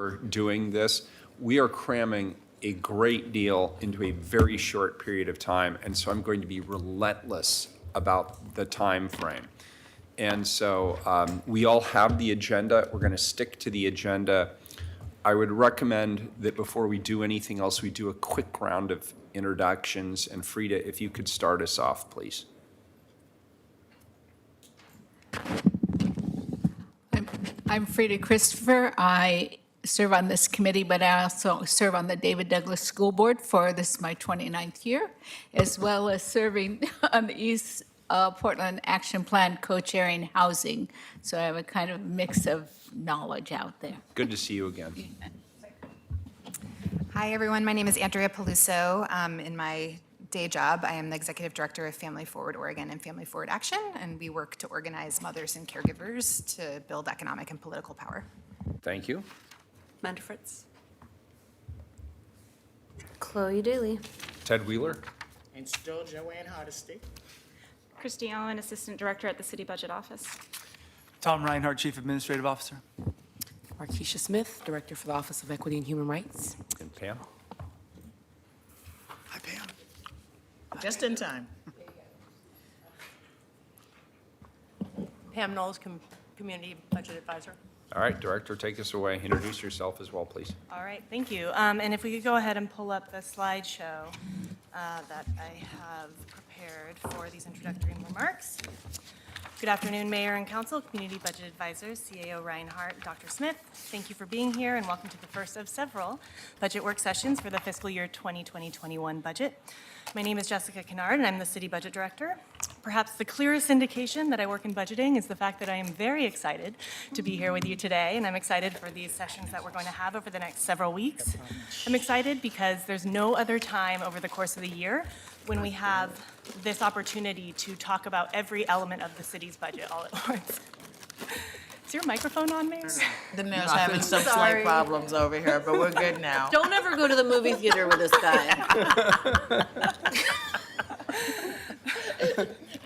for doing this. We are cramming a great deal into a very short period of time, and so I'm going to be relentless about the time frame. And so we all have the agenda. We're going to stick to the agenda. I would recommend that before we do anything else, we do a quick round of introductions. And Frida, if you could start us off, please. I'm Frida Christopher. I serve on this committee, but I also serve on the David Douglas School Board for this is my 29th year, as well as serving on the East Portland Action Plan co-chairing housing. So I have a kind of mix of knowledge out there. Good to see you again. Hi, everyone. My name is Andrea Peluso. In my day job, I am the Executive Director of Family Forward Oregon and Family Forward Action, and we work to organize mothers and caregivers to build economic and political power. Thank you. Amanda Fritz. Chloe Daly. Ted Wheeler. And still Joanne Hardesty. Christy Allen, Assistant Director at the City Budget Office. Tom Reinhardt, Chief Administrative Officer. Markeisha Smith, Director for the Office of Equity and Human Rights. And Pam. Hi, Pam. Just in time. Pam Knowles, Community Budget Advisor. All right, Director, take us away. Introduce yourself as well, please. All right, thank you. And if we could go ahead and pull up the slideshow that I have prepared for these introductory remarks. Good afternoon, Mayor and Council, Community Budget Advisors, CAO Reinhardt, Dr. Smith. Thank you for being here and welcome to the first of several budget work sessions for the fiscal year 2020-21 budget. My name is Jessica Kennard and I'm the City Budget Director. Perhaps the clearest indication that I work in budgeting is the fact that I am very excited to be here with you today, and I'm excited for these sessions that we're going to have over the next several weeks. I'm excited because there's no other time over the course of the year when we have this opportunity to talk about every element of the city's budget all at once. Is your microphone on, Mayor? The mayor's having some slight problems over here, but we're good now. Don't ever go to the movie theater with this guy.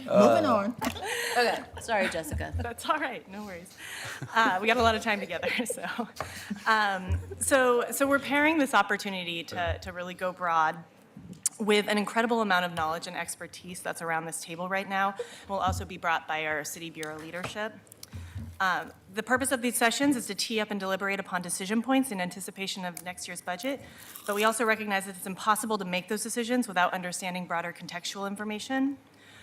Moving on. Okay, sorry, Jessica. That's all right, no worries. We got a lot of time together, so we're pairing this opportunity to really go broad with an incredible amount of knowledge and expertise that's around this table right now. Will also be brought by our City Bureau leadership. The purpose of these sessions is to tee up and deliberate upon decision points in anticipation of next year's budget, but we also recognize that it's impossible to make those decisions without understanding broader contextual information.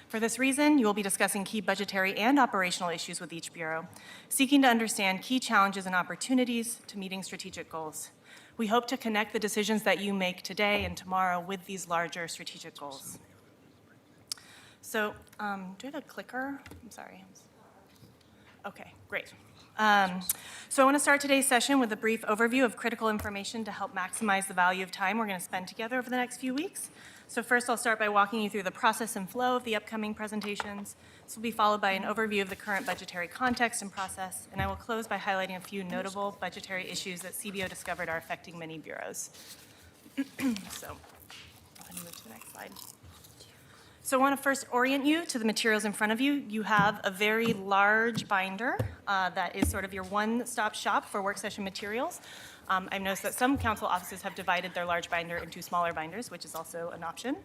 For this reason, you will be discussing key budgetary and operational issues with each bureau, seeking to understand key challenges and opportunities to meeting strategic goals. We hope to connect the decisions that you make today and tomorrow with these larger strategic goals. So, do I have a clicker? I'm sorry. Okay, great. So I want to start today's session with a brief overview of critical information to help maximize the value of time we're going to spend together over the next few weeks. So first, I'll start by walking you through the process and flow of the upcoming presentations. This will be followed by an overview of the current budgetary context and process, and I will close by highlighting a few notable budgetary issues that CBO discovered are affecting many bureaus. So, go ahead and move to the next slide. So I want to first orient you to the materials in front of you. You have a very large binder that is sort of your one-stop shop for work session materials. I've noticed that some council offices have divided their large binder into smaller binders, which is also an option.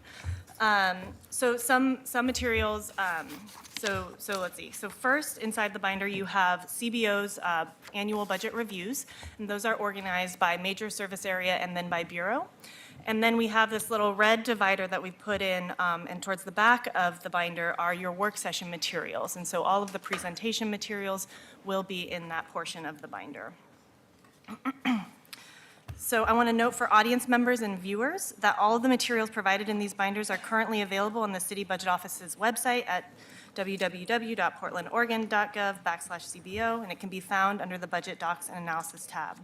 So some materials, so let's see. So first, inside the binder, you have CBO's annual budget reviews, and those are organized by major service area and then by bureau. And then we have this little red divider that we've put in, and towards the back of the binder are your work session materials. And so all of the presentation materials will be in that portion of the binder. So I want to note for audience members and viewers that all of the materials provided in these binders are currently available on the City Budget Office's website at www.portlandoregon.gov/CBO, and it can be found under the Budget Docs and Analysis tab.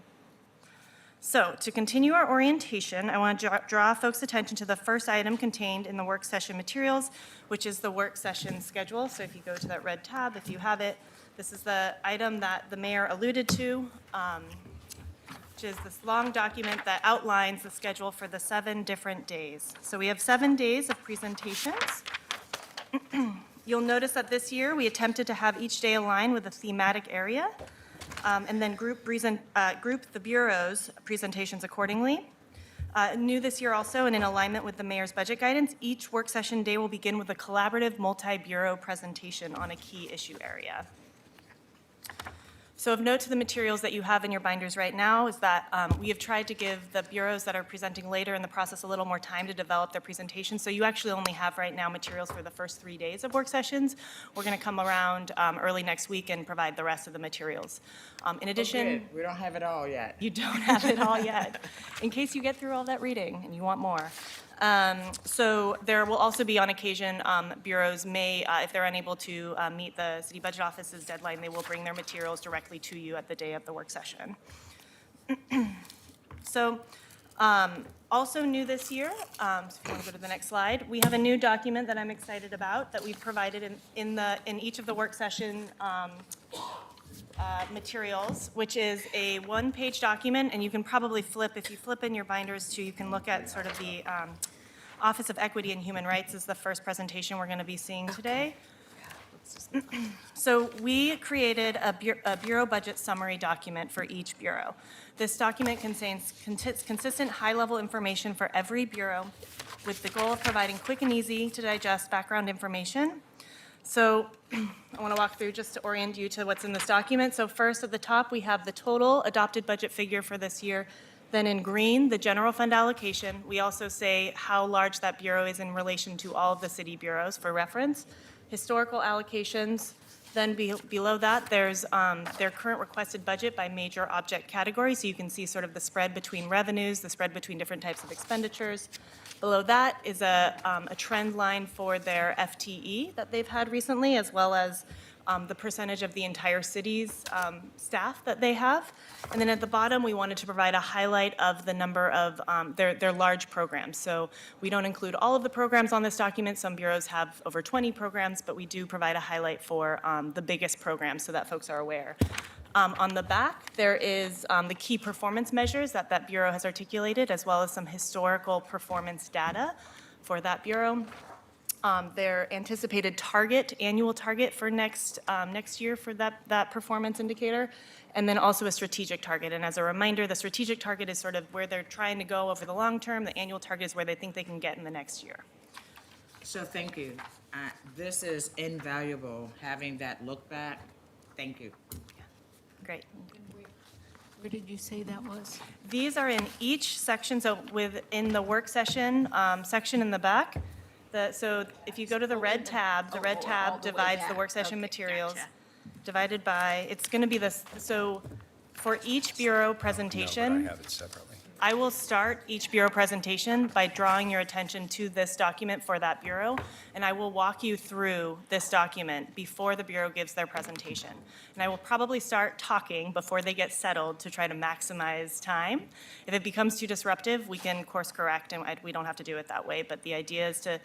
So to continue our orientation, I want to draw folks' attention to the first item contained in the work session materials, which is the work session schedule. So if you go to that red tab, if you have it, this is the item that the mayor alluded to, which is this long document that outlines the schedule for the 7 different days. So we have 7 days of presentations. You'll notice that this year we attempted to have each day align with a thematic area. and then group the bureaus' presentations accordingly. New this year also, and in alignment with the mayor's budget guidance, each work session day will begin with a collaborative multi-bureau presentation on a key issue area. So of note to the materials that you have in your binders right now is that we have tried to give the bureaus that are presenting later in the process a little more time to develop their presentation. So you actually only have right now materials for the first 3 days of work sessions. We're going to come around early next week and provide the rest of the materials. In addition, We don't have it all yet. you don't have it all yet, in case you get through all that reading and you want more. So there will also be on occasion, bureaus may, if they're unable to meet the city budget office's deadline, they will bring their materials directly to you at the day of the work session. So also new this year, so if you want to go to the next slide, we have a new document that I'm excited about that we've provided in each of the work session materials, which is a one-page document, and you can probably flip, if you flip in your binders too, you can look at sort of the Office of Equity and Human Rights is the first presentation we're going to be seeing today. So we created a bureau budget summary document for each bureau. This document contains consistent high-level information for every bureau with the goal of providing quick and easy to digest background information. So I want to walk through just to orient you to what's in this document. So first at the top, we have the total adopted budget figure for this year. Then in green, the general fund allocation. We also say how large that bureau is in relation to all of the city bureaus for reference. Historical allocations. Then below that, there's their current requested budget by major object category. So you can see sort of the spread between revenues, the spread between different types of expenditures. Below that is a trend line for their FTE that they've had recently, as well as the percentage of the entire city's staff that they have. And then at the bottom, we wanted to provide a highlight of the number of their large programs. So we don't include all of the programs on this document. Some bureaus have over 20 programs, but we do provide a highlight for the biggest programs so that folks are aware. On the back, there is the key performance measures that that bureau has articulated, as well as some historical performance data for that bureau. Their anticipated annual target for next year for that performance indicator, and then also a strategic target. And as a reminder, the strategic target is sort of where they're trying to go over the long term. The annual target is where they think they can get in the next year. So thank you. This is invaluable, having that look back. Thank you. Great. Where did you say that was? These are in each section, so within the work session section in the back. So if you go to the red tab, the red tab divides the work session materials, divided by, it's going to be this, so for each bureau presentation. No, but I have it separately. I will start each bureau presentation by drawing your attention to this document for that bureau, and I will walk you through this document before the bureau gives their presentation. And I will probably start talking before they get settled to try to maximize time. If it becomes too disruptive, we can course correct, and we don't have to do it that way, but the idea is to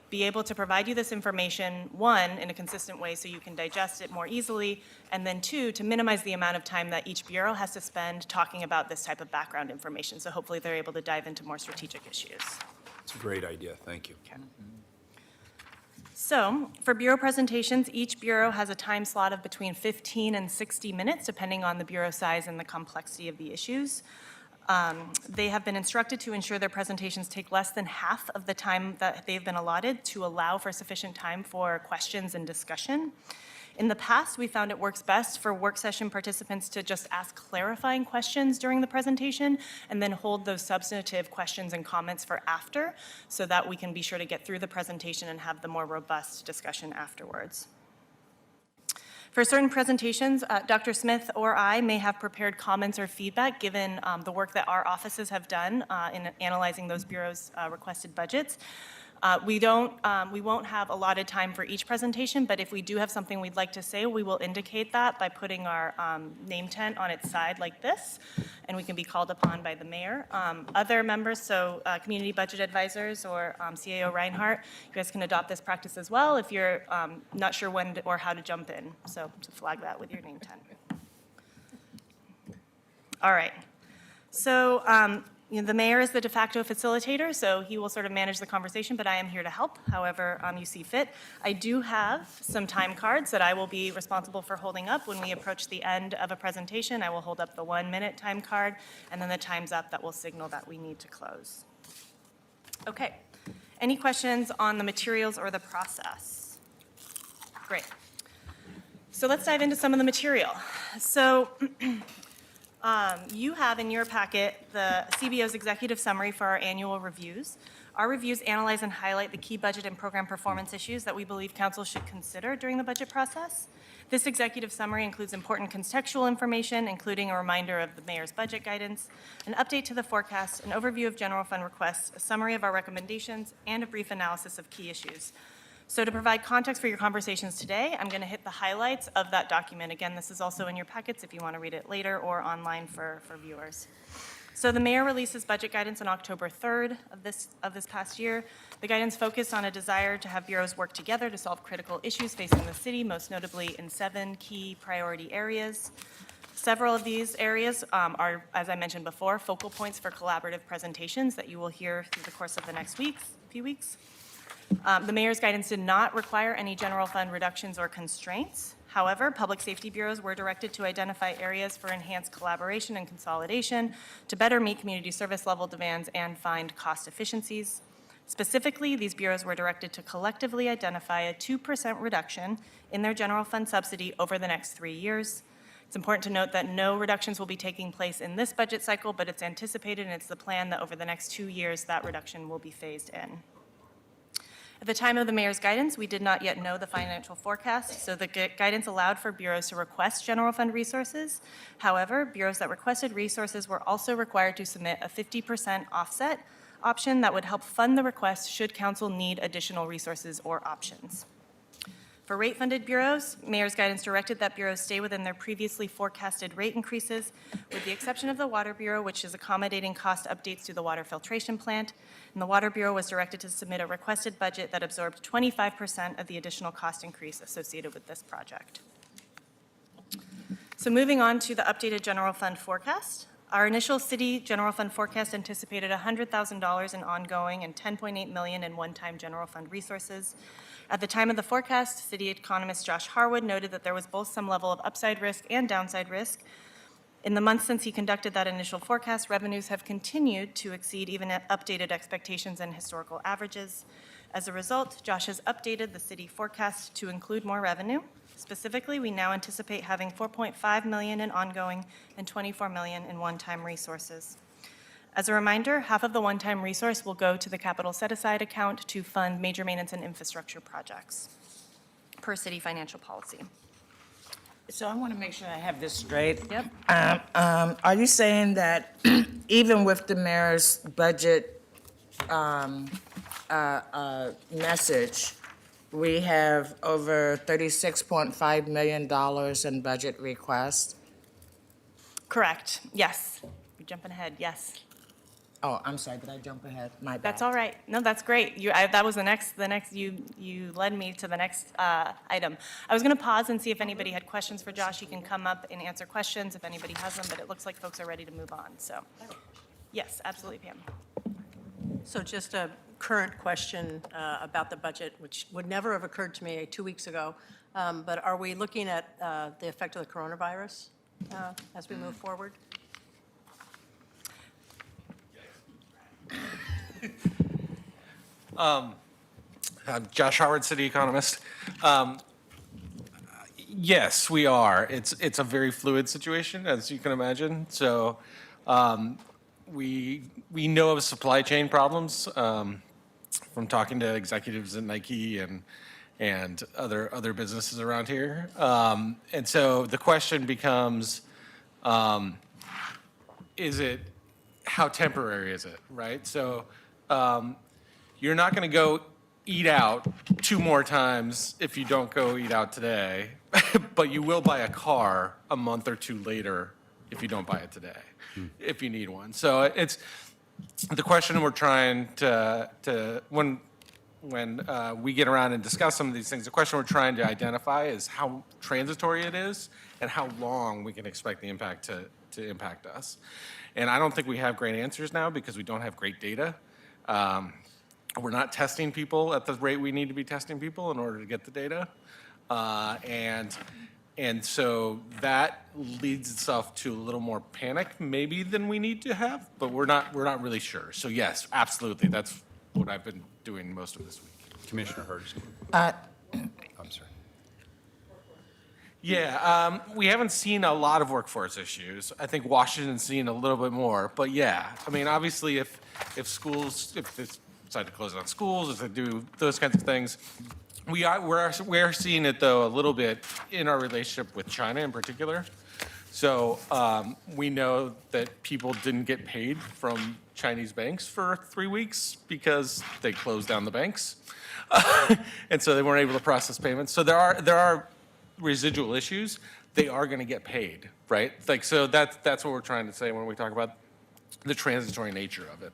be able to provide you this information, one, in a consistent way so you can digest it more easily, and then two, to minimize the amount of time that each bureau has to spend talking about this type of background information. So hopefully they're able to dive into more strategic issues. It's a great idea. Thank you. So for bureau presentations, each bureau has a time slot of between 15 and 60 minutes, depending on the bureau size and the complexity of the issues. They have been instructed to ensure their presentations take less than half of the time that they've been allotted to allow for sufficient time for questions and discussion. In the past, we found it works best for work session participants to just ask clarifying questions during the presentation and then hold those substantive questions and comments for after, so that we can be sure to get through the presentation and have the more robust discussion afterwards. For certain presentations, Dr. Smith or I may have prepared comments or feedback given the work that our offices have done in analyzing those bureaus' requested budgets. We won't have allotted time for each presentation, but if we do have something we'd like to say, we will indicate that by putting our name tent on its side like this, and we can be called upon by the mayor. Other members, so community budget advisors or CAO Reinhardt, you guys can adopt this practice as well if you're not sure when or how to jump in. So to flag that with your name tent. All right. So The mayor is the de facto facilitator, so he will sort of manage the conversation, but I am here to help however you see fit. I do have some time cards that I will be responsible for holding up when we approach the end of a presentation. I will hold up the 1-minute time card, and then the time's up that will signal that we need to close. Okay. Any questions on the materials or the process? Great. So let's dive into some of the material. So you have in your packet the CBO's executive summary for our annual reviews. Our reviews analyze and highlight the key budget and program performance issues that we believe council should consider during the budget process. This executive summary includes important contextual information, including a reminder of the mayor's budget guidance, an update to the forecast, an overview of general fund requests, a summary of our recommendations, and a brief analysis of key issues. So to provide context for your conversations today, I'm going to hit the highlights of that document. Again, this is also in your packets if you want to read it later or online for viewers. So the mayor released his budget guidance on October 3rd of this past year. The guidance focused on a desire to have bureaus work together to solve critical issues facing the city, most notably in 7 key priority areas. Several of these areas are, as I mentioned before, focal points for collaborative presentations that you will hear through the course of the next few weeks. The mayor's guidance did not require any general fund reductions or constraints. However, public safety bureaus were directed to identify areas for enhanced collaboration and consolidation to better meet community service level demands and find cost efficiencies. Specifically, these bureaus were directed to collectively identify a 2% reduction in their general fund subsidy over the next 3 years. It's important to note that no reductions will be taking place in this budget cycle, but it's anticipated and it's the plan that over the next 2 years that reduction will be phased in. At the time of the mayor's guidance, we did not yet know the financial forecast, so the guidance allowed for bureaus to request general fund resources. However, bureaus that requested resources were also required to submit a 50% offset option that would help fund the request should council need additional resources or options. For rate-funded bureaus, mayor's guidance directed that bureaus stay within their previously forecasted rate increases, with the exception of the Water Bureau, which is accommodating cost updates to the water filtration plant. And the Water Bureau was directed to submit a requested budget that absorbed 25% of the additional cost increase associated with this project. So moving on to the updated general fund forecast. Our initial city general fund forecast anticipated $100,000 in ongoing and $10.8 million in one-time general fund resources. At the time of the forecast, city economist Josh Harwood noted that there was both some level of upside risk and downside risk. In the months since he conducted that initial forecast, revenues have continued to exceed even updated expectations and historical averages. As a result, Josh has updated the city forecast to include more revenue. Specifically, we now anticipate having $4.5 million in ongoing and $24 million in one-time resources. As a reminder, half of the one-time resource will go to the capital set-aside account to fund major maintenance and infrastructure projects per city financial policy. So I want to make sure I have this straight. Yep. Are you saying that even with the mayor's budget message, we have over $36.5 million in budget requests? Correct, yes. You're jumping ahead, yes. Oh, I'm sorry, did I jump ahead? My bad. That's all right. No, that's great. That was the next, you led me to the next item. I was going to pause and see if anybody had questions for Josh. He can come up and answer questions if anybody has them, but it looks like folks are ready to move on, so. Yes, absolutely, Pam. So just a current question about the budget, which would never have occurred to me 2 weeks ago, but are we looking at the effect of the coronavirus as we move forward? I'm Josh Howard, city economist. Yes, we are. It's a very fluid situation, as you can imagine. So we know of supply chain problems from talking to executives at Nike and other businesses around here. And so the question becomes, how temporary is it, right? So you're not going to go eat out 2 more times if you don't go eat out today, but you will buy a car a month or 2 later if you don't buy it today, if you need one. So it's the question we're trying to when we get around and discuss some of these things, the question we're trying to identify is how transitory it is and how long we can expect the impact to impact us. And I don't think we have great answers now because we don't have great data. We're not testing people at the rate we need to be testing people in order to get the data. And so that leads itself to a little more panic maybe than we need to have, but we're not really sure. So yes, absolutely, that's what I've been doing most of this week. Commissioner Hurd. I'm sorry. Yeah, we haven't seen a lot of workforce issues. I think Washington's seen a little bit more, but yeah, I mean, obviously, if schools, if they decide to close down schools, if they do those kinds of things, we're seeing it though a little bit in our relationship with China in particular. So we know that people didn't get paid from Chinese banks for 3 weeks because they closed down the banks, and so they weren't able to process payments. So there are residual issues. They are going to get paid, right? Like, so that's what we're trying to say when we talk about the transitory nature of it.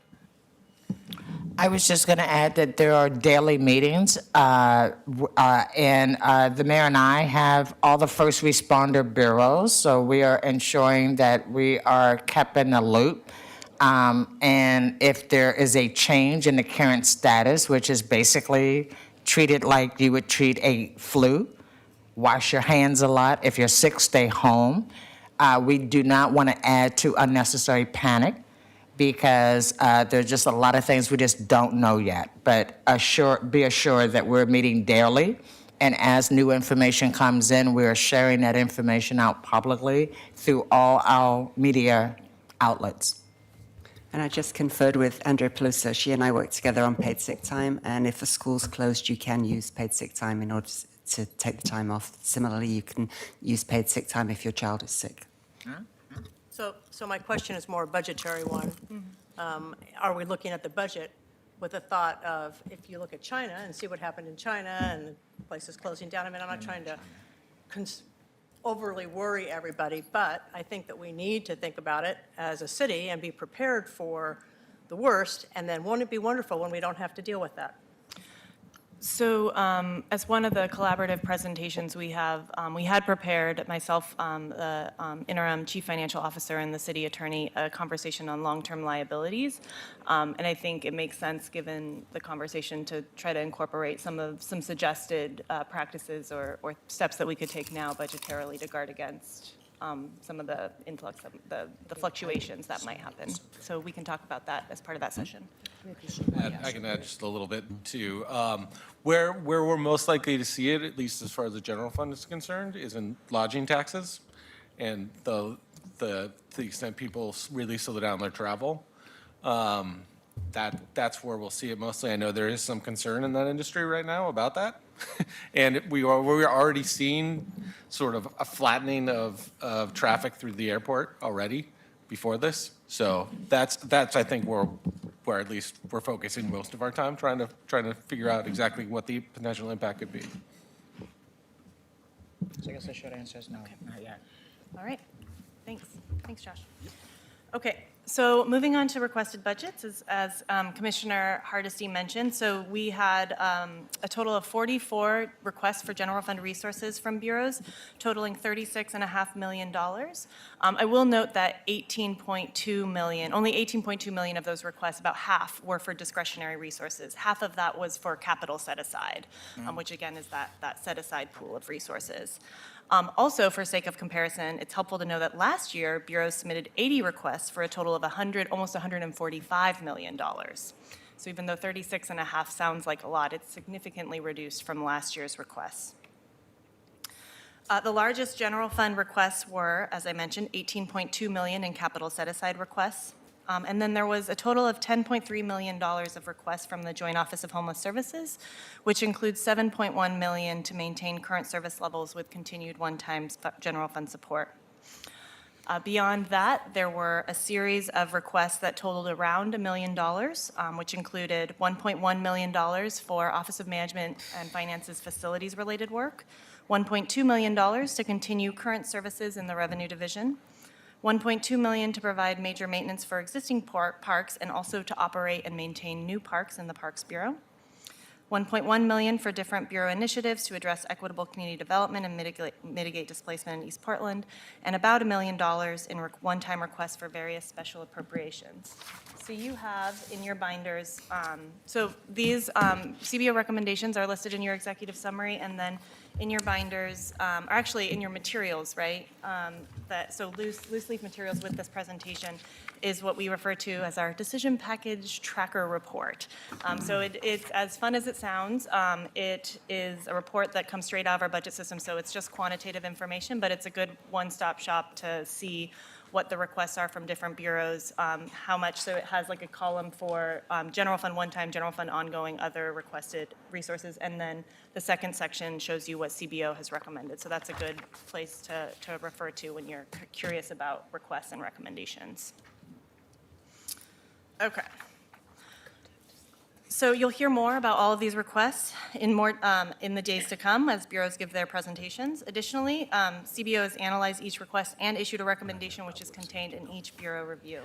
I was just going to add that there are daily meetings, and the mayor and I have all the first responder bureaus, so we are ensuring that we are kept in the loop. And if there is a change in the current status, which is basically treated like you would treat a flu, wash your hands a lot. If you're sick, stay home. We do not want to add to unnecessary panic, because there's just a lot of things we just don't know yet. But be assured that we're meeting daily, and as new information comes in, we're sharing that information out publicly through all our media outlets. And I just conferred with Andrea Peluso. She and I work together on paid sick time, and if the school's closed, you can use paid sick time in order to take the time off. Similarly, you can use paid sick time if your child is sick. So my question is more a budgetary one. Are we looking at the budget with a thought of, if you look at China and see what happened in China and places closing down, I mean, I'm not trying to overly worry everybody, but I think that we need to think about it as a city and be prepared for the worst, and then won't it be wonderful when we don't have to deal with that? So as one of the collaborative presentations we had prepared, myself, the interim chief financial officer and the city attorney, a conversation on long-term liabilities. And I think it makes sense, given the conversation, to try to incorporate some suggested practices or steps that we could take now budgetarily to guard against some of the influx, of the fluctuations that might happen. So we can talk about that as part of that session. I can add just a little bit too. Where we're most likely to see it, at least as far as the general fund is concerned, is in lodging taxes, and the extent people really slow down their travel. That's where we'll see it mostly. I know there is some concern in that industry right now about that, and we're already seeing sort of a flattening of traffic through the airport already before this. So that's I think where at least we're focusing most of our time, trying to figure out exactly what the potential impact could be. So I guess the short answer is no, not yet. All right, thanks. Thanks, Josh. Okay, so moving on to requested budgets, as Commissioner Hardesty mentioned, so we had a total of 44 requests for general fund resources from bureaus, totaling $36.5 million. I will note that only 18.2 million of those requests, about half, were for discretionary resources. Half of that was for capital set aside, which again is that set aside pool of resources. Also, for sake of comparison, it's helpful to know that last year, bureaus submitted 80 requests for a total of almost $145 million. So even though 36.5 sounds like a lot, it's significantly reduced from last year's requests. The largest general fund requests were, as I mentioned, $18.2 million in capital set-aside requests. And then there was a total of $10.3 million of requests from the Joint Office of Homeless Services, which includes $7.1 million to maintain current service levels with continued one-time general fund support. Beyond that, there were a series of requests that totaled around $1 million, which included $1.1 million for Office of Management and Finance's facilities-related work, $1.2 million to continue current services in the Revenue Division, $1.2 million to provide major maintenance for existing parks and also to operate and maintain new parks in the Parks Bureau, $1.1 million for different Bureau initiatives to address equitable community development and mitigate displacement in East Portland, and about $1 million in one-time requests for various special appropriations. So you have in your binders, so these CBO recommendations are listed in your executive summary, and then in your binders, or actually in your materials, right? So loose leaf materials with this presentation is what we refer to as our decision package tracker report. So it's as fun as it sounds. It is a report that comes straight out of our budget system, so it's just quantitative information, but it's a good one-stop shop to see what the requests are from different bureaus, how much, so it has like a column for general fund one-time, general fund ongoing, other requested resources, and then the second section shows you what CBO has recommended. So that's a good place to refer to when you're curious about requests and recommendations. Okay. So you'll hear more about all of these requests in the days to come as bureaus give their presentations. Additionally, CBO has analyzed each request and issued a recommendation which is contained in each bureau review.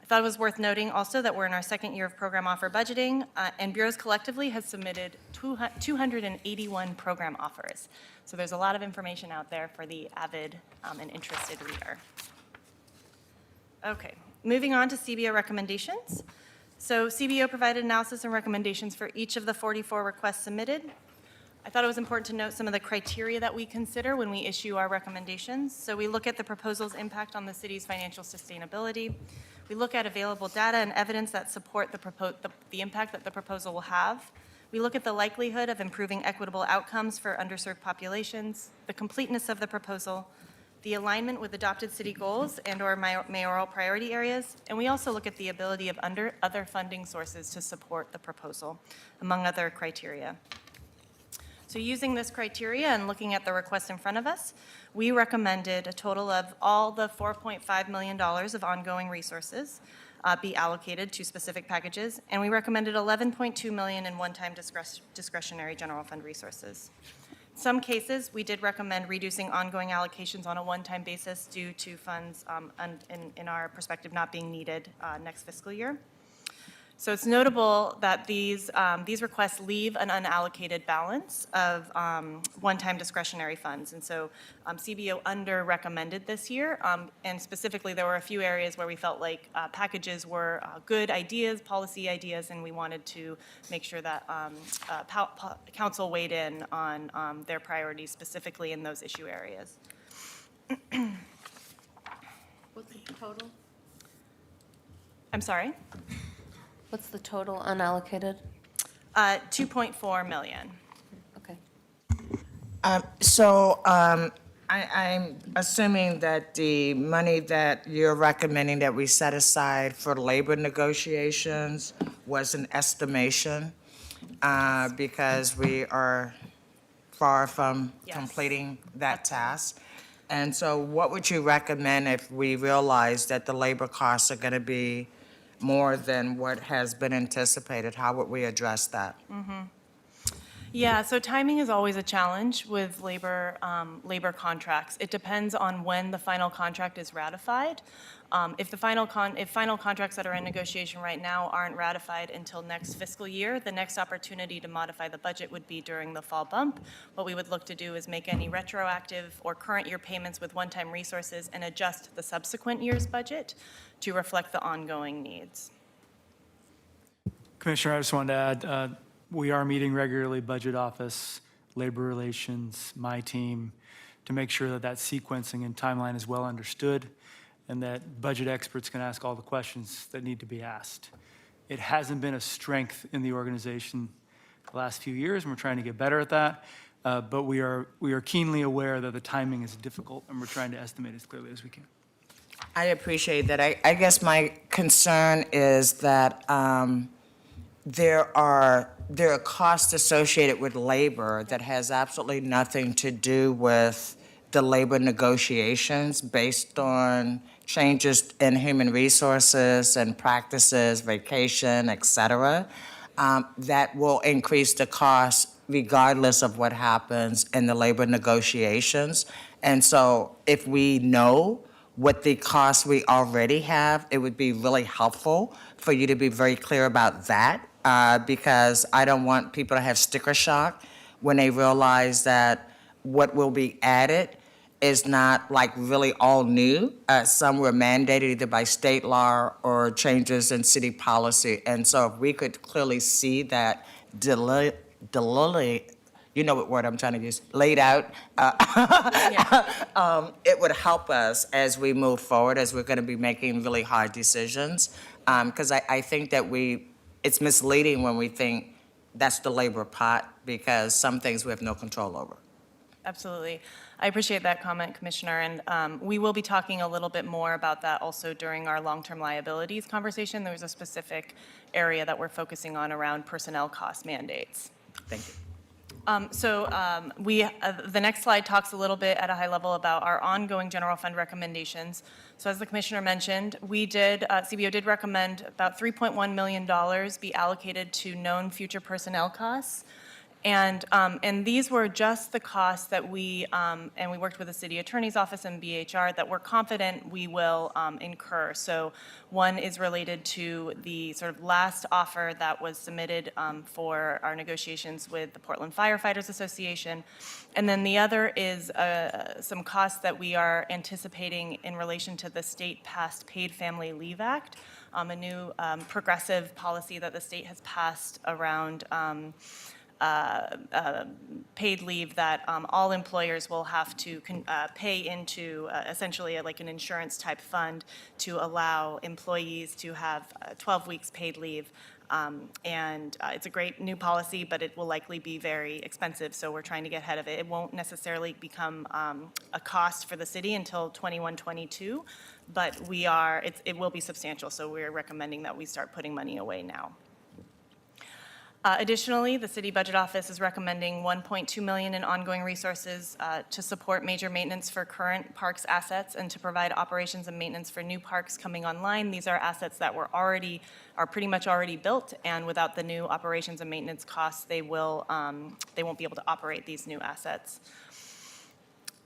I thought it was worth noting also that we're in our second year of program offer budgeting, and bureaus collectively has submitted 281 program offers. So there's a lot of information out there for the avid and interested reader. Okay, moving on to CBO recommendations. So CBO provided analysis and recommendations for each of the 44 requests submitted. I thought it was important to note some of the criteria that we consider when we issue our recommendations. So we look at the proposal's impact on the city's financial sustainability. We look at available data and evidence that support the impact that the proposal will have. We look at the likelihood of improving equitable outcomes for underserved populations, the completeness of the proposal, the alignment with adopted city goals and/or mayoral priority areas, and we also look at the ability of other funding sources to support the proposal, among other criteria. So using this criteria and looking at the request in front of us, we recommended a total of all the $4.5 million of ongoing resources be allocated to specific packages, and we recommended $11.2 million in one-time discretionary general fund resources. In some cases, we did recommend reducing ongoing allocations on a one-time basis due to funds, in our perspective, not being needed next fiscal year. So it's notable that these requests leave an unallocated balance of one-time discretionary funds. And so CBO under-recommended this year. And specifically, there were a few areas where we felt like packages were good ideas, policy ideas, and we wanted to make sure that council weighed in on their priorities specifically in those issue areas. What's the total? I'm sorry? What's the total unallocated? 2.4 million. Okay. I'm assuming that the money that you're recommending that we set aside for labor negotiations was an estimation, because we are far from Yes. completing that task. And so what would you recommend if we realize that the labor costs are going to be more than what has been anticipated? How would we address that? Yeah, so timing is always a challenge with labor contracts. It depends on when the final contract is ratified. If final contracts that are in negotiation right now aren't ratified until next fiscal year, the next opportunity to modify the budget would be during the fall bump. What we would look to do is make any retroactive or current year payments with one-time resources and adjust the subsequent year's budget to reflect the ongoing needs. Commissioner, I just wanted to add, we are meeting regularly, Budget Office, Labor Relations, my team, to make sure that that sequencing and timeline is well understood and that budget experts can ask all the questions that need to be asked. It hasn't been a strength in the organization the last few years, and we're trying to get better at that. But we are keenly aware that the timing is difficult, and we're trying to estimate as clearly as we can. I appreciate that. I guess my concern is that there are costs associated with labor that has absolutely nothing to do with the labor negotiations based on changes in human resources and practices, vacation, et cetera, that will increase the cost regardless of what happens in the labor negotiations. And so if we know what the costs we already have, it would be really helpful for you to be very clear about that because I don't want people to have sticker shock when they realize that what will be added is not like really all new. Some were mandated either by state law or changes in city policy. And so if we could clearly see that you know what word I'm trying to use, laid out, it would help us as we move forward, as we're going to be making really hard decisions. Because I think that it's misleading when we think that's the labor pot, because some things we have no control over. Absolutely. I appreciate that comment, Commissioner, and we will be talking a little bit more about that also during our long-term liabilities conversation. There's a specific area that we're focusing on around personnel cost mandates. Thank you. The next slide talks a little bit at a high level about our ongoing general fund recommendations. So as the Commissioner mentioned, CBO did recommend about $3.1 million be allocated to known future personnel costs. And these were just the costs that and we worked with the City Attorney's Office and BHR that we're confident we will incur. So one is related to the sort of last offer that was submitted for our negotiations with the Portland Firefighters Association. And then the other is some costs that we are anticipating in relation to the state-passed Paid Family Leave Act, a new progressive policy that the state has passed around paid leave that all employers will have to pay into essentially like an insurance type fund to allow employees to have 12 weeks paid leave. And it's a great new policy, but it will likely be very expensive, so we're trying to get ahead of it. It won't necessarily become a cost for the city until 21-22, but it will be substantial, so we're recommending that we start putting money away now. Additionally, the City Budget Office is recommending $1.2 million in ongoing resources to support major maintenance for current parks assets and to provide operations and maintenance for new parks coming online. These are assets that are pretty much already built, and without the new operations and maintenance costs, they won't be able to operate these new assets.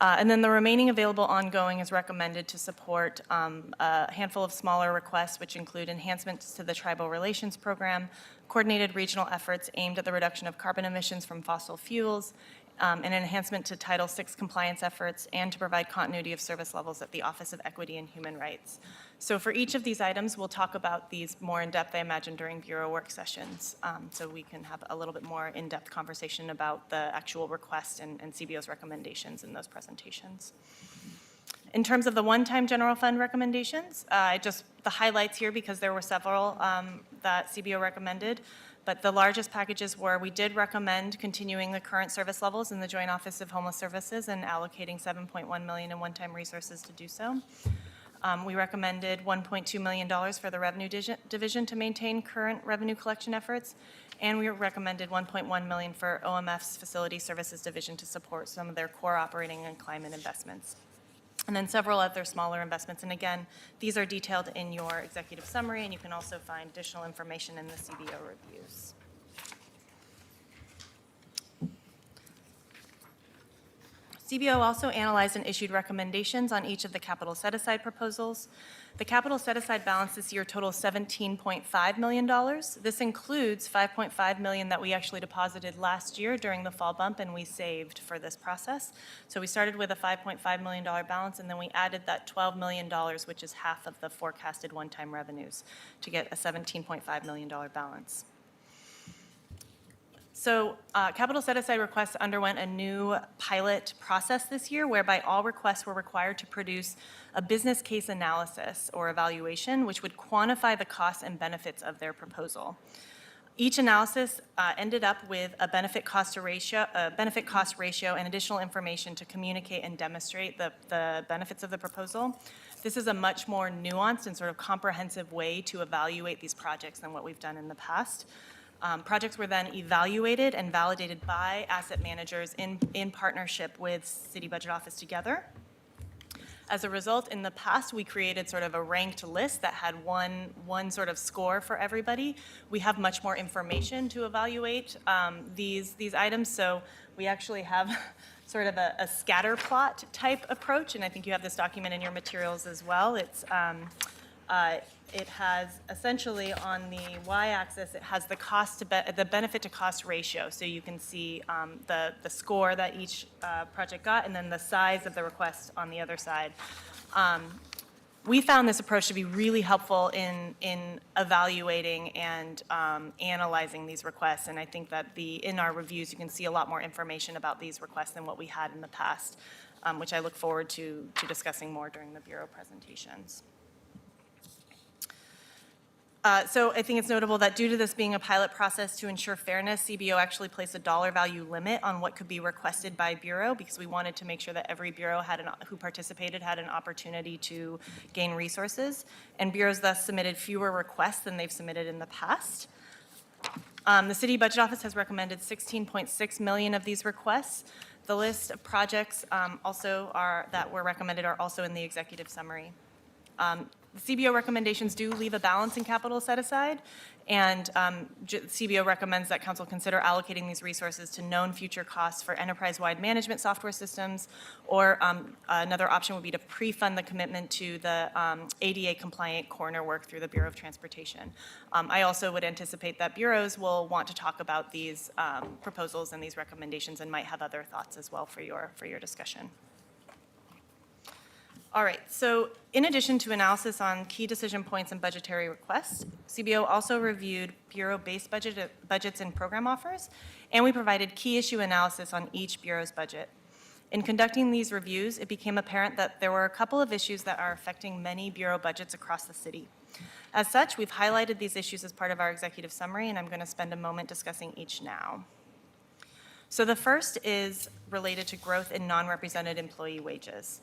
And then the remaining available ongoing is recommended to support a handful of smaller requests, which include enhancements to the Tribal Relations Program, coordinated regional efforts aimed at the reduction of carbon emissions from fossil fuels, an enhancement to Title VI compliance efforts, and to provide continuity of service levels at the Office of Equity and Human Rights. So for each of these items, we'll talk about these more in depth, I imagine, during Bureau work sessions, so we can have a little bit more in-depth conversation about the actual request and CBO's recommendations in those presentations. In terms of the one-time general fund recommendations, the highlights here because there were several that CBO recommended, but the largest packages were, we did recommend continuing the current service levels in the Joint Office of Homeless Services and allocating $7.1 million in one-time resources to do so. We recommended $1.2 million for the Revenue Division to maintain current revenue collection efforts, and we recommended $1.1 million for OMF's Facility Services Division to support some of their core operating and climate investments. And then several other smaller investments. And again, these are detailed in your executive summary, and you can also find additional information in the CBO reviews. CBO also analyzed and issued recommendations on each of the capital set-aside proposals. The capital set-aside balance this year totals $17.5 million. This includes $5.5 million that we actually deposited last year during the fall bump and we saved for this process. So we started with a $5.5 million balance, and then we added that $12 million, which is half of the forecasted one-time revenues, to get a $17.5 million balance. So capital set-aside requests underwent a new pilot process this year whereby all requests were required to produce a business case analysis or evaluation which would quantify the costs and benefits of their proposal. Each analysis ended up with a benefit cost ratio and additional information to communicate and demonstrate the benefits of the proposal. This is a much more nuanced and sort of comprehensive way to evaluate these projects than what we've done in the past. Projects were then evaluated and validated by asset managers in partnership with City Budget Office together. As a result, in the past, we created sort of a ranked list that had one sort of score for everybody. We have much more information to evaluate these items, so we actually have sort of a scatter plot type approach, and I think you have this document in your materials as well. It's It has essentially on the y-axis, it has the the benefit to cost ratio. So you can see the score that each project got, and then the size of the request on the other side. We found this approach to be really helpful in evaluating and analyzing these requests. And I think that in our reviews, you can see a lot more information about these requests than what we had in the past, which I look forward to discussing more during the Bureau presentations. So I think it's notable that due to this being a pilot process to ensure fairness, CBO actually placed a dollar value limit on what could be requested by Bureau, because we wanted to make sure that every Bureau who participated had an opportunity to gain resources. And Bureaus thus submitted fewer requests than they've submitted in the past. The City Budget Office has recommended 16.6 million of these requests. The list of projects that were recommended are also in the executive summary. The CBO recommendations do leave a balance in capital set aside, and CBO recommends that council consider allocating these resources to known future costs for enterprise-wide management software systems, or another option would be to pre-fund the commitment to the ADA-compliant corner work through the Bureau of Transportation. I also would anticipate that bureaus will want to talk about these proposals and these recommendations and might have other thoughts as well for your discussion. All right, so in addition to analysis on key decision points and budgetary requests, CBO also reviewed Bureau-based budgets and program offers, and we provided key issue analysis on each Bureau's budget. In conducting these reviews, it became apparent that there were a couple of issues that are affecting many Bureau budgets across the city. As such, we've highlighted these issues as part of our executive summary, and I'm going to spend a moment discussing each now. So the first is related to growth in non-represented employee wages.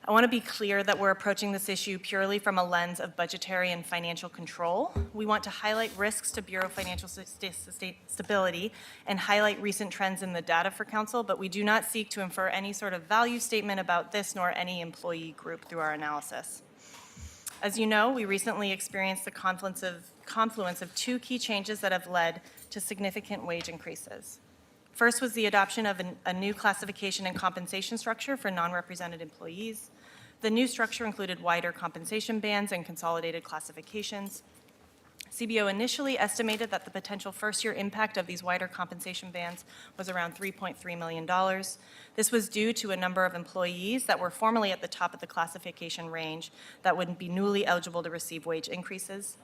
I want to be clear that we're approaching this issue purely from a lens of budgetary and financial control. We want to highlight risks to Bureau financial stability and highlight recent trends in the data for council, but we do not seek to infer any sort of value statement about this nor any employee group through our analysis. As you know, we recently experienced the confluence of two key changes that have led to significant wage increases. First was the adoption of a new classification and compensation structure for non-represented employees. The new structure included wider compensation bands and consolidated classifications. CBO initially estimated that the potential first-year impact of these wider compensation bands was around $3.3 million. This was due to a number of employees that were formerly at the top of the classification range that would be newly eligible to receive wage increases.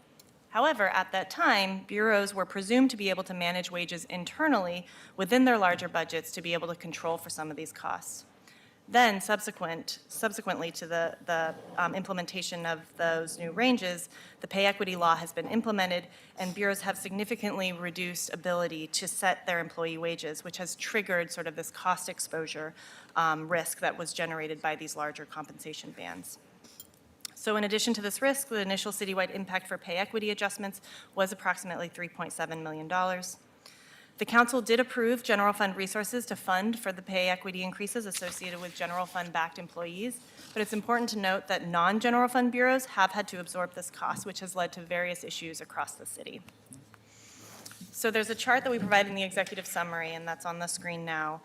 However, at that time, bureaus were presumed to be able to manage wages internally within their larger budgets to be able to control for some of these costs. Then, subsequently to the implementation of those new ranges, the pay equity law has been implemented, and bureaus have significantly reduced ability to set their employee wages, which has triggered sort of this cost exposure risk that was generated by these larger compensation bands. So in addition to this risk, the initial citywide impact for pay equity adjustments was approximately $3.7 million. The council did approve general fund resources to fund for the pay equity increases associated with general fund-backed employees, but it's important to note that non-general fund bureaus have had to absorb this cost, which has led to various issues across the city. So there's a chart that we provide in the executive summary, and that's on the screen now,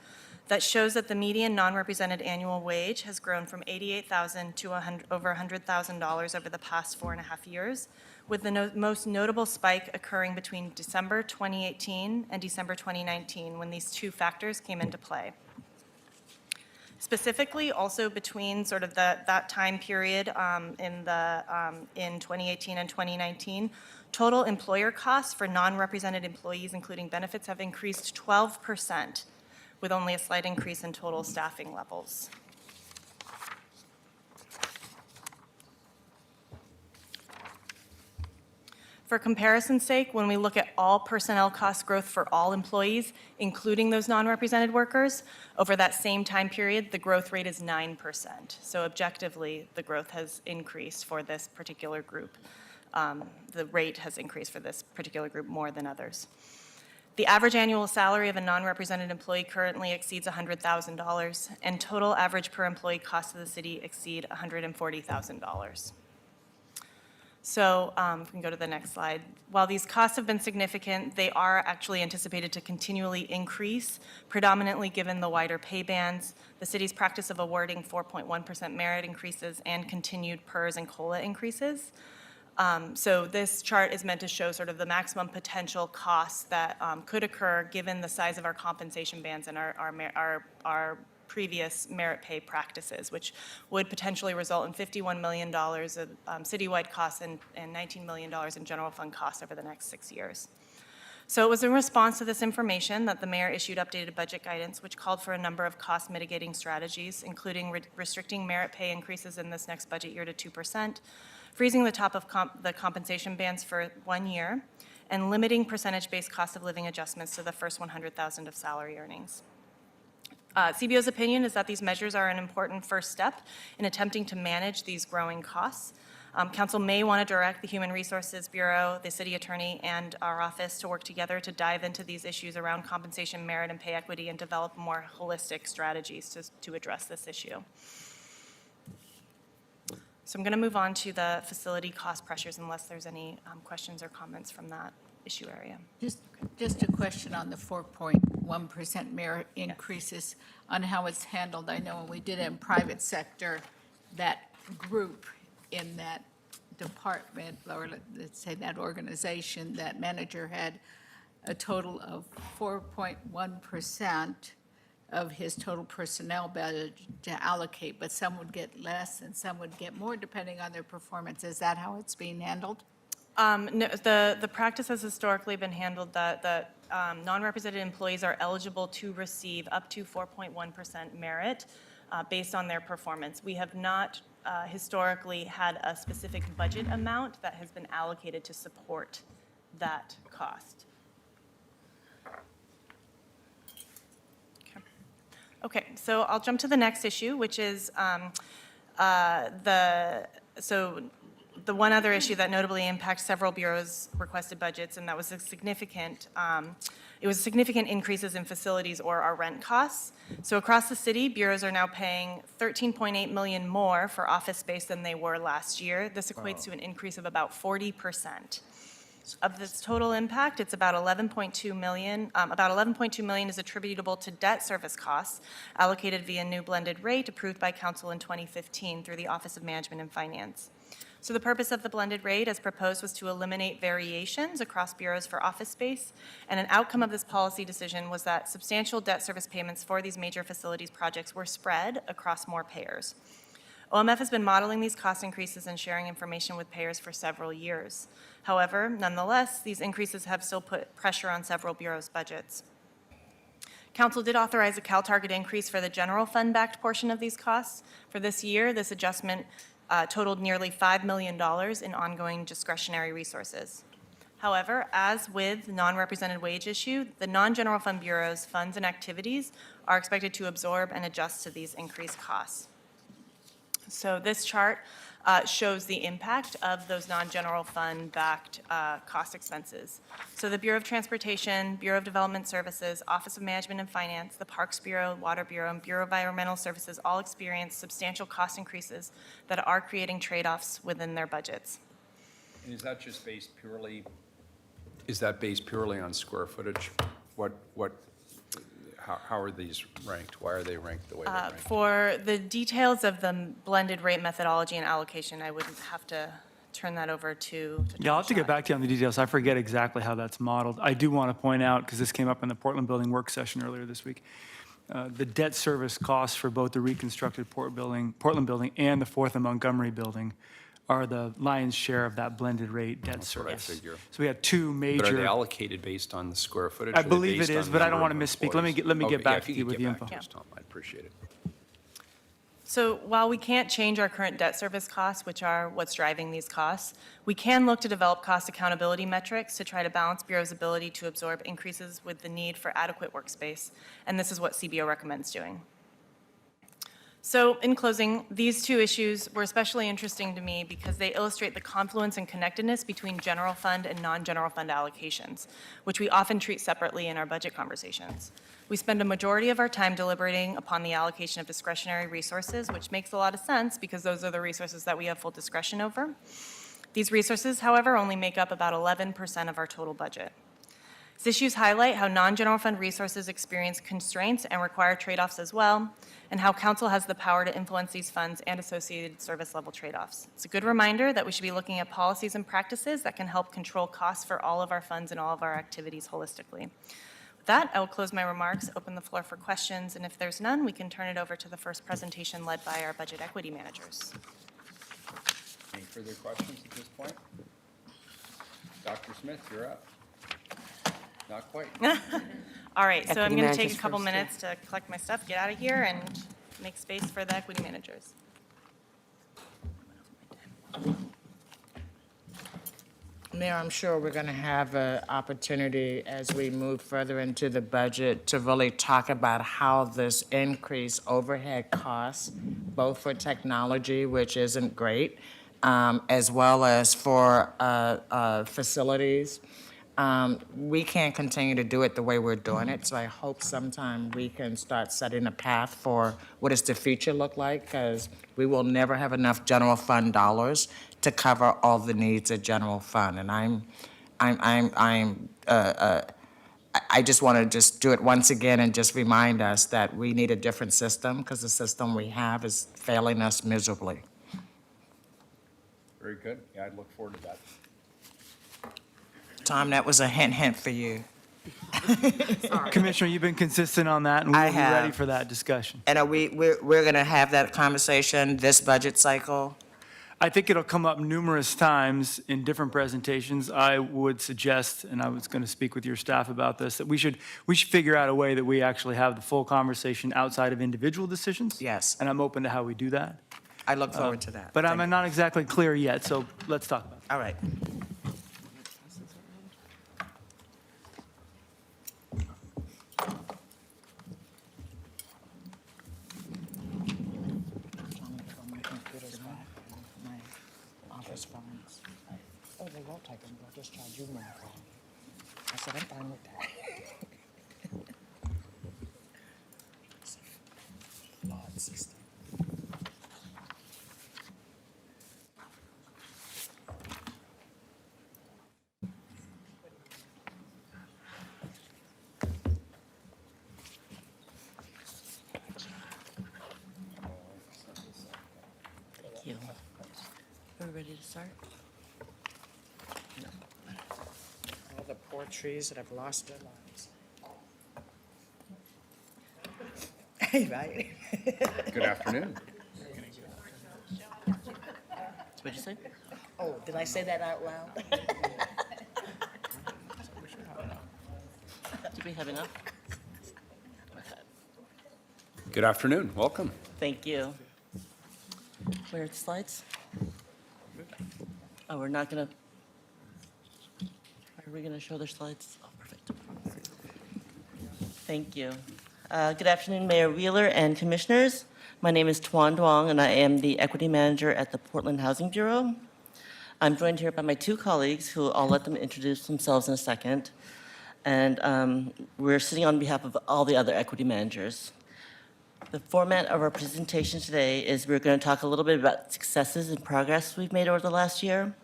that shows that the median non-represented annual wage has grown from $88,000 to over $100,000 over the past 4.5 years, with the most notable spike occurring between December 2018 and December 2019, when these two factors came into play. Specifically, also between sort of that time period in 2018 and 2019, total employer costs for non-represented employees, including benefits, have increased 12%, with only a slight increase in total staffing levels. For comparison's sake, when we look at all personnel cost growth for all employees, including those non-represented workers, over that same time period, the growth rate is 9%. So objectively, the growth has increased for this particular group. The rate has increased for this particular group more than others. The average annual salary of a non-represented employee currently exceeds $100,000, and total average per employee costs of the city exceed $140,000. So if we can go to the next slide. While these costs have been significant, they are actually anticipated to continually increase, predominantly given the wider pay bands, the city's practice of awarding 4.1% merit increases, and continued PERS and COLA increases. So this chart is meant to show sort of the maximum potential costs that could occur given the size of our compensation bands and our previous merit pay practices, which would potentially result in $51 million of citywide costs and $19 million in general fund costs over the next 6 years. So it was in response to this information that the mayor issued updated budget guidance, which called for a number of cost mitigating strategies, including restricting merit pay increases in this next budget year to 2%, freezing the top of the compensation bands for 1 year, and limiting percentage-based cost of living adjustments to the first 100,000 of salary earnings. CBO's opinion is that these measures are an important first step in attempting to manage these growing costs. Council may want to direct the Human Resources Bureau, the city attorney, and our office to work together to dive into these issues around compensation, merit, and pay equity and develop more holistic strategies to address this issue. So I'm going to move on to the facility cost pressures unless there's any questions or comments from that issue area. Just a question on the 4.1% merit increases, on how it's handled. I know when we did it in private sector, that group in that department, or let's say that organization, that manager had a total of 4.1% of his total personnel budget to allocate, but some would get less and some would get more depending on their performance. Is that how it's being handled? No, the practice has historically been handled that non-represented employees are eligible to receive up to 4.1% merit based on their performance. We have not historically had a specific budget amount that has been allocated to support that cost. Okay, so I'll jump to the next issue, which is the one other issue that notably impacts several bureaus' requested budgets, and that was a significant, increases in facilities or our rent costs. So across the city, bureaus are now paying $13.8 million more for office space than they were last year. This equates to an increase of about 40%. Of this total impact, it's about $11.2 million. About $11.2 million is attributable to debt service costs allocated via new blended rate approved by council in 2015 through the Office of Management and Finance. So the purpose of the blended rate as proposed was to eliminate variations across bureaus for office space, and an outcome of this policy decision was that substantial debt service payments for these major facilities projects were spread across more payers. OMF has been modeling these cost increases and sharing information with payers for several years. However, nonetheless, these increases have still put pressure on several bureaus' budgets. Council did authorize a CalTarget increase for the general fund-backed portion of these costs. For this year, this adjustment totaled nearly $5 million in ongoing discretionary resources. However, as with the non-represented wage issue, the non-general fund bureaus' funds and activities are expected to absorb and adjust to these increased costs. So this chart shows the impact of those non-general fund-backed cost expenses. So the Bureau of Transportation, Bureau of Development Services, Office of Management and Finance, the Parks Bureau, Water Bureau, and Bureau of Environmental Services all experience substantial cost increases that are creating trade-offs within their budgets. And is that just based purely, on square footage? How are these ranked? Why are they ranked the way they're ranked? For the details of the blended rate methodology and allocation, I would have to turn that over to Yeah, I'll have to get back to you on the details. I forget exactly how that's modeled. I do want to point out, because this came up in the Portland Building work session earlier this week, the debt service costs for both the reconstructed Portland Building and the Fourth and Montgomery Building are the lion's share of that blended rate debt That's what I service. figure. So we had two major. But are they allocated based on the square footage? I or are they believe it based is, on but I don't number want to of misspeak. Let me employees? get Okay, back if to you with the could info. get back to us, Tom, I'd appreciate it. So while we can't change our current debt service costs, which are what's driving these costs, we can look to develop cost accountability metrics to try to balance Bureau's ability to absorb increases with the need for adequate workspace. And this is what CBO recommends doing. So in closing, these two issues were especially interesting to me because they illustrate the confluence and connectedness between general fund and non-general fund allocations, which we often treat separately in our budget conversations. We spend a majority of our time deliberating upon the allocation of discretionary resources, which makes a lot of sense because those are the resources that we have full discretion over. These resources, however, only make up about 11% of our total budget. These issues highlight how non-general fund resources experience constraints and require trade-offs as well, and how council has the power to influence these funds and associated service level trade-offs. It's a good reminder that we should be looking at policies and practices that can help control costs for all of our funds and all of our activities holistically. With that, I will close my remarks, open the floor for questions, and if there's none, we can turn it over to the first presentation led by our budget equity managers. Any further questions at this point? Dr. Smith, you're up. Not quite. All right, so I'm Equity going to take managers a couple first, yeah. minutes to collect my stuff, get out of here, and make space for the equity managers. Mayor, I'm sure we're going to have an opportunity as we move further into the budget to really talk about how this increased overhead costs, both for technology, which isn't great, as well as for facilities. We can't continue to do it the way we're doing it, so I hope sometime we can start setting a path for what does the future look like, because we will never have enough general fund dollars to cover all the needs of general fund. And I just want to just do it once again and just remind us that we need a different system, because the system we have is failing us miserably. Very good. Yeah, I'd look forward to that. Tom, that was a hint for you. Commissioner, you've been consistent on that, and I we'll be ready have. for that discussion. And we're going to have that conversation this budget cycle? I think it'll come up numerous times in different presentations. I would suggest, and I was going to speak with your staff about this, that we should figure out a way that we actually have the full conversation outside of individual decisions. Yes. And I'm open to how we do that. I look forward to that. But Thank I'm you. not exactly clear yet, so let's talk about it. All right. Oh, they won't take them, they'll just charge you more. I said, I'm fine with that. Flawed system. Thank you. Are we ready to start? All the poor trees that have lost their lives. Hey, right? Good afternoon. What'd you say? Oh, did I say that out loud? Did we have enough? Good afternoon. Welcome. Thank you. Where are the slides? Oh, we're not gonna, are we gonna show their slides? Oh, perfect. Thank you. Good afternoon, Mayor Wheeler and Commissioners. My name is Tuan Duong, and I am the Equity Manager at the Portland Housing Bureau. I'm joined here by my two colleagues, who I'll let them introduce themselves in a second. And we're sitting on behalf of all the other equity managers. The format of our presentation today is we're going to talk a little bit about successes and progress we've made over the last year.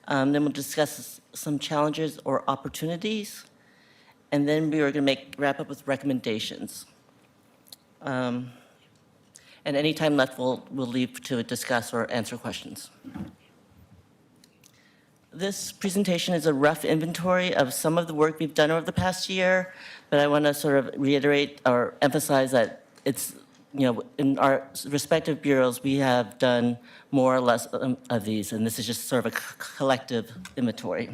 Then we'll discuss some challenges or opportunities. And then we are going to wrap up with recommendations. And any time left, we'll leave to discuss or answer questions. This presentation is a rough inventory of some of the work we've done over the past year, but I want to sort of reiterate or emphasize that it's, in our respective bureaus, we have done more or less of these, and this is just sort of a collective inventory.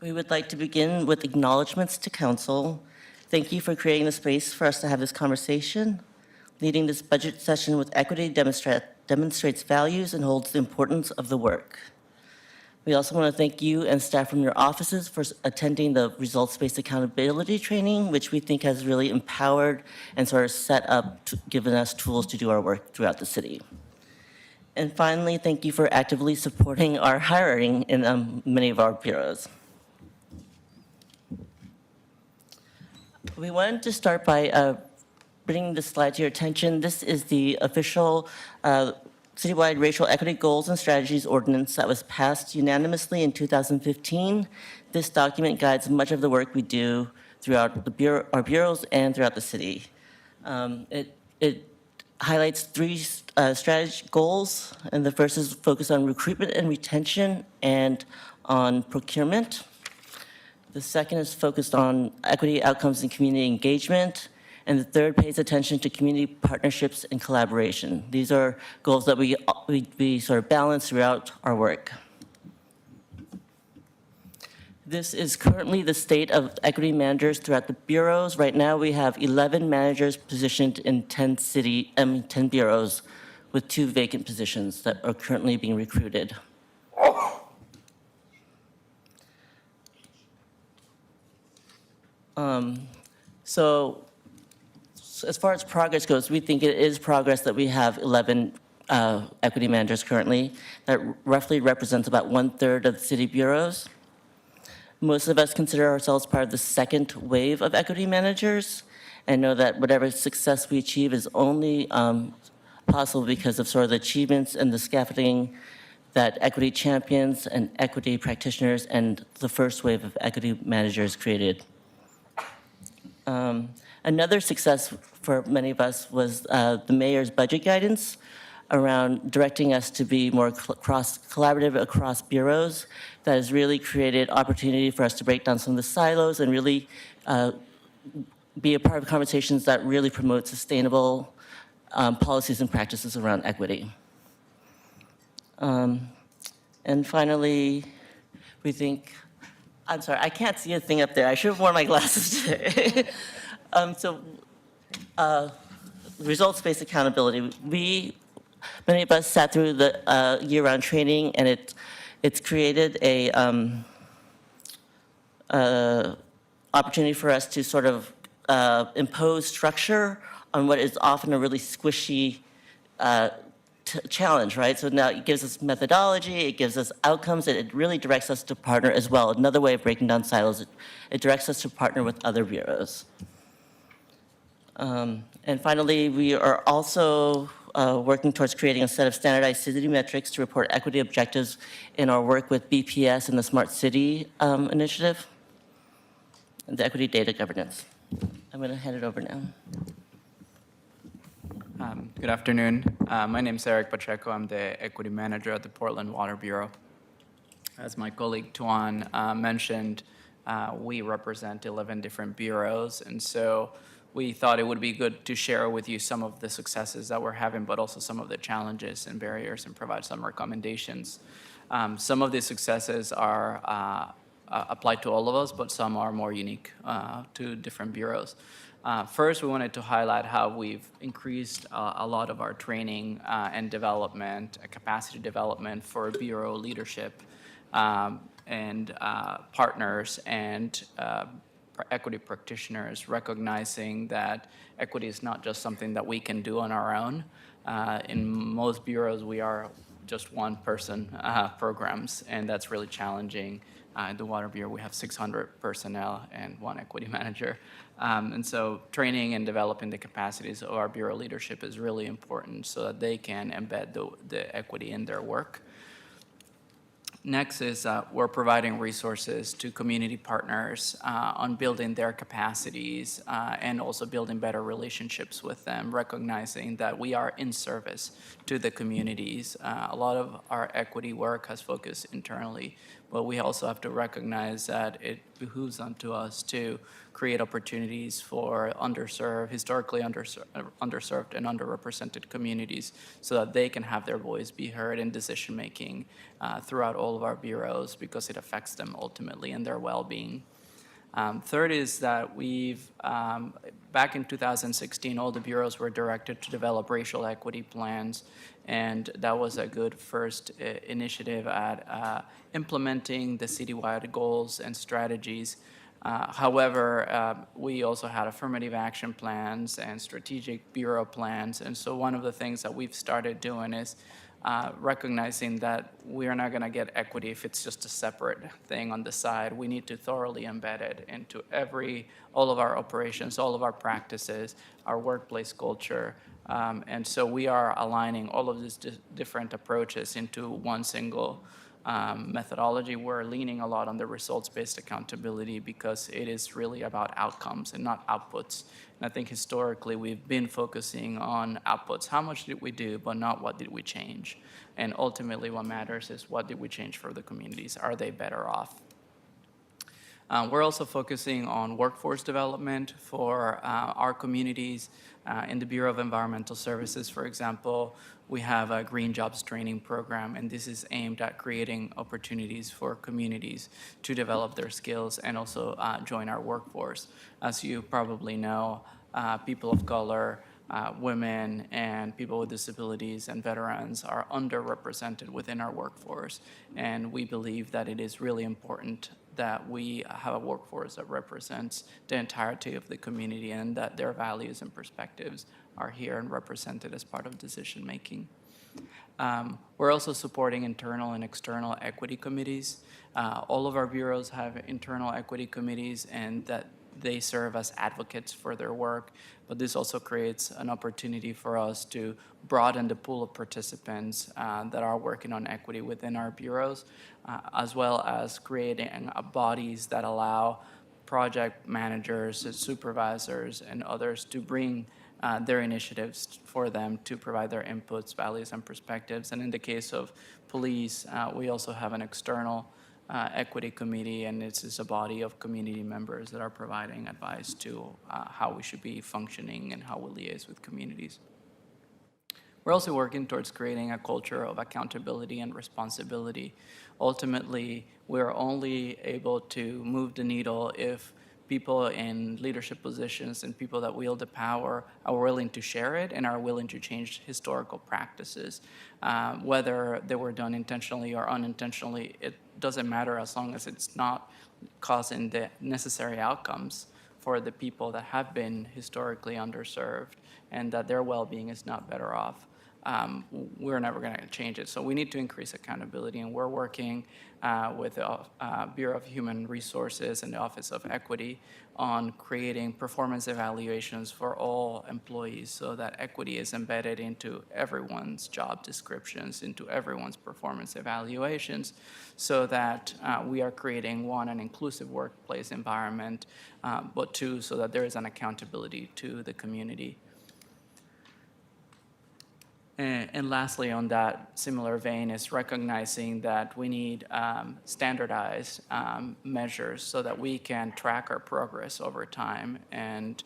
We would like to begin with acknowledgements to council. Thank you for creating the space for us to have this conversation. Leading this budget session with equity demonstrates values and holds the importance of the work. We also want to thank you and staff from your offices for attending the results-based accountability training, which we think has really empowered and sort of set up, given us tools to do our work throughout the city. And finally, thank you for actively supporting our hiring in many of our bureaus. We wanted to start by bringing this slide to your attention. This is the official citywide racial equity goals and strategies ordinance that was passed unanimously in 2015. This document guides much of the work we do throughout our bureaus and throughout the city. It highlights three strategy goals, and the first is focused on recruitment and retention and on procurement. The second is focused on equity outcomes and community engagement. And the third pays attention to community partnerships and collaboration. These are goals that we sort of balance throughout our work. This is currently the state of equity managers throughout the bureaus. Right now, we have 11 managers positioned in 10 bureaus with 2 vacant positions that are currently being recruited. So as far as progress goes, we think it is progress that we have 11 equity managers currently. That roughly represents about 1/3 of the city bureaus. Most of us consider ourselves part of the second wave of equity managers and know that whatever success we achieve is only possible because of sort of the achievements and the scaffolding that equity champions and equity practitioners and the first wave of equity managers created. Another success for many of us was the mayor's budget guidance around directing us to be more collaborative across bureaus. That has really created opportunity for us to break down some of the silos and really be a part of conversations that really promote sustainable policies and practices around equity. And finally, we think, I'm sorry, I can't see a thing up there. I should have worn my glasses today. Results-based accountability. Many of us sat through the year-round training, and it's created a opportunity for us to sort of impose structure on what is often a really squishy challenge, right? So now it gives us methodology, it gives us outcomes, and it really directs us to partner as well. Another way of breaking down silos, it directs us to partner with other bureaus. And finally, we are also working towards creating a set of standardized city metrics to report equity objectives in our work with BPS and the Smart City Initiative, and the equity data governance. I'm going to hand it over now. Good afternoon. My name is Eric Pacheco. I'm the equity manager at the Portland Water Bureau. As my colleague Tuan mentioned, we represent 11 different bureaus, and so we thought it would be good to share with you some of the successes that we're having, but also some of the challenges and barriers, and provide some recommendations. Some of the successes are applied to all of us, but some are more unique to different bureaus. First, we wanted to highlight how we've increased a lot of our training and development, capacity development for bureau leadership and partners and equity practitioners, recognizing that equity is not just something that we can do on our own. In most bureaus, we are just one-person programs, and that's really challenging. In the Water Bureau, we have 600 personnel and 1 equity manager. And so training and developing the capacities of our bureau leadership is really important so that they can embed the equity in their work. Next is we're providing resources to community partners on building their capacities and also building better relationships with them, recognizing that we are in service to the communities. A lot of our equity work has focused internally, but we also have to recognize that it behooves unto us to create opportunities for historically underserved and underrepresented communities so that they can have their voice be heard in decision-making throughout all of our bureaus, because it affects them ultimately and their well-being. Third is that back in 2016, all the bureaus were directed to develop racial equity plans, and that was a good first initiative at implementing the citywide goals and strategies. However, we also had affirmative action plans and strategic bureau plans, and so one of the things that we've started doing is recognizing that we are not going to get equity if it's just a separate thing on the side. We need to thoroughly embed it into all of our operations, all of our practices, our workplace culture, And so we are aligning all of these different approaches into one single methodology. We're leaning a lot on the results-based accountability because it is really about outcomes and not outputs. And I think historically we've been focusing on outputs. How much did we do, but not what did we change? And ultimately what matters is what did we change for the communities? Are they better off? We're also focusing on workforce development for our communities. In the Bureau of Environmental Services, for example, we have a Green Jobs Training Program, and this is aimed at creating opportunities for communities to develop their skills and also join our workforce. As you probably know, people of color, women, and people with disabilities and veterans are underrepresented within our workforce, and we believe that it is really important that we have a workforce that represents the entirety of the community and that their values and perspectives are here and represented as part of decision making. We're also supporting internal and external equity committees. All of our bureaus have internal equity committees, and that they serve as advocates for their work, but this also creates an opportunity for us to broaden the pool of participants that are working on equity within our bureaus, as well as creating bodies that allow project managers, supervisors, and others to bring their initiatives for them to provide their inputs, values, and perspectives. And in the case of police, we also have an external equity committee, and this is a body of community members that are providing advice to how we should be functioning and how we liaise with communities. We're also working towards creating a culture of accountability and responsibility. Ultimately, we're only able to move the needle if people in leadership positions and people that wield the power are willing to share it and are willing to change historical practices. Whether they were done intentionally or unintentionally, it doesn't matter as long as it's not causing the necessary outcomes for the people that have been historically underserved and that their well-being is not better off. We're never going to change it. So we need to increase accountability, and we're working with the Bureau of Human Resources and the Office of Equity on creating performance evaluations for all employees so that equity is embedded into everyone's job descriptions, into everyone's performance evaluations, so that we are creating, one, an inclusive workplace environment, but two, so that there is an accountability to the community. And lastly, on that similar vein, is recognizing that we need standardized measures so that we can track our progress over time and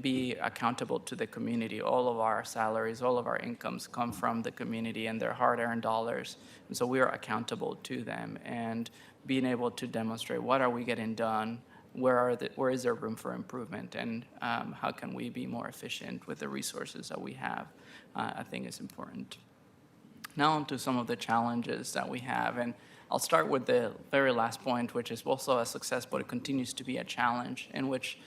be accountable to the community. All of our salaries, all of our incomes come from the community and their hard-earned dollars. And so we are accountable to them, and being able to demonstrate what are we getting done, where is there room for improvement, and how can we be more efficient with the resources that we have, I think is important. Now on to some of the challenges that we have, and I'll start with the very last point, which is also a success, but it continues to be a challenge, in which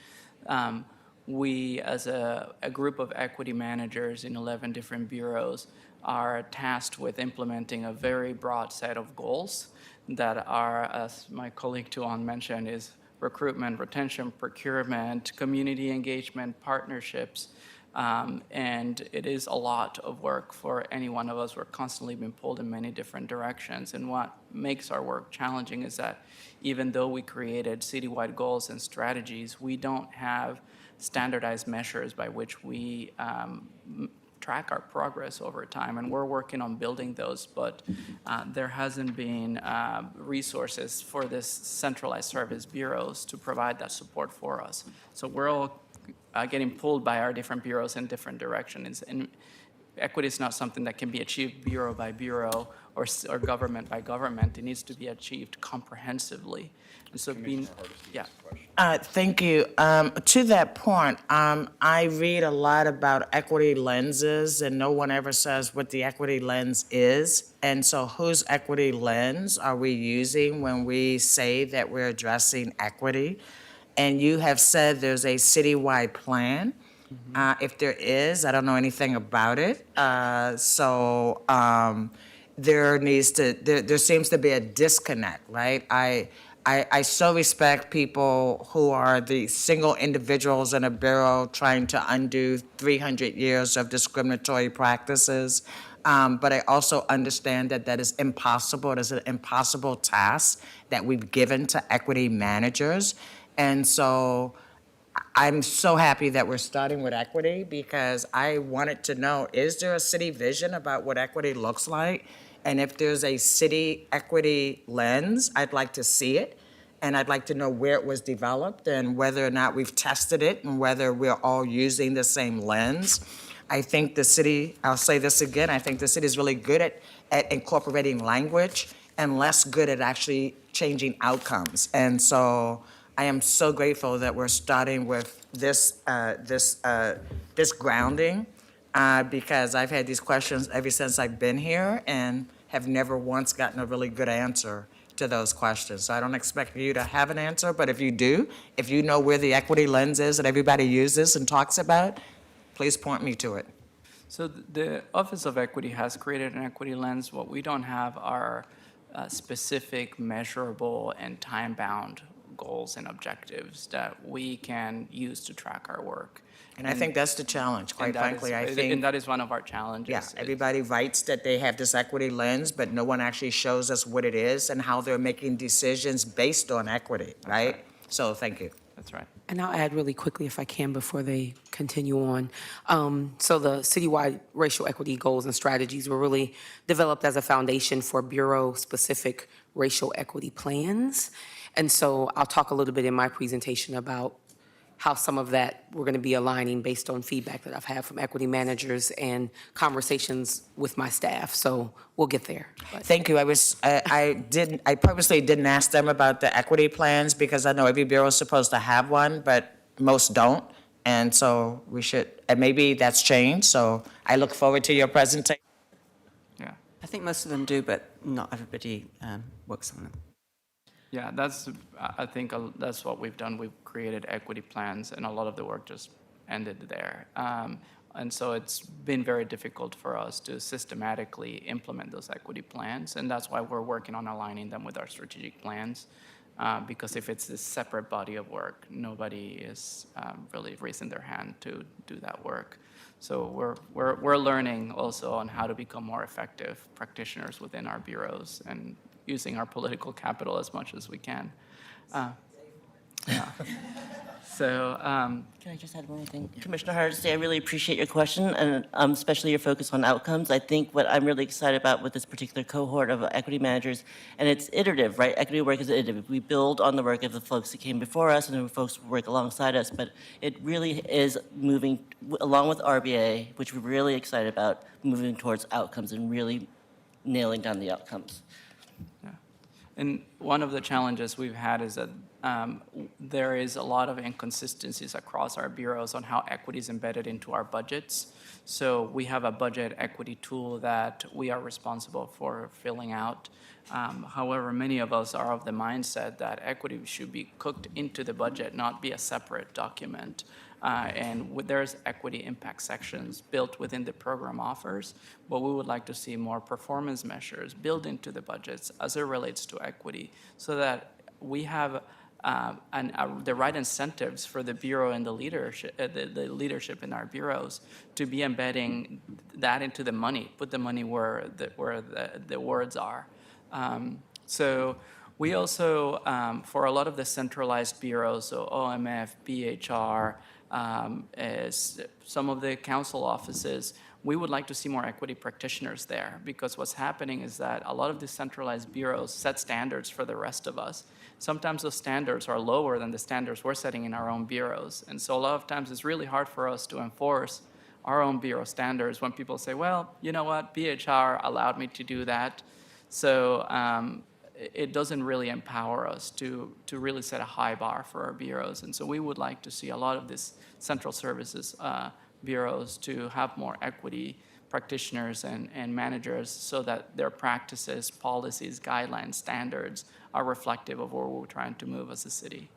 we, as a group of equity managers in 11 different bureaus, are tasked with implementing a very broad set of goals that are, as my colleague Tuan mentioned, is recruitment, retention, procurement, community engagement, partnerships, and it is a lot of work for any one of us. We're constantly being pulled in many different directions, and what makes our work challenging is that even though we created citywide goals and strategies, we don't have standardized measures by which we track our progress over time, and we're working on building those, but there hasn't been resources for this centralized service bureaus to provide that support for us. So we're all getting pulled by our different bureaus in different directions, and equity is not something that can be achieved bureau by bureau or government by government. It needs to be achieved comprehensively. And so Thank you. To that point, I read a lot about equity lenses, and no one ever says what the equity lens is. And so whose equity lens are we using when we say that we're addressing equity? And you have said there's a citywide plan. If there is, I don't know anything about it. There seems to be a disconnect, right? I so respect people who are the single individuals in a bureau trying to undo 300 years of discriminatory practices. But I also understand that that is impossible. It is an impossible task that we've given to equity managers. And so I'm so happy that we're starting with equity because I wanted to know, is there a city vision about what equity looks like? And if there's a city equity lens, I'd like to see it. And I'd like to know where it was developed and whether or not we've tested it and whether we're all using the same lens. I think the city, I'll say this again, I think the city is really good at incorporating language and less good at actually changing outcomes. And so I am so grateful that we're starting with this grounding because I've had these questions ever since I've been here and have never once gotten a really good answer to those questions. So I don't expect you to have an answer, but if you do, if you know where the equity lens is that everybody uses and talks about, please point me to it. So the Office of Equity has created an equity lens. What we don't have are specific, measurable, and time-bound goals and objectives that we can use to track our work. And I think that's the challenge, quite frankly. I think. And that is one of our challenges. Yeah, everybody writes that they have this equity lens, but no one actually shows us what it is and how they're making decisions based on equity, right? So thank you. That's right. And I'll add really quickly if I can before they continue on. So the citywide racial equity goals and strategies were really developed as a foundation for bureau-specific racial equity plans. And so I'll talk a little bit in my presentation about how some of that we're going to be aligning based on feedback that I've had from equity managers and conversations with my staff. So we'll get there. But Thank you. I purposely didn't ask them about the equity plans because I know every bureau is supposed to have one, but most don't. And so we should, and maybe that's changed. So I look forward to your presentation. Yeah. I think most of them do, but not everybody works on them. Yeah, I think that's what we've done. We've created equity plans, and a lot of the work just ended there. And so it's been very difficult for us to systematically implement those equity plans, and that's why we're working on aligning them with our strategic plans. Because if it's this separate body of work, nobody is really raising their hand to do that work. So we're learning also on how to become more effective practitioners within our bureaus and using our political capital as much as we can. Yeah. So, Can I just add one more thing? Commissioner Hardesty, I really appreciate your question and especially your focus on outcomes. I think what I'm really excited about with this particular cohort of equity managers, and it's iterative, right? Equity work is iterative. We build on the work of the folks that came before us and the folks who work alongside us, but it really is moving, along with RBA, which we're really excited about, moving towards outcomes and really nailing down the outcomes. yeah. And one of the challenges we've had is that there is a lot of inconsistencies across our bureaus on how equity is embedded into our budgets. So we have a budget equity tool that we are responsible for filling out. However, many of us are of the mindset that equity should be cooked into the budget, not be a separate document. There's equity impact sections built within the program offers, but we would like to see more performance measures built into the budgets as it relates to equity so that we have the right incentives for the bureau and the leadership in our bureaus to be embedding that into the money, put the money where the words are. So we also, for a lot of the centralized bureaus, so OMF, BHR, as some of the council offices, we would like to see more equity practitioners there because what's happening is that a lot of the centralized bureaus set standards for the rest of us. Sometimes those standards are lower than the standards we're setting in our own bureaus. And so a lot of times it's really hard for us to enforce our own bureau standards when people say, well, you know what, BHR allowed me to do that. So it doesn't really empower us to really set a high bar for our bureaus. And so we would like to see a lot of these central services bureaus to have more equity practitioners and managers so that their practices, policies, guidelines, standards are reflective of where we're trying to move as a city.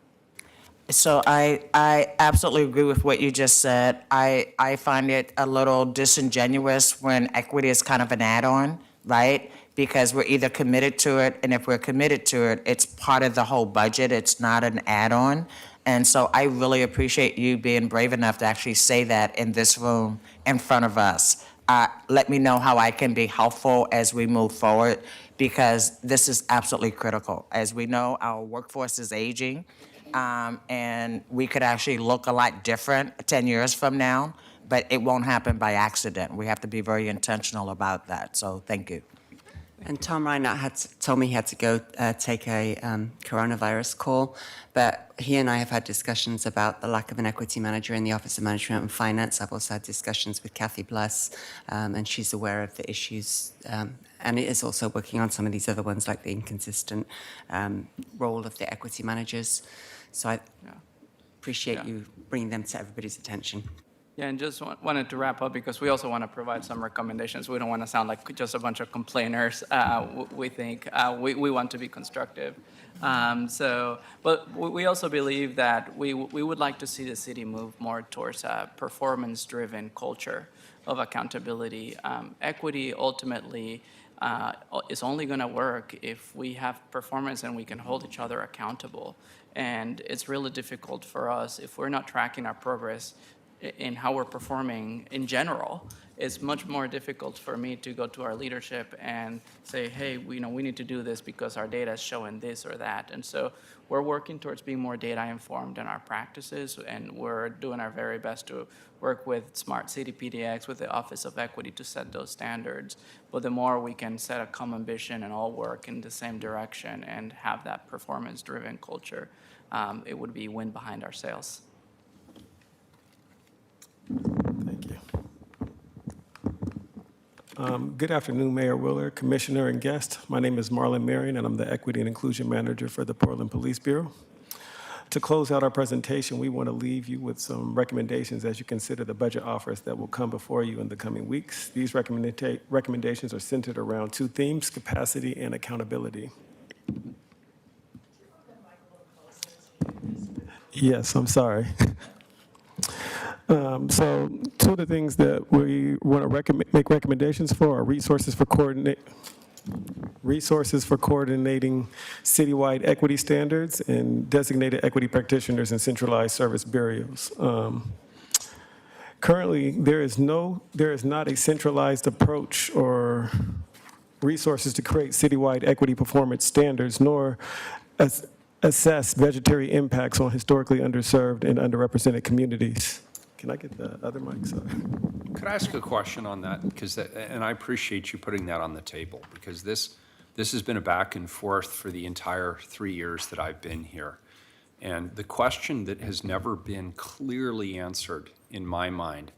So I absolutely agree with what you just said. I find it a little disingenuous when equity is kind of an add-on, right? because we're either committed to it, and if we're committed to it, it's part of the whole budget, it's not an add-on. And so I really appreciate you being brave enough to actually say that in this room in front of us. Let me know how I can be helpful as we move forward, because this is absolutely critical. As we know, our workforce is aging, and we could actually look a lot different 10 years from now, but it won't happen by accident. We have to be very intentional about that, so thank you. And Tom Reinhardt told me he had to go take a coronavirus call, but he and I have had discussions about the lack of an equity manager in the Office of Management and Finance. I've also had discussions with Kathy Bless, and she's aware of the issues, and is also working on some of these other ones, like the inconsistent role of the equity managers. So I appreciate you bringing them to everybody's attention. Yeah, and just wanted to wrap up because we also want to provide some recommendations. We don't want to sound like just a bunch of complainers. We think we want to be constructive. But we also believe that we would like to see the city move more towards a performance-driven culture of accountability. Equity ultimately is only going to work if we have performance and we can hold each other accountable. And it's really difficult for us if we're not tracking our progress in how we're performing in general. It's much more difficult for me to go to our leadership and say, hey, we need to do this because our data is showing this or that. And so we're working towards being more data informed in our practices, and we're doing our very best to work with Smart City PDX, with the Office of Equity, to set those standards. But the more we can set a common vision and all work in the same direction and have that performance-driven culture, it would be wind behind our sails. Thank you. Good afternoon, Mayor Wheeler, Commissioner, and guest. My name is Marlon Marion, and I'm the Equity and Inclusion Manager for the Portland Police Bureau. To close out our presentation, we want to leave you with some recommendations as you consider the budget offers that will come before you in the coming weeks. These recommendations are centered around two themes: capacity and accountability. Yes, I'm sorry. So two of the things that we want to make recommendations for are resources for coordinating citywide equity standards and designated equity practitioners and centralized service bureaus. Currently, there is not a centralized approach or resources to create citywide equity performance standards, nor assess budgetary impacts on historically underserved and underrepresented communities. Can I get the other mic? Sorry. Could I ask a question on that? And I appreciate you putting that on the table, because this has been a back and forth for the entire 3 years that I've been here. And the question that has never been clearly answered in my mind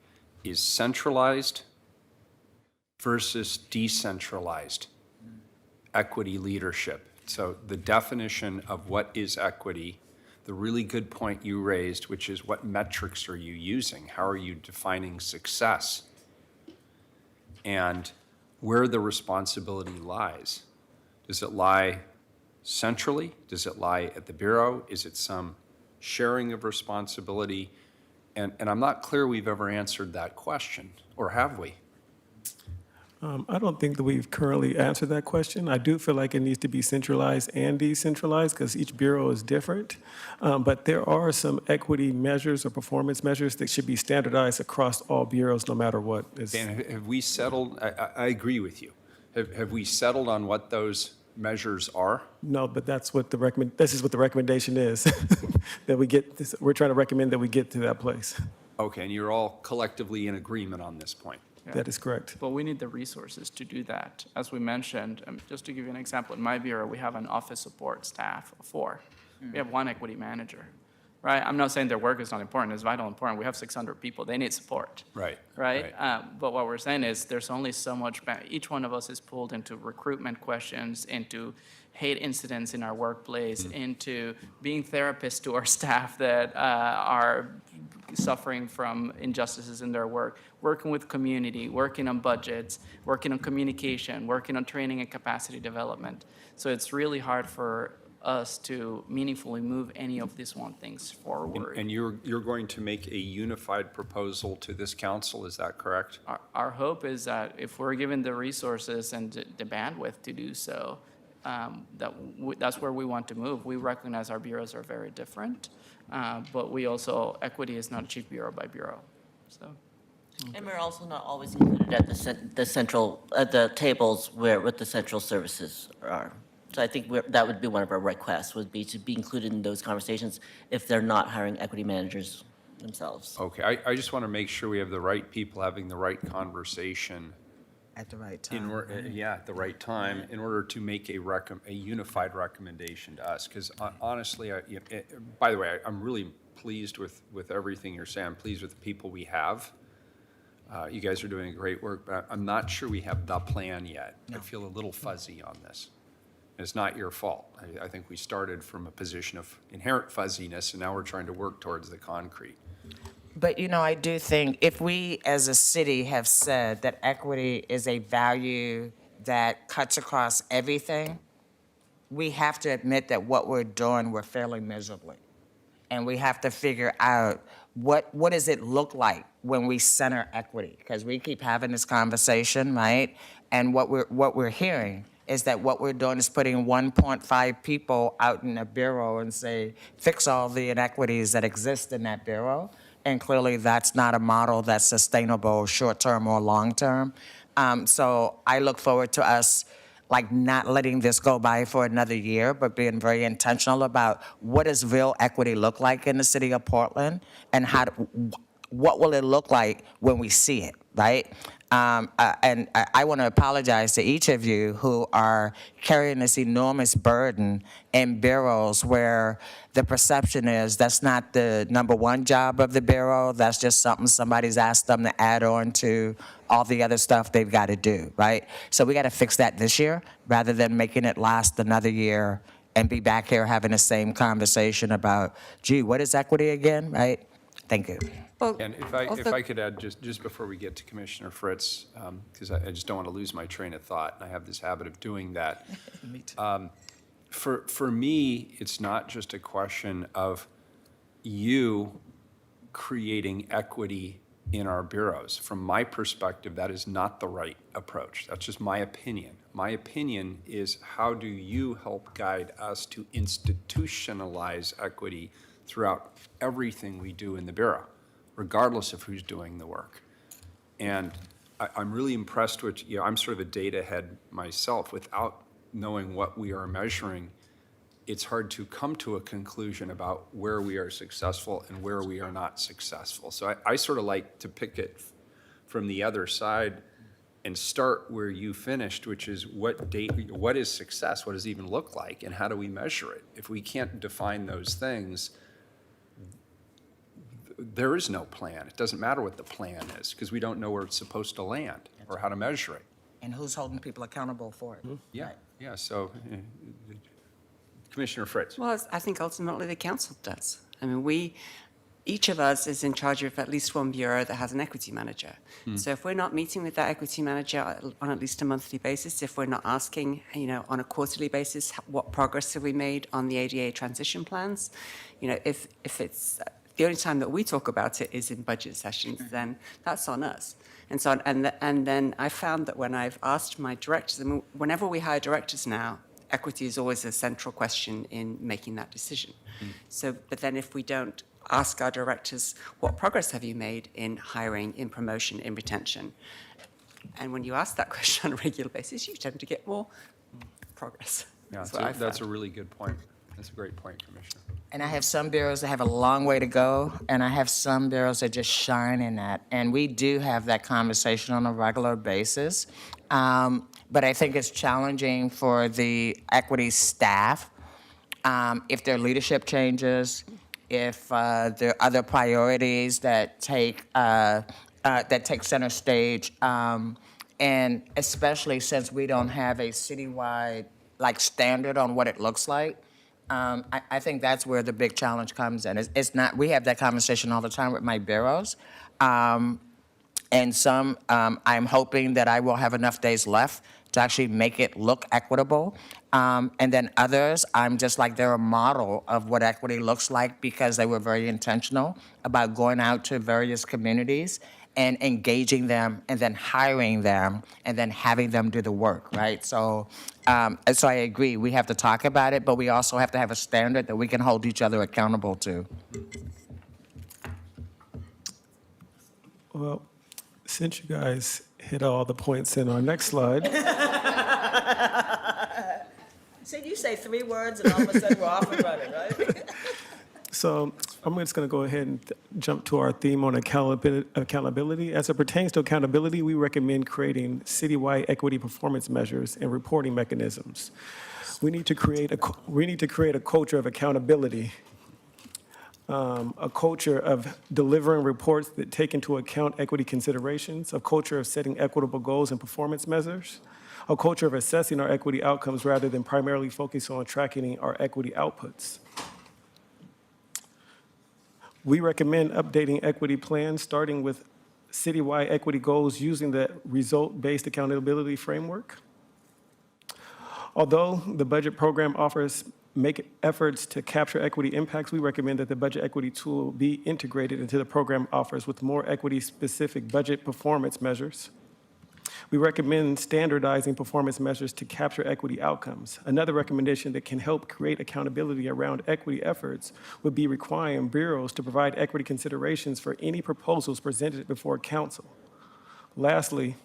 is centralized versus decentralized equity leadership. So the definition of what is equity, the really good point you raised, which is what metrics are you using? How are you defining success? And where the responsibility lies. Does it lie centrally? Does it lie at the Bureau? Is it some sharing of responsibility? And I'm not clear we've ever answered that question, or have we? I don't think that we've currently answered that question. I do feel like it needs to be centralized and decentralized because each bureau is different. But there are some equity measures or performance measures that should be standardized across all bureaus, no matter what is. Dan, have we settled? I agree with you. Have we settled on what those measures are? No, but that's what this is what the recommendation is, that we get this. We're trying to recommend that we get to that place. Okay, and you're all collectively in agreement on this point. Yeah. That is correct. But we need the resources to do that. As we mentioned, just to give you an example, in my bureau, we have an office support staff of 4. We have 1 equity manager, right? I'm not saying their work is not important. It's vital important. We have 600 people. They need support. Right. Right? But what we're saying is there's only so much, each one of us is pulled into recruitment questions, into hate incidents in our workplace, into being therapists to our staff that are suffering from injustices in their work, working with community, working on budgets, working on communication, working on training and capacity development. So it's really hard for us to meaningfully move any of these one things forward. And you're going to make a unified proposal to this council, is that correct? Our hope is that if we're given the resources and the bandwidth to do so, that's where we want to move. We recognize our bureaus are very different, but we also, equity is not achieved bureau by bureau, so. And we're also not always included at the central, at the tables with the central services are. So I think that would be one of our requests, would be to be included in those conversations if they're not hiring equity managers themselves. Okay, I just want to make sure we have the right people having the right conversation. At the right In, time. yeah, at the right time, in order to make a unified recommendation to us. Because honestly, by the way, I'm really pleased with everything you're saying. I'm pleased with the people we have. You guys are doing great work, but I'm not sure we have the plan yet. I feel a little fuzzy on this. It's not your fault. I think we started from a position of inherent fuzziness, and now we're trying to work towards the concrete. But, I do think if we as a city have said that equity is a value that cuts across everything, we have to admit that what we're doing, we're failing miserably. And we have to figure out what does it look like when we center equity? Because we keep having this conversation, right? And what we're hearing is that what we're doing is putting 1.5 people out in a bureau and say, fix all the inequities that exist in that bureau. And clearly, that's not a model that's sustainable short-term or long-term. So I look forward to us not letting this go by for another year, but being very intentional about what does real equity look like in the city of Portland, and what will it look like when we see it, right? And I want to apologize to each of you who are carrying this enormous burden in bureaus where the perception is that's not the number one job of the bureau. That's just something somebody's asked them to add on to all the other stuff they've got to do, right? So we got to fix that this year rather than making it last another year and be back here having the same conversation about, gee, what is equity again, right? Thank you. And if I could add, just before we get to Commissioner Fritz, because I just don't want to lose my train of thought, and I have this habit of doing that. Me too. For me, it's not just a question of you creating equity in our bureaus. From my perspective, that is not the right approach. That's just my opinion. My opinion is, how do you help guide us to institutionalize equity throughout everything we do in the bureau, regardless of who's doing the work? And I'm really impressed with, I'm sort of a data head myself. Without knowing what we are measuring, it's hard to come to a conclusion about where we are successful and where we are not successful. So I sort of like to pick it from the other side and start where you finished, which is what is success? What does it even look like? And how do we measure it? If we can't define those things, there is no plan. It doesn't matter what the plan is, because we don't know where it's supposed to land or how to measure it. And who's holding people accountable for it? Yeah, yeah, so Commissioner Fritz. Well, I think ultimately the council does. I mean, each of us is in charge of at least one bureau that has an equity manager. So if we're not meeting with that equity manager on at least a monthly basis, if we're not asking, on a quarterly basis, what progress have we made on the ADA transition plans, if it's the only time that we talk about it is in budget sessions, then that's on us. And so, and then I found that when I've asked my directors, whenever we hire directors now, equity is always a central question in making that decision. So, but then if we don't ask our directors, what progress have you made in hiring, in promotion, in retention? And when you ask that question on a regular basis, you tend to get more progress. Yeah, that's a really good point. That's a great point, Commissioner. And I have some bureaus that have a long way to go, and I have some bureaus that just shine in that. And we do have that conversation on a regular basis. But I think it's challenging for the equity staff if their leadership changes, if there are other priorities that take center stage, and especially since we don't have a citywide standard on what it looks like. I think that's where the big challenge comes in. It's not. We have that conversation all the time with my bureaus, and some. I'm hoping that I will have enough days left to actually make it look equitable. And then others, I'm just like, they're a model of what equity looks like because they were very intentional about going out to various communities and engaging them and then hiring them and then having them do the work, right? So I agree, we have to talk about it, but we also have to have a standard that we can hold each other accountable to. Well, since you guys hit all the points in our next slide, So you say 3 words and all of a sudden we're off and running, right? so I'm just going to go ahead and jump to our theme on accountability. As it pertains to accountability, we recommend creating citywide equity performance measures and reporting mechanisms. We need to create a culture of accountability, a culture of delivering reports that take into account equity considerations, a culture of setting equitable goals and performance measures, a culture of assessing our equity outcomes rather than primarily focus on tracking our equity outputs. We recommend updating equity plans, starting with citywide equity goals using the result-based accountability framework. Although the budget program offers make efforts to capture equity impacts, we recommend that the budget equity tool be integrated into the program offers with more equity-specific budget performance measures. We recommend standardizing performance measures to capture equity outcomes. Another recommendation that can help create accountability around equity efforts would be requiring bureaus to provide equity considerations for any proposals presented before council. Lastly,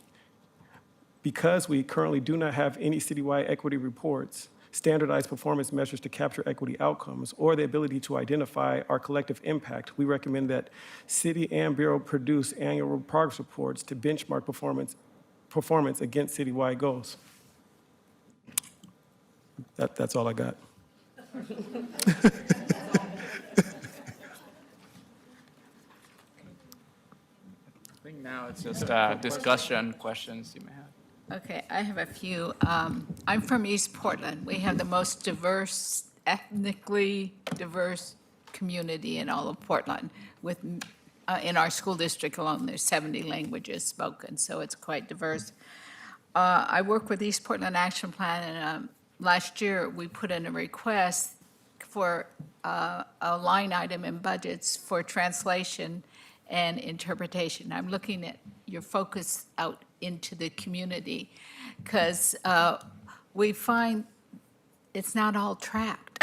because we currently do not have any citywide equity reports, standardized performance measures to capture equity outcomes, or the ability to identify our collective impact, we recommend that city and bureau produce annual progress reports to benchmark performance against citywide goals. That's all I got. I think now it's just discussion questions you may have. Okay, I have a few. I'm from East Portland. We have the most diverse, ethnically diverse community in all of Portland. In our school district alone, there's 70 languages spoken, so it's quite diverse. I work with East Portland Action Plan, and last year we put in a request for a line item in budgets for translation and interpretation. I'm looking at your focus out into the community, because we find it's not all tracked.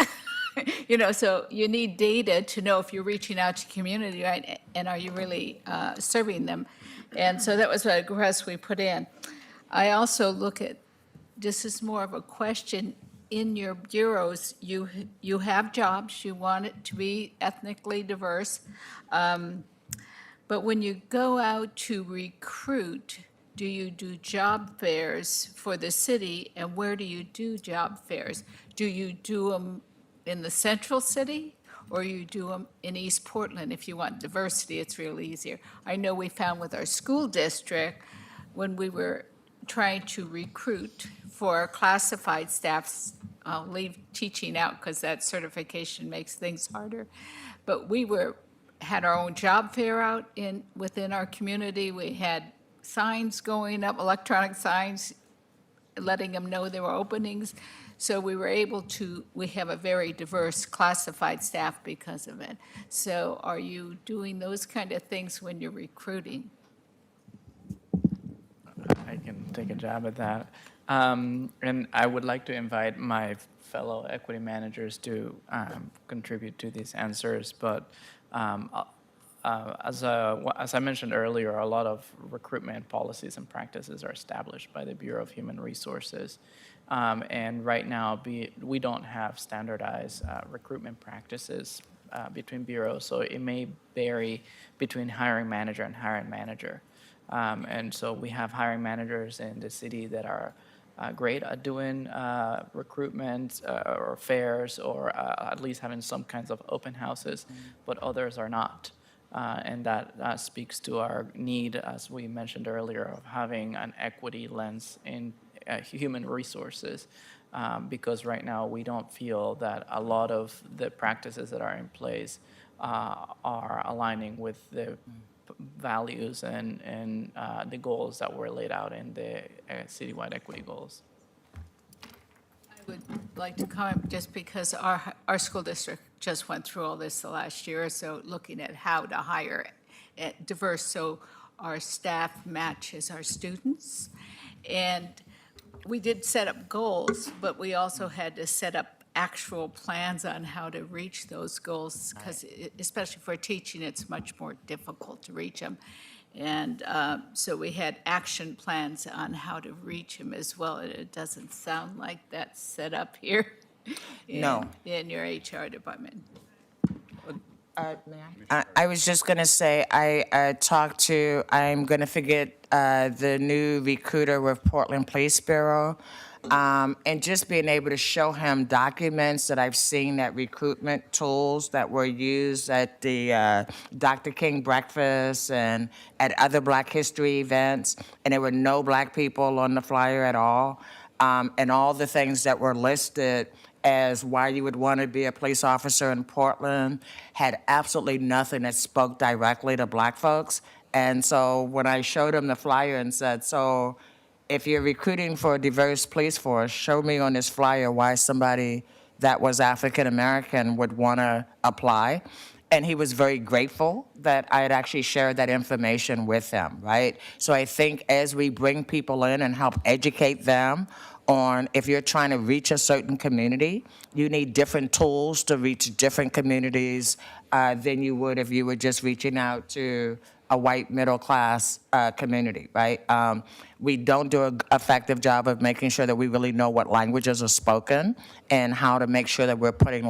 So you need data to know if you're reaching out to community, right? And are you really serving them? And so that was a request we put in. I also look at, this is more of a question, in your bureaus, you have jobs, you want it to be ethnically diverse. But when you go out to recruit, do you do job fairs for the city, and where do you do job fairs? Do you do them in the central city, or you do them in East Portland? If you want diversity, it's real easier. I know we found with our school district, when we were trying to recruit for classified staffs, I'll leave teaching out because that certification makes things harder, but we had our own job fair out within our community. We had signs going up, electronic signs, letting them know there were openings. So we were able to, we have a very diverse classified staff because of it. So are you doing those kind of things when you're recruiting? I can take a jab at that. And I would like to invite my fellow equity managers to contribute to these answers. But as I mentioned earlier, a lot of recruitment policies and practices are established by the Bureau of Human Resources. And right now, we don't have standardized recruitment practices between bureaus, so it may vary between hiring manager and hiring manager. And so we have hiring managers in the city that are great at doing recruitment or fairs, or at least having some kinds of open houses, but others are not. And that speaks to our need, as we mentioned earlier, of having an equity lens in human resources, because right now we don't feel that a lot of the practices that are in place are aligning with the values and the goals that were laid out in the citywide equity goals. I would like to comment, just because our school district just went through all this the last year or so, looking at how to hire diverse, so our staff matches our students. And we did set up goals, but we also had to set up actual plans on how to reach those goals, because especially for teaching, it's much more difficult to reach them. And so we had action plans on how to reach them as well. And it doesn't sound like that's set up here No. in your HR department. I was just going to say, I'm going to forget the new recruiter with Portland Police Bureau, and just being able to show him documents that I've seen at recruitment tools that were used at the Dr. King breakfast and at other Black History events, and there were no Black people on the flyer at all, and all the things that were listed as why you would want to be a police officer in Portland had absolutely nothing that spoke directly to Black folks. And so when I showed him the flyer and said, so if you're recruiting for a diverse police force, show me on this flyer why somebody that was African American would want to apply. And he was very grateful that I had actually shared that information with him, right? So I think as we bring people in and help educate them on, if you're trying to reach a certain community, you need different tools to reach different communities than you would if you were just reaching out to a white middle-class community, right? We don't do an effective job of making sure that we really know what languages are spoken and how to make sure that we're putting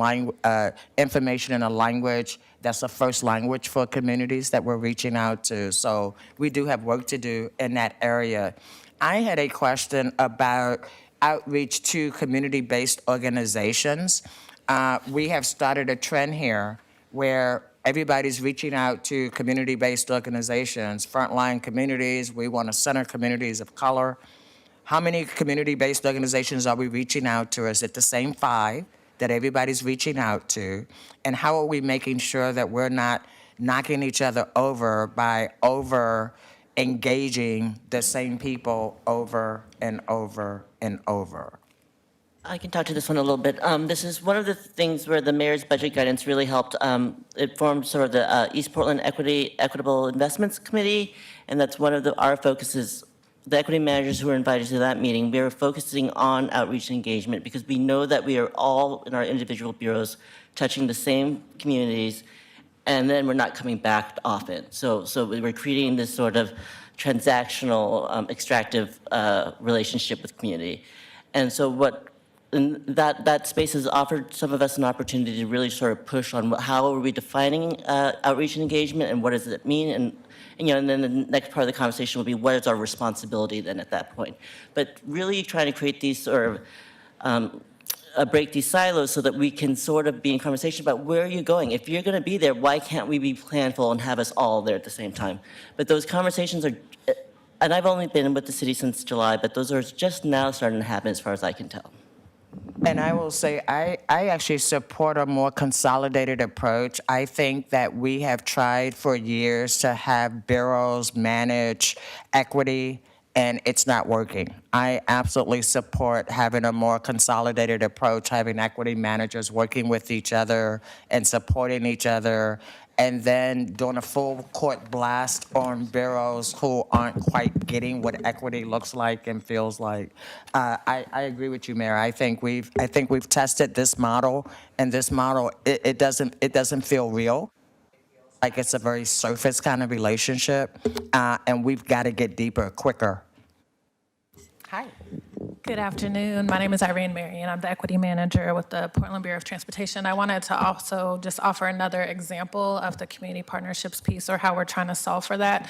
information in a language that's the first language for communities that we're reaching out to. So we do have work to do in that area. I had a question about outreach to community-based organizations. We have started a trend here where everybody's reaching out to community-based organizations, frontline communities. We want to center communities of color. How many community-based organizations are we reaching out to? Is it the same 5 that everybody's reaching out to? And how are we making sure that we're not knocking each other over by engaging the same people over and over and over? I can talk to this one a little bit. This is one of the things where the mayor's budget guidance really helped. It formed sort of the East Portland Equitable Investments Committee, and that's one of our focuses. The equity managers who were invited to that meeting, we are focusing on outreach and engagement because we know that we are all in our individual bureaus touching the same communities, and then we're not coming back often. So we're creating this sort of transactional, extractive relationship with community. And so that space has offered some of us an opportunity to really sort of push on how are we defining outreach and engagement and what does it mean, and then the next part of the conversation will be what is our responsibility then at that point. But really trying to create these sort of break these silos so that we can sort of be in conversation about where are you going? If you're going to be there, why can't we be planful and have us all there at the same time? But those conversations are, and I've only been with the city since July, but those are just now starting to happen as far as I can tell. And I will say, I actually support a more consolidated approach. I think that we have tried for years to have bureaus manage equity, and it's not working. I absolutely support having a more consolidated approach, having equity managers working with each other and supporting each other, and then doing a full court blast on bureaus who aren't quite getting what equity looks like and feels like. I agree with you, Mayor. I think we've tested this model, and this model it doesn't feel real. Like it's a very surface kind of relationship, and we've got to get deeper, quicker. Hi. Good afternoon. My name is Irene Marion. I'm the equity manager with the Portland Bureau of Transportation. I wanted to also just offer another example of the community partnerships piece or how we're trying to solve for that.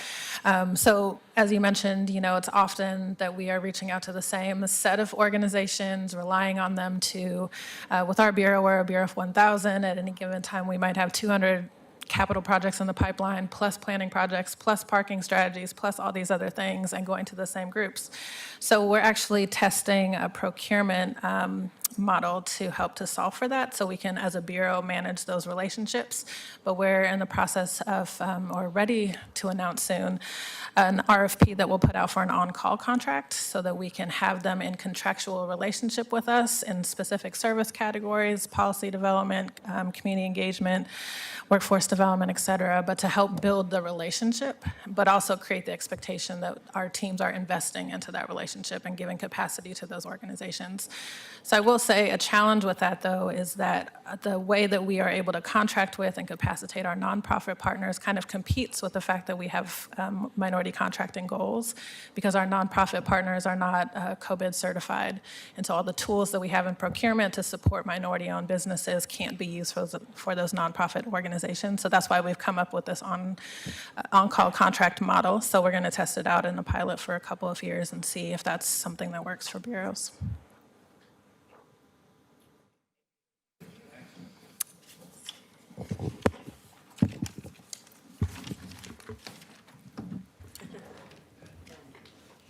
So as you mentioned, it's often that we are reaching out to the same set of organizations, relying on them to, with our bureau, we're a Bureau of 1,000. At any given time, we might have 200 capital projects in the pipeline, plus planning projects, plus parking strategies, plus all these other things, and going to the same groups. So we're actually testing a procurement model to help to solve for that, so we can, as a bureau, manage those relationships. But we're in the process of, or ready to announce soon, an RFP that we'll put out for an on-call contract so that we can have them in contractual relationship with us in specific service categories, policy development, community engagement, workforce development, et cetera, but to help build the relationship, but also create the expectation that our teams are investing into that relationship and giving capacity to those organizations. So I will say a challenge with that, though, is that the way that we are able to contract with and capacitate our nonprofit partners kind of competes with the fact that we have minority contracting goals, because our nonprofit partners are not COBID certified. And so all the tools that we have in procurement to support minority-owned businesses can't be used for those nonprofit organizations. So that's why we've come up with this on-call contract model. So we're going to test it out in a pilot for a couple of years and see if that's something that works for bureaus.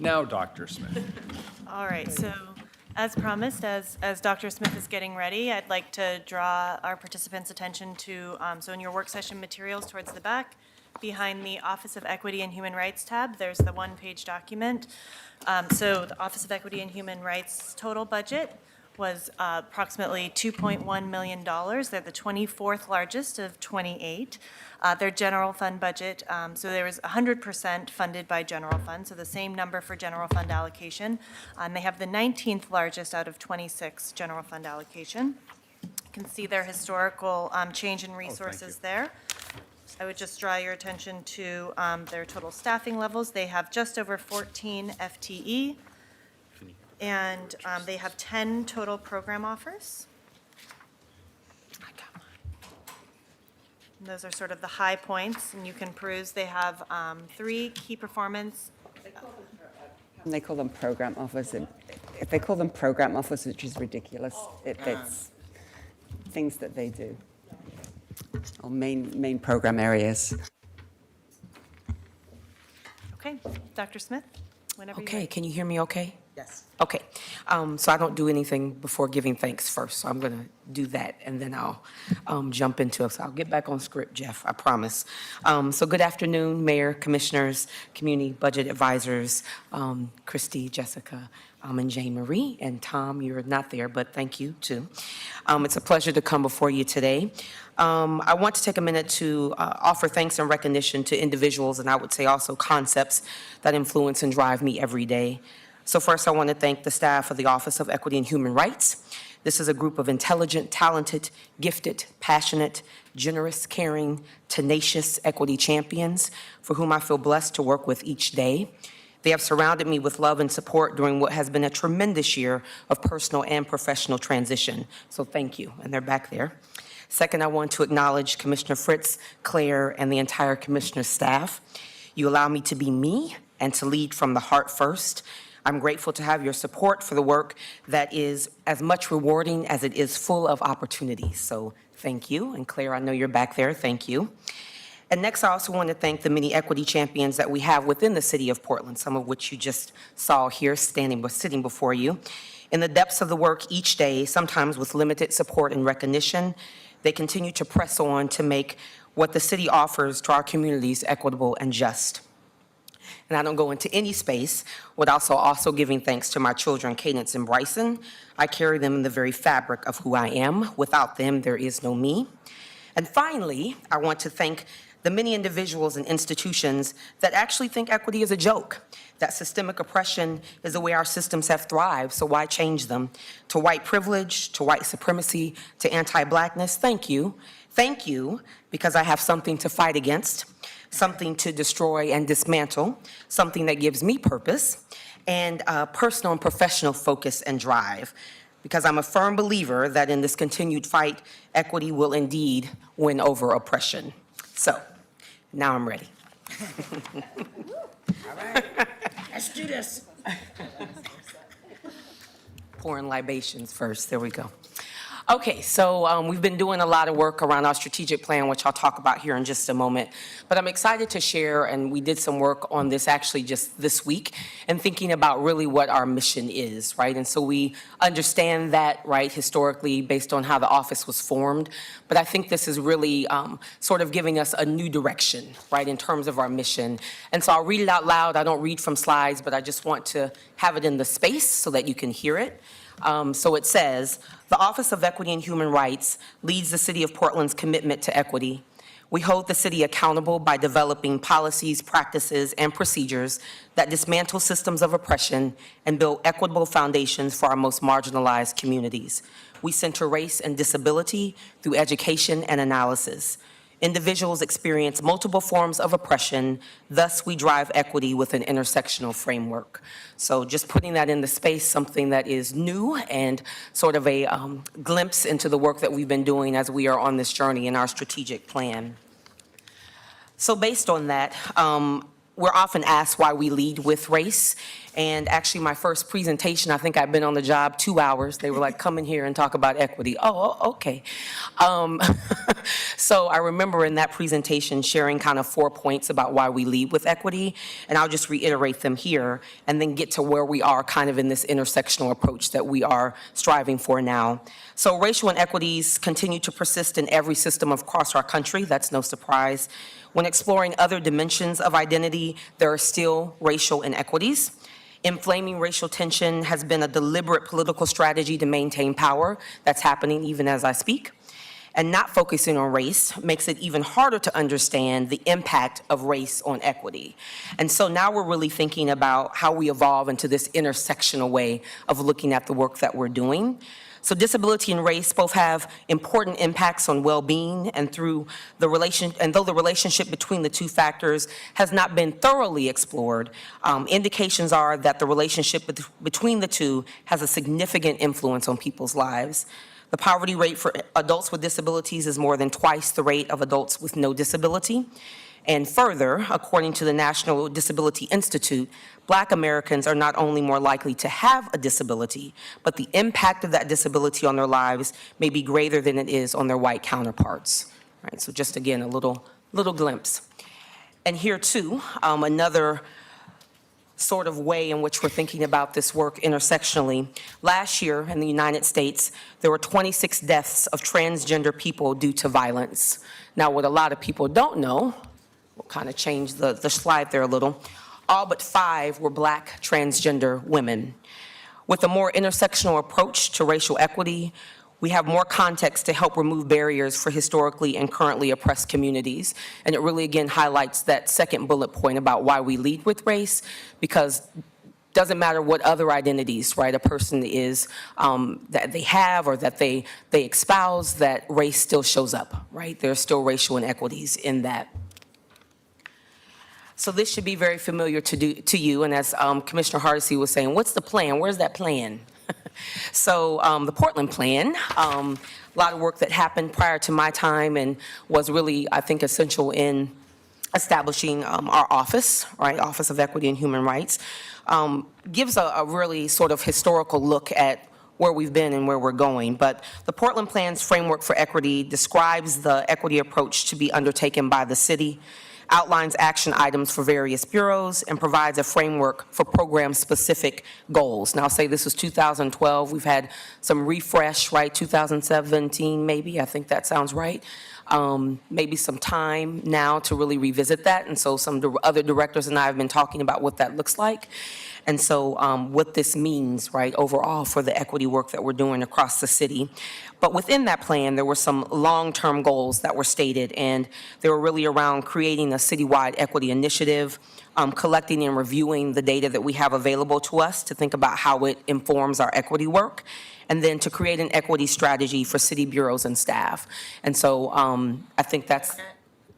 Now, Dr. Smith. All right, so as promised, as Dr. Smith is getting ready, I'd like to draw our participants' attention to, so in your work session materials towards the back, behind the Office of Equity and Human Rights tab, there's the one-page document. So the Office of Equity and Human Rights total budget was approximately $2.1 million. They're the 24th largest of 28. Their general fund budget, so there was 100% funded by general fund, so the same number for general fund allocation. And they have the 19th largest out of 26 general fund allocation. You can see their historical change in resources there. I would just draw your attention to their total staffing levels. They have just over 14 FTE, and they have 10 total program offers. And those are sort of the high points, and you can peruse. They have 3 key performance. They call them program offers. If they call them program offers, which is ridiculous, it's things that they do, or main program areas. Okay, Dr. Smith, whenever you're Okay, ready. can you hear me okay? Yes. Okay, so I don't do anything before giving thanks first, so I'm going to do that, and then I'll jump into it. So I'll get back on script, Jeff, I promise. So good afternoon, Mayor, Commissioners, Community Budget Advisors, Christy, Jessica, and Jane Marie, and Tom, you're not there, but thank you, too. It's a pleasure to come before you today. I want to take a minute to offer thanks and recognition to individuals, and I would say also concepts that influence and drive me every day. So first, I want to thank the staff of the Office of Equity and Human Rights. This is a group of intelligent, talented, gifted, passionate, generous, caring, tenacious equity champions for whom I feel blessed to work with each day. They have surrounded me with love and support during what has been a tremendous year of personal and professional transition. So thank you, and they're back there. Second, I want to acknowledge Commissioner Fritz, Claire, and the entire Commissioner staff. You allow me to be me and to lead from the heart first. I'm grateful to have your support for the work that is as much rewarding as it is full of opportunities. So thank you. And Claire, I know you're back there. Thank you. And next, I also want to thank the many equity champions that we have within the city of Portland, some of which you just saw here sitting before you. In the depths of the work each day, sometimes with limited support and recognition, they continue to press on to make what the city offers to our communities equitable and just. And I don't go into any space without also giving thanks to my children, Cadence and Bryson. I carry them in the very fabric of who I am. Without them, there is no me. And finally, I want to thank the many individuals and institutions that actually think equity is a joke, that systemic oppression is the way our systems have thrived, so why change them? To white privilege, to white supremacy, to anti-Blackness, thank you. Thank you, because I have something to fight against, something to destroy and dismantle, something that gives me purpose, and personal and professional focus and drive. Because I'm a firm believer that in this continued fight, equity will indeed win over oppression. So, now I'm ready. All right, let's do this. Pouring libations first, there we go. Okay, so we've been doing a lot of work around our strategic plan, which I'll talk about here in just a moment. But I'm excited to share, and we did some work on this actually just this week, and thinking about really what our mission is, right? And so we understand that, right, historically, based on how the office was formed. But I think this is really sort of giving us a new direction, right, in terms of our mission. And so I'll read it out loud. I don't read from slides, but I just want to have it in the space so that you can hear it. So it says, the Office of Equity and Human Rights leads the City of Portland's commitment to equity. We hold the city accountable by developing policies, practices, and procedures that dismantle systems of oppression and build equitable foundations for our most marginalized communities. We center race and disability through education and analysis. Individuals experience multiple forms of oppression, thus we drive equity with an intersectional framework. So just putting that in the space, something that is new and sort of a glimpse into the work that we've been doing as we are on this journey in our strategic plan. So based on that, we're often asked why we lead with race. And actually, my first presentation, I think I've been on the job 2 hours. They were like, come in here and talk about equity. Oh, okay. So I remember in that presentation sharing kind of 4 points about why we lead with equity. And I'll just reiterate them here and then get to where we are kind of in this intersectional approach that we are striving for now. So racial inequities continue to persist in every system across our country. That's no surprise. When exploring other dimensions of identity, there are still racial inequities. Inflaming racial tension has been a deliberate political strategy to maintain power. That's happening even as I speak. And not focusing on race makes it even harder to understand the impact of race on equity. And so now we're really thinking about how we evolve into this intersectional way of looking at the work that we're doing. So disability and race both have important impacts on well-being, and though the relationship between the two factors has not been thoroughly explored, indications are that the relationship between the two has a significant influence on people's lives. The poverty rate for adults with disabilities is more than twice the rate of adults with no disability. And further, according to the National Disability Institute, Black Americans are not only more likely to have a disability, but the impact of that disability on their lives may be greater than it is on their white counterparts. Right? So just again, a little glimpse. And here too, another sort of way in which we're thinking about this work intersectionally. Last year in the United States, there were 26 deaths of transgender people due to violence. Now, what a lot of people don't know, we'll kind of change the slide there a little, all but 5 were Black transgender women. With a more intersectional approach to racial equity, we have more context to help remove barriers for historically and currently oppressed communities. And it really, again, highlights that second bullet point about why we lead with race, because it doesn't matter what other identities, right, a person is, that they have or that they espouse, that race still shows up, right? There are still racial inequities in that. So this should be very familiar to you, and as Commissioner Hardesty was saying, what's the plan? Where's that plan? So the Portland plan, a lot of work that happened prior to my time and was really, I think, essential in establishing our office, right, Office of Equity and Human Rights, gives a really sort of historical look at where we've been and where we're going. But the Portland Plan's framework for equity describes the equity approach to be undertaken by the city, outlines action items for various bureaus, and provides a framework for program-specific goals. Now, I'll say this was 2012. We've had some refresh, right, 2017 maybe, I think that sounds right. Maybe some time now to really revisit that. And so some other directors and I have been talking about what that looks like. And so what this means, right, overall for the equity work that we're doing across the city. But within that plan, there were some long-term goals that were stated, and they were really around creating a citywide equity initiative, collecting and reviewing the data that we have available to us to think about how it informs our equity work, and then to create an equity strategy for city bureaus and staff. And so I think that's...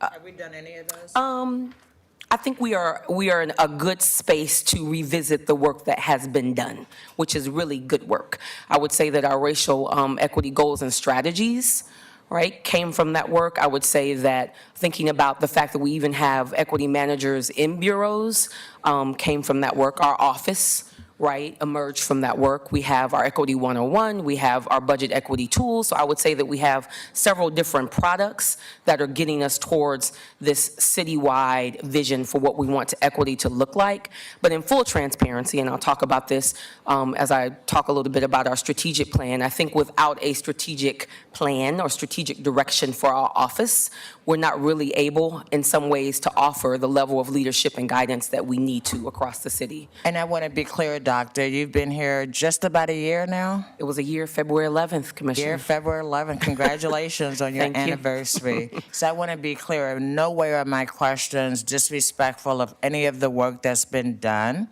Have we done any of those? I think we are in a good space to revisit the work that has been done, which is really good work. I would say that our racial equity goals and strategies, right, came from that work. I would say that thinking about the fact that we even have equity managers in bureaus came from that work. Our office, right, emerged from that work. We have our Equity 101, we have our budget equity tools. So I would say that we have several different products that are getting us towards this citywide vision for what we want equity to look like. But in full transparency, and I'll talk about this as I talk a little bit about our strategic plan, I think without a strategic plan or strategic direction for our office, we're not really able, in some ways, to offer the level of leadership and guidance that we need to across the city. And I want to be clear, Doctor, you've been here just about a year now? It was a year, February 11th, Commissioner. Year, February 11th. Congratulations on your Thank you. anniversary. So I want to be clear, nowhere are my questions disrespectful of any of the work that's been done.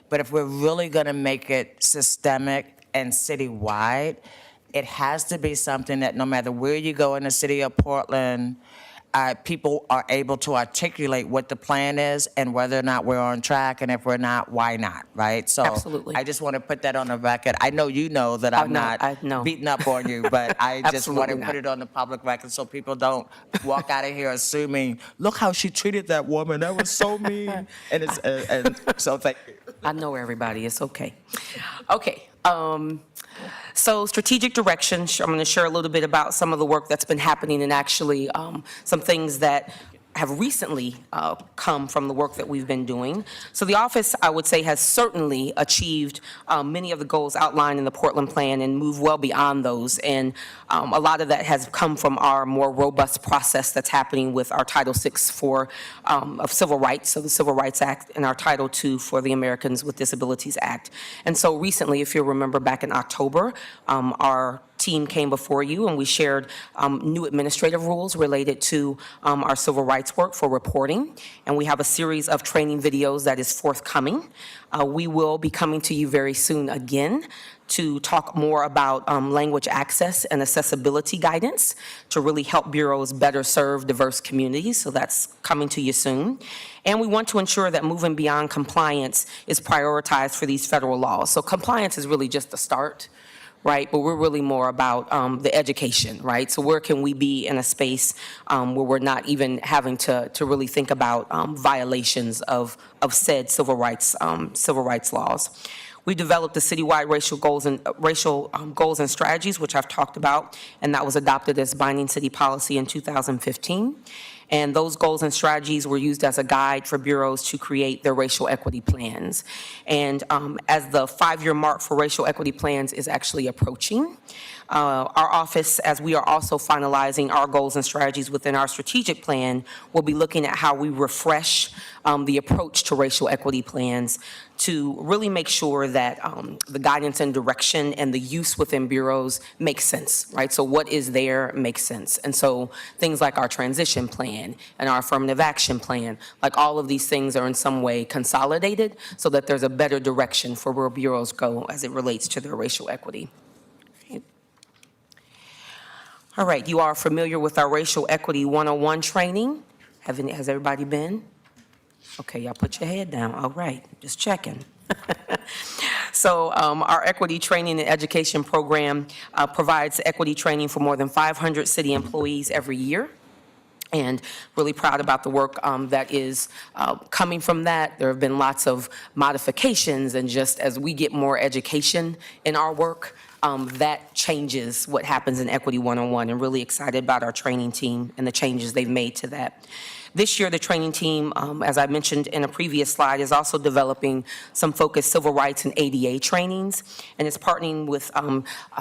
But if we're really going to make it systemic and citywide, it has to be something that no matter where you go in the city of Portland, people are able to articulate what the plan is and whether or not we're on track, and if we're not, why not, right? So Absolutely. I just want to put that on the record. I know you know that I'm I know. not beating up on you, but I just want to Absolutely put not. it on the public record so people don't walk out of here assuming, look how she treated that woman. That was so mean. And it's and so thank you. I know everybody, it's okay. Okay, so strategic direction, I'm going to share a little bit about some of the work that's been happening and actually some things that have recently come from the work that we've been doing. So the office, I would say, has certainly achieved many of the goals outlined in the Portland Plan and moved well beyond those. And a lot of that has come from our more robust process that's happening with our Title VI of Civil Rights, so the Civil Rights Act, and our Title II for the Americans with Disabilities Act. And so recently, if you remember back in October, our team came before you and we shared new administrative rules related to our civil rights work for reporting. And we have a series of training videos that is forthcoming. We will be coming to you very soon again to talk more about language access and accessibility guidance to really help bureaus better serve diverse communities. So that's coming to you soon. And we want to ensure that moving beyond compliance is prioritized for these federal laws. So compliance is really just the start, right? But we're really more about the education, right? So where can we be in a space where we're not even having to really think about violations of said civil rights laws. We developed the citywide racial goals and strategies, which I've talked about, and that was adopted as binding city policy in 2015. And those goals and strategies were used as a guide for bureaus to create their racial equity plans. And as the 5-year mark for racial equity plans is actually approaching, our office, as we are also finalizing our goals and strategies within our strategic plan, will be looking at how we refresh the approach to racial equity plans to really make sure that the guidance and direction and the use within bureaus makes sense, right? So what is there makes sense. And so things like our transition plan and our affirmative action plan, like all of these things are in some way consolidated so that there's a better direction for where bureaus go as it relates to their racial equity. All right, you are familiar with our Racial Equity 101 training. Has everybody been? Okay, y'all put your head down. All right, just checking. So our equity training and education program provides equity training for more than 500 city employees every year. And really proud about the work that is coming from that. There have been lots of modifications, and just as we get more education in our work, that changes what happens in Equity 101, and really excited about our training team and the changes they've made to that. This year, the training team, as I mentioned in a previous slide, is also developing some focused civil rights and ADA trainings, and is partnering with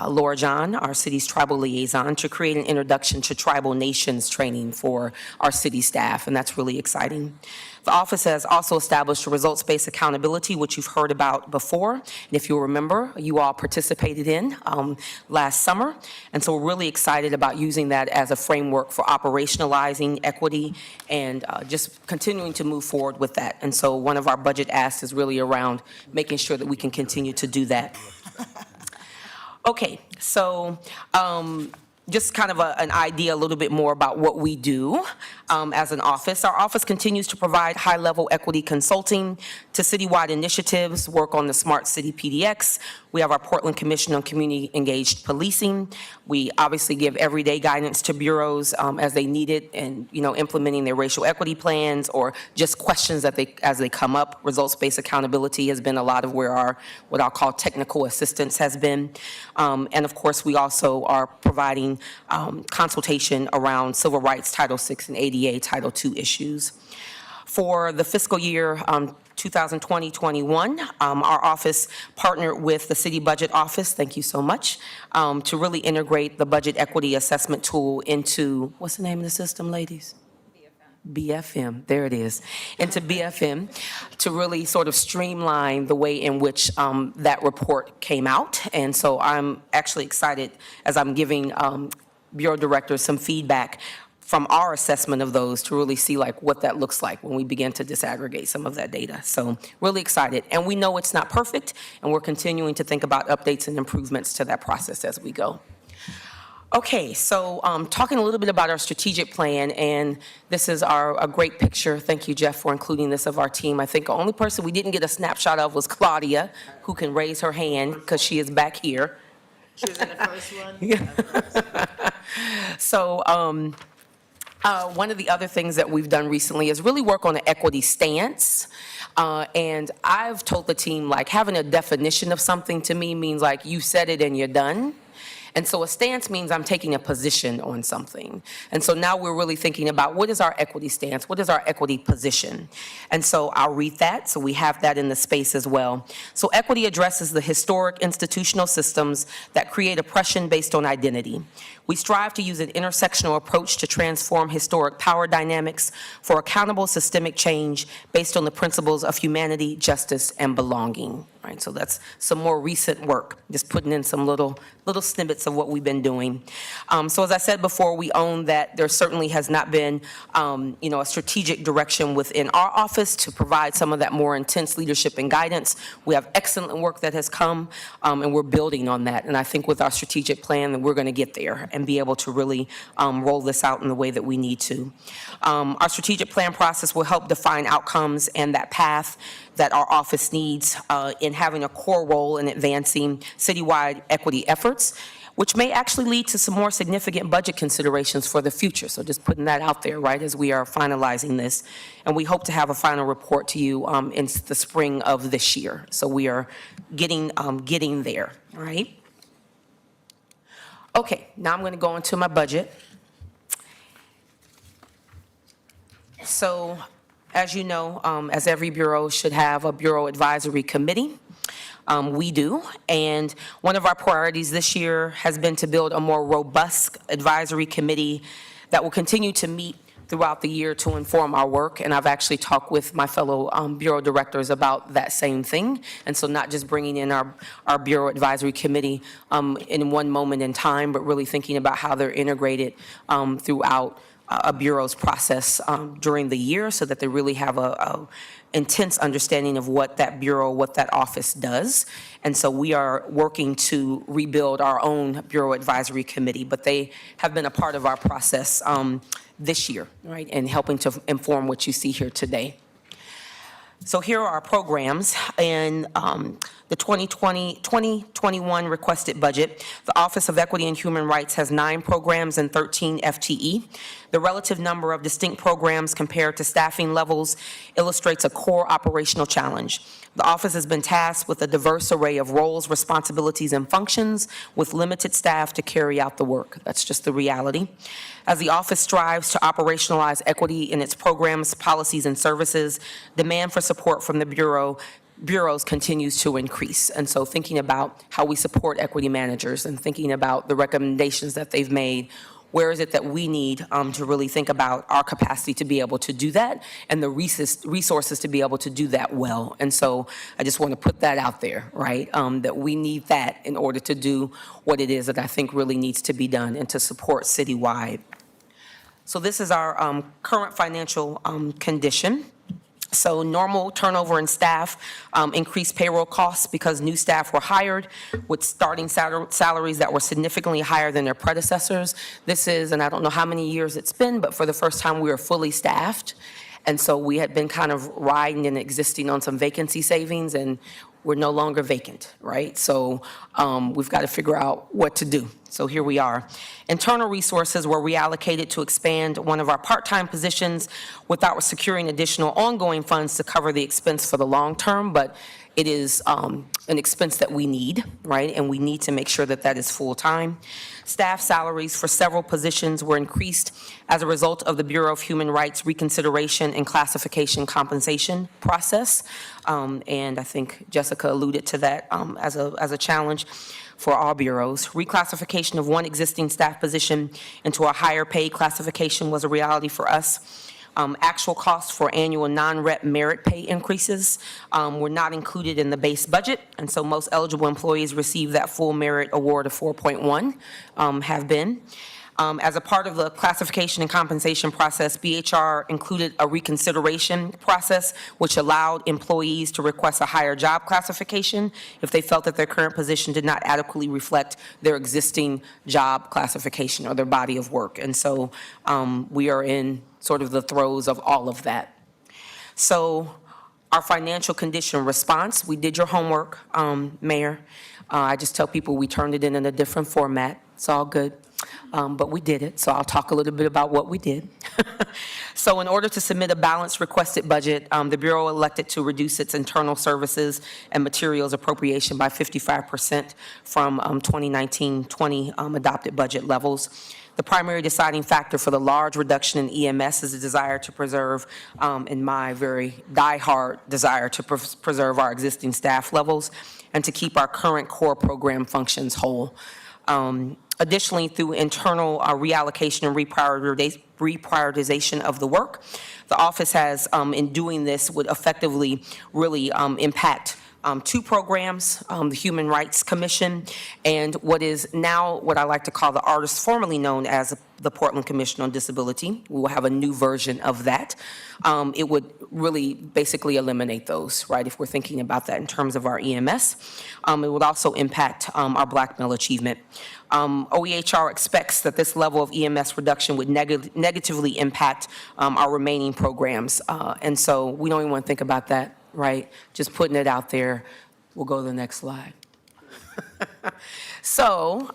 Laura John, our city's tribal liaison, to create an introduction to tribal nations training for our city staff, and that's really exciting. The office has also established a results-based accountability, which you've heard about before. And if you'll remember, you all participated in last summer. And so we're really excited about using that as a framework for operationalizing equity and just continuing to move forward with that. And so one of our budget asks is really around making sure that we can continue to do that. Okay, so just kind of an idea a little bit more about what we do. as an office. Our office continues to provide high-level equity consulting to citywide initiatives, work on the Smart City PDX. We have our Portland Commission on Community Engaged Policing. We obviously give everyday guidance to bureaus as they need it, and, implementing their racial equity plans or just questions as they come up. Results-based accountability has been a lot of where our, what I'll call technical assistance has been. And of course, we also are providing consultation around civil rights, Title VI and ADA Title II issues. For the fiscal year 2020-21, our office partnered with the City Budget Office, thank you so much, to really integrate the budget equity assessment tool into, what's the name of the system, ladies? BFM, there it is, into BFM, to really sort of streamline the way in which that report came out. And so I'm actually excited as I'm giving Bureau directors some feedback from our assessment of those to really see like what that looks like when we begin to disaggregate some of that data. So really excited. And we know it's not perfect, and we're continuing to think about updates and improvements to that process as we go. Okay, so talking a little bit about our strategic plan, and this is a great picture. Thank you, Jeff, for including this of our team. I think the only person we didn't get a snapshot of was Claudia, who can raise her hand because she is back here. She was in the first one? So one of the other things that we've done recently is really work on an equity stance. And I've told the team, like, having a definition of something to me means like you said it and you're done. And so a stance means I'm taking a position on something. And so now we're really thinking about what is our equity stance? What is our equity position? And so I'll read that, so we have that in the space as well. So equity addresses the historic institutional systems that create oppression based on identity. We strive to use an intersectional approach to transform historic power dynamics for accountable systemic change based on the principles of humanity, justice, and belonging. Right, so that's some more recent work, just putting in some little snippets of what we've been doing. So as I said before, we own that there certainly has not been, a strategic direction within our office to provide some of that more intense leadership and guidance. We have excellent work that has come, and we're building on that. And I think with our strategic plan, that we're going to get there and be able to really roll this out in the way that we need to. Our strategic plan process will help define outcomes and that path that our office needs in having a core role in advancing citywide equity efforts, which may actually lead to some more significant budget considerations for the future. So just putting that out there, right, as we are finalizing this. And we hope to have a final report to you in the spring of this year. So we are getting there, all right? Okay, now I'm going to go into my budget. So, as you know, as every bureau should have a bureau advisory committee. We do, and one of our priorities this year has been to build a more robust advisory committee that will continue to meet throughout the year to inform our work, and I've actually talked with my fellow bureau directors about that same thing, and so not just bringing in our bureau advisory committee in one moment in time, but really thinking about how they're integrated throughout a bureau's process during the year so that they really have a intense understanding of what that bureau, what that office does. And so we are working to rebuild our own bureau advisory committee, but they have been a part of our process this year, right, and helping to inform what you see here today. So here are our programs. In the 2020-2021 requested budget, the Office of Equity and Human Rights has 9 programs and 13 FTE. The relative number of distinct programs compared to staffing levels illustrates a core operational challenge. The office has been tasked with a diverse array of roles, responsibilities, and functions with limited staff to carry out the work. That's just the reality. As the office strives to operationalize equity in its programs, policies, and services, demand for support from the bureaus continues to increase. And so thinking about how we support equity managers and thinking about the recommendations that they've made, where is it that we need to really think about our capacity to be able to do that and the resources to be able to do that well. And so I just want to put that out there, right, that we need that in order to do what it is that I think really needs to be done and to support citywide. So this is our current financial condition. So normal turnover in staff, increased payroll costs because new staff were hired with starting salaries that were significantly higher than their predecessors. This is, and I don't know how many years it's been, but for the first time, we were fully staffed. And so we had been kind of riding and existing on some vacancy savings, and we're no longer vacant, right? So we've got to figure out what to do. So here we are. Internal resources were reallocated to expand one of our part-time positions without securing additional ongoing funds to cover the expense for the long term, but it is an expense that we need, right? And we need to make sure that that is full-time. Staff salaries for several positions were increased as a result of the Bureau of Human Rights reconsideration and classification compensation process. And I think Jessica alluded to that as a challenge for all bureaus. Reclassification of one existing staff position into a higher paid classification was a reality for us. Actual costs for annual non-rep merit pay increases were not included in the base budget, and so most eligible employees receive that full merit award of 4.1, have been. As a part of the classification and compensation process, BHR included a reconsideration process which allowed employees to request a higher job classification if they felt that their current position did not adequately reflect their existing job classification or their body of work. And so we are in sort of the throes of all of that. So our financial condition response, we did your homework, Mayor. I just tell people we turned it in a different format. It's all good. But we did it, so I'll talk a little bit about what we did. So in order to submit a balanced requested budget, the Bureau elected to reduce its internal services and materials appropriation by 55% from 2019-20 adopted budget levels. The primary deciding factor for the large reduction in EMS is a desire to preserve, in my very diehard desire to preserve our existing staff levels and to keep our current core program functions whole. Additionally, through internal reallocation and reprioritization of the work, the office has, in doing this, would effectively really impact two programs, the Human Rights Commission, and what is now what I like to call the artist formerly known as the Portland Commission on Disability. We will have a new version of that. It would really basically eliminate those, right, if we're thinking about that in terms of our EMS. It would also impact our black male achievement. OEHR expects that this level of EMS reduction would negatively impact our remaining programs. And so we don't even want to think about that, right? Just putting it out there. We'll go to the next slide. So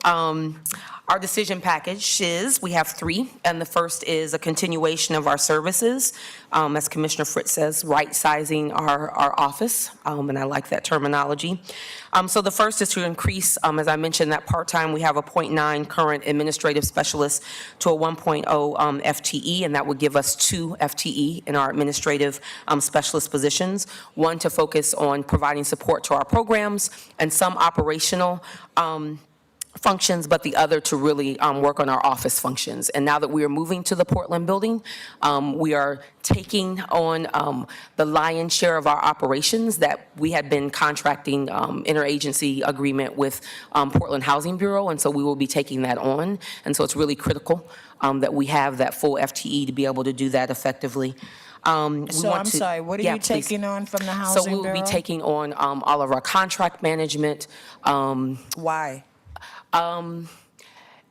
our decision package is, we have three, and the first is a continuation of our services. As Commissioner Fritz says, right-sizing our office, and I like that terminology. So the first is to increase, as I mentioned, that part-time, we have a 0.9 current administrative specialist to a 1.0 FTE, and that would give us 2 FTE in our administrative specialist positions, one to focus on providing support to our programs and some operational functions, but the other to really work on our office functions. And now that we are moving to the Portland building, we are taking on the lion's share of our operations that we had been contracting interagency agreement with Portland Housing Bureau, and so we will be taking that on. And so it's really critical that we have that full FTE to be able to do that effectively. So I'm sorry, what are you taking on from the Housing So we will be Bureau? taking on all of our contract management. Why?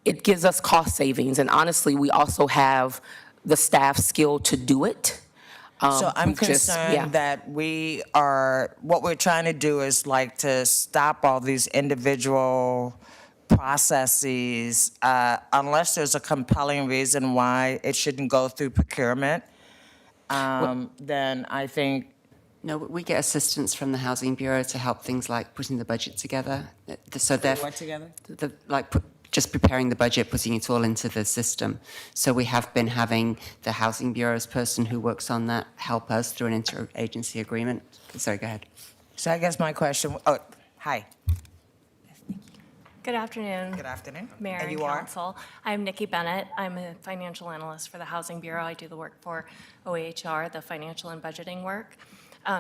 It gives us cost savings, and honestly, we also have the staff skill to do it. So I'm we've just- concerned yeah. that what we're trying to do is like to stop all these individual processes, unless there's a compelling reason why it shouldn't go through procurement, then I think. No, we get assistance from the Housing Bureau to help things like putting the budget together. So What together? Just preparing the budget, putting it all into the system. So we have been having the Housing Bureau's person who works on that help us through an interagency agreement. Sorry, go ahead. So I guess my question, hi. Good afternoon. Good afternoon. Mayor And and you are? Council. I'm Nikki Bennett. I'm a financial analyst for the Housing Bureau. I do the work for OEHR, the financial and budgeting work.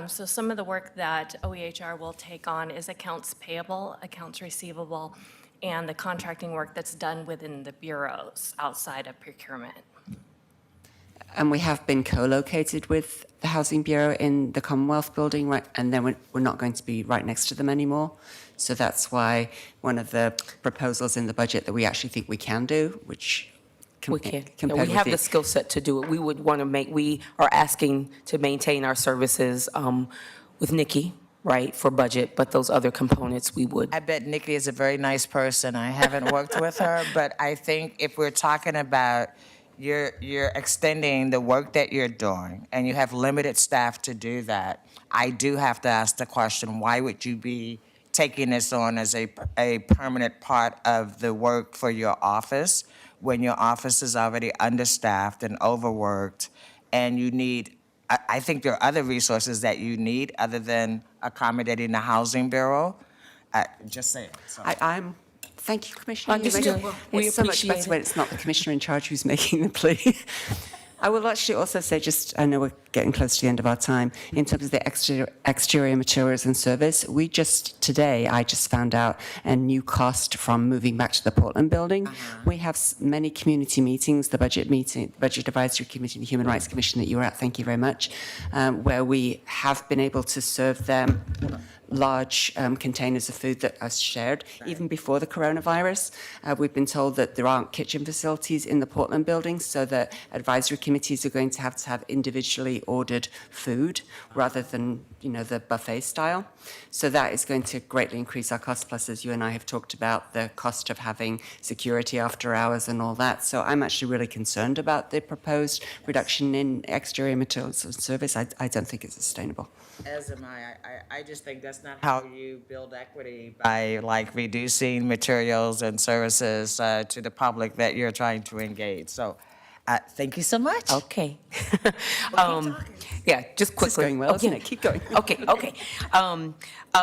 So some of the work that OEHR will take on is accounts payable, accounts receivable, and the contracting work that's done within the bureaus outside of procurement. And we have been co-located with the Housing Bureau in the Commonwealth Building, right? And then we're not going to be right next to them anymore. So that's why one of the proposals in the budget that we actually think we can do, which We can. And compared we with have the skill set to do it. We would want to we are asking to maintain our services with Nikki, right, for budget, but those other components we would. I bet Nikki is a very nice person. I haven't worked with her, but I think if we're talking about you're extending the work that you're doing and you have limited staff to do that, I do have to ask the question, why would you be taking this on as a permanent part of the work for your office when your office is already understaffed and overworked and you need, I think there are other resources that you need other than accommodating the Housing Bureau. Just saying. So. Thank you, Commissioner. Understood. We It's so much appreciate better it. when it's not the Commissioner in charge who's making the plea. I will actually also say, I know we're getting close to the end of our time, in terms of the exterior materials and service, I just found out a new cost from moving back to the Portland building. We have many community meetings, the budget advisory committee, the Human Rights Commission that you were at, thank you very much, where we have been able to serve them large containers of food that are shared, even before the coronavirus. We've been told that there aren't kitchen facilities in the Portland building, so that advisory committees are going to have individually ordered food rather than, the buffet style. So that is going to greatly increase our cost, plus, as you and I have talked about, the cost of having security after hours and all that. So I'm actually really concerned about the proposed reduction in exterior materials and service. I don't think it's sustainable. As am I. I just think that's not how you build equity, by reducing materials and services to the public that you're trying to engage. So thank you so much. Okay. Yeah, just quickly. This is going well, isn't it? Keep going. Okay.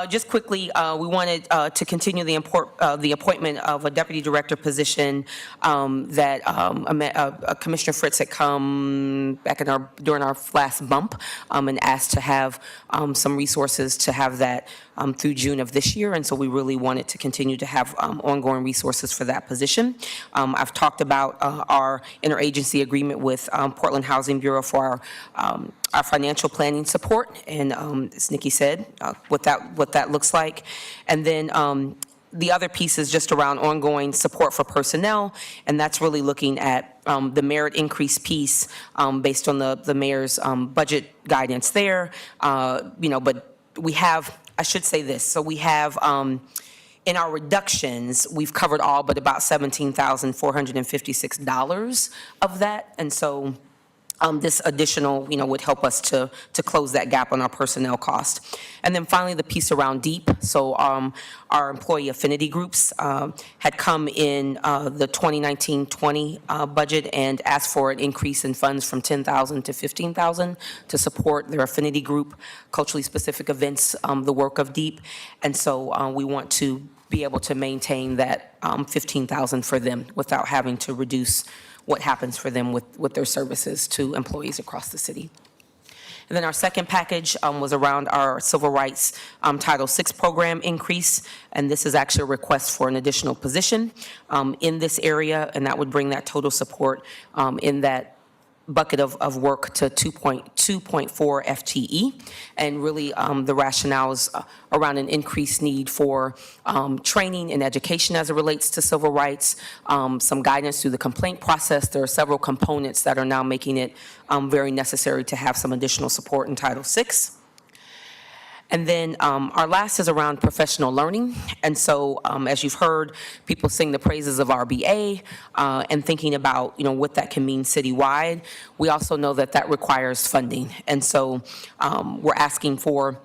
Just quickly, we wanted to continue the appointment of a deputy director position that Commissioner Fritz had come back during our last bump and asked to have some resources to have that through June of this year, and so we really wanted to continue to have ongoing resources for that position. I've talked about our interagency agreement with Portland Housing Bureau for our financial planning support, and as Nikki said, what that looks like. And then the other piece is just around ongoing support for personnel, and that's really looking at the merit increase piece based on the mayor's budget guidance there. But we have, I should say this, so we have in our reductions, we've covered all but about $17,456 of that, and so this additional, would help us to close that gap on our personnel cost. And then finally, the piece around DEEP. So our employee affinity groups had come in the 2019-20 budget and asked for an increase in funds from $10,000 to $15,000 to support their affinity group, culturally specific events, the work of DEEP. And so we want to be able to maintain that $15,000 for them without having to reduce what happens for them with their services to employees across the city. And then our second package was around our Civil Rights Title VI program increase, and this is actually a request for an additional position in this area, and that would bring that total support in that bucket of work to 2.4 FTE, and really the rationales around an increased need for training and education as it relates to civil rights, some guidance through the complaint process. There are several components that are now making it very necessary to have some additional support in Title VI. And then our last is around professional learning. And so as you've heard, people sing the praises of RBA and thinking about, what that can mean citywide. We also know that that requires funding. And so we're asking for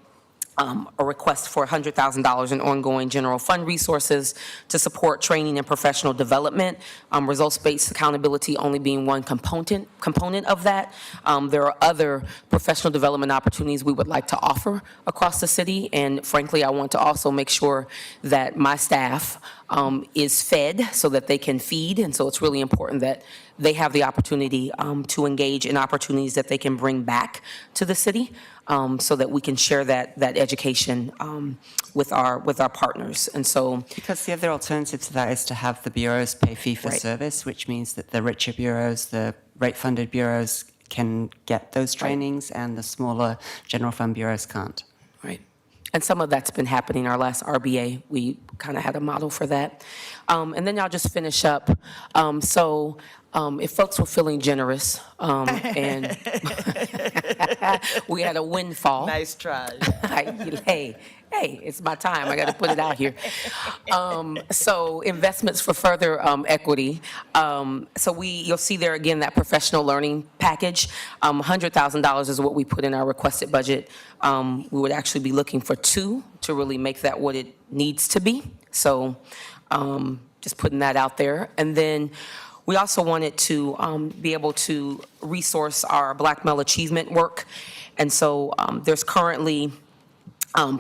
a request for $100,000 in ongoing general fund resources to support training and professional development, results-based accountability only being one component of that. There are other professional development opportunities we would like to offer across the city, and frankly, I want to also make sure that my staff is fed so that they can feed, and so it's really important that they have the opportunity to engage in opportunities that they can bring back to the city, so that we can share that education with our partners. And so, because the other alternative to that is to have the bureaus pay fee for service, which means that the richer bureaus, the rate-funded bureaus, can get those trainings, and the smaller general fund bureaus can't. Right. And some of that's been happening. Our last RBA, we kind of had a model for that. And then I'll just finish up. If folks were feeling generous and we had a windfall. Nice try. Hey, it's my time. I got to put it out here. So investments for further equity. You'll see there again that professional learning package. $100,000 is what we put in our requested budget. We would actually be looking for 2 to really make that what it needs to be. So just putting that out there. And then we also wanted to be able to resource our Black Male Achievement work. And so there's currently,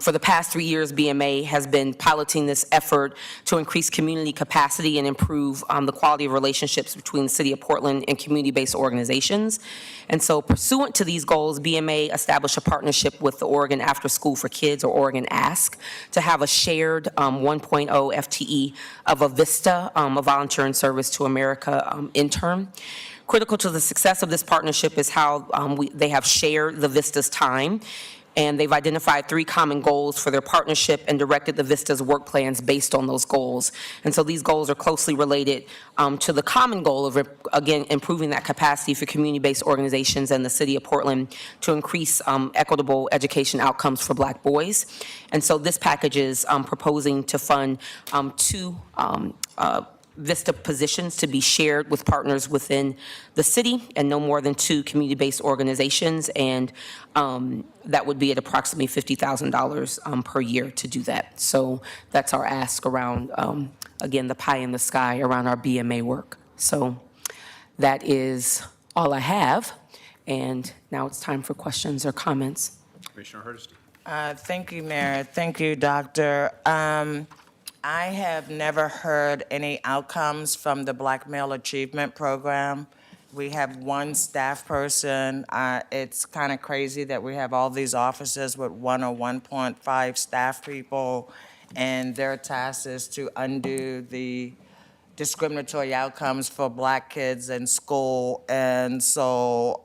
for the past 3 years, BMA has been piloting this effort to increase community capacity and improve the quality of relationships between the City of Portland and community-based organizations. And so pursuant to these goals, BMA established a partnership with the Oregon After School for Kids, or Oregon ASK, to have a shared 1.0 FTE of a VISTA, a Volunteer in Service to America intern. Critical to the success of this partnership is how they have shared the VISTA's time, and they've identified 3 common goals for their partnership and directed the VISTA's work plans based on those goals. And so these goals are closely related to the common goal of, again, improving that capacity for community-based organizations and the City of Portland to increase equitable education outcomes for Black boys. And so this package is proposing to fund 2 VISTA positions to be shared with partners within the city and no more than 2 community-based organizations, and that would be at approximately $50,000 per year to do that. So that's our ask around, again, the pie in the sky around our BMA work. So that is all I have, and now it's time for questions or comments. Commissioner Hardesty. Thank you, Mayor. Thank you, Doctor. I have never heard any outcomes from the Black Male Achievement Program. We have 1 staff person. It's kind of crazy that we have all these offices with 1 or 1.5 staff people, and their task is to undo the discriminatory outcomes for Black kids in school. And so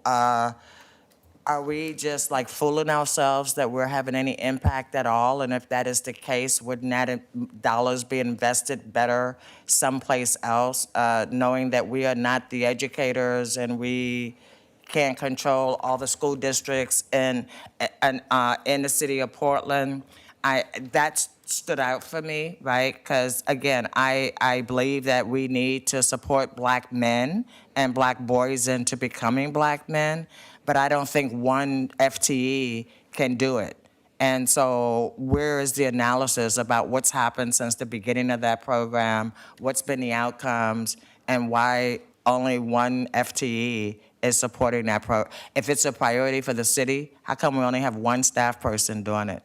are we just like fooling ourselves that we're having any impact at all? And if that is the case, wouldn't that dollars be invested better someplace else, knowing that we are not the educators and we can't control all the school districts in the city of Portland? That stood out for me, right? Because again, I believe that we need to support Black men and Black boys into becoming Black men, but I don't think 1 FTE can do it. And so where is the analysis about what's happened since the beginning of that program, what's been the outcomes, and why only 1 FTE is supporting that If it's a priority for the city, how come we only have 1 staff person doing it?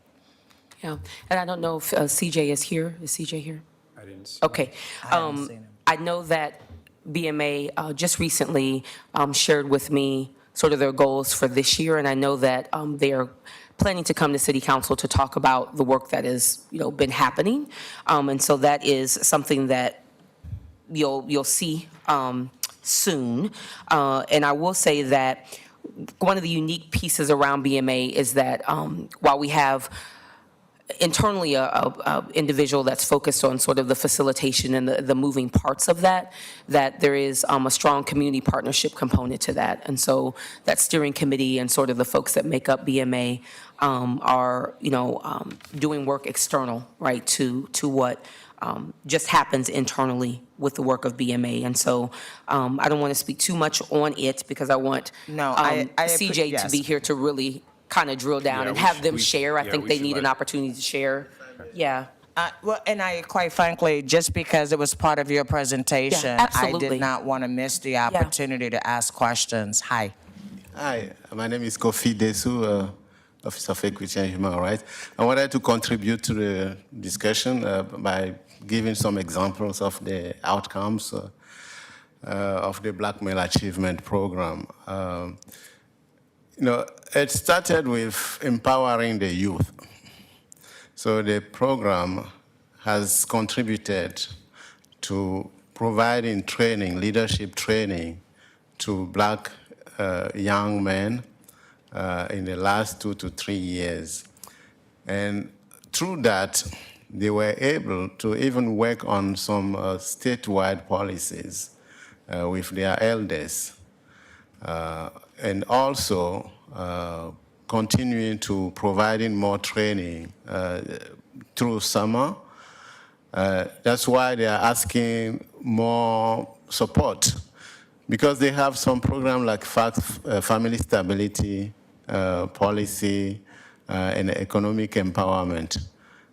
Yeah, and I don't know if CJ is here. Is CJ here? I didn't see. Okay. I know that BMA just recently shared with me sort of their goals for this year, and I know that they are planning to come to City Council to talk about the work that has, been happening. And so that is something that you'll see soon. And I will say that one of the unique pieces around BMA is that while we have internally a individual that's focused on sort of the facilitation and the moving parts of that there is a strong community partnership component to that. And so that steering committee and sort of the folks that make up BMA are, doing work external, right, to what just happens internally with the work of BMA. And so I don't want to speak too much on it because I want CJ to be here to really kind of drill down and have them share. I think they need an opportunity to share. Yeah. Well, and quite frankly, just because it was part of your presentation, I did not want to miss the opportunity to ask questions. Hi. Hi, my name is Kofi Desu, Office of Equity and Human Rights. I wanted to contribute to the discussion by giving some examples of the outcomes of the Black Male Achievement Program. It started with empowering the youth. So the program has contributed to providing training, leadership training to Black young men in the last 2 to 3 years. And through that, they were able to even work on some statewide policies with their elders. And also continuing to providing more training through summer. That's why they are asking more support, because they have some program like family stability, policy, and economic empowerment.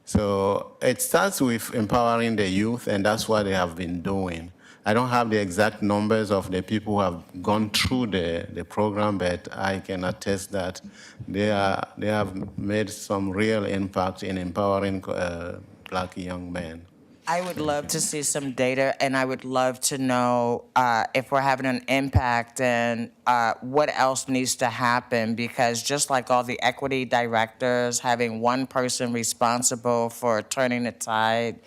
So it starts with empowering the youth, and that's what they have been doing. I don't have the exact numbers of the people who have gone through the program, but I can attest that they have made some real impact in empowering Black young men. I would love to see some data, and I would love to know if we're having an impact and what else needs to happen, because just like all the equity directors, having one person responsible for turning the tide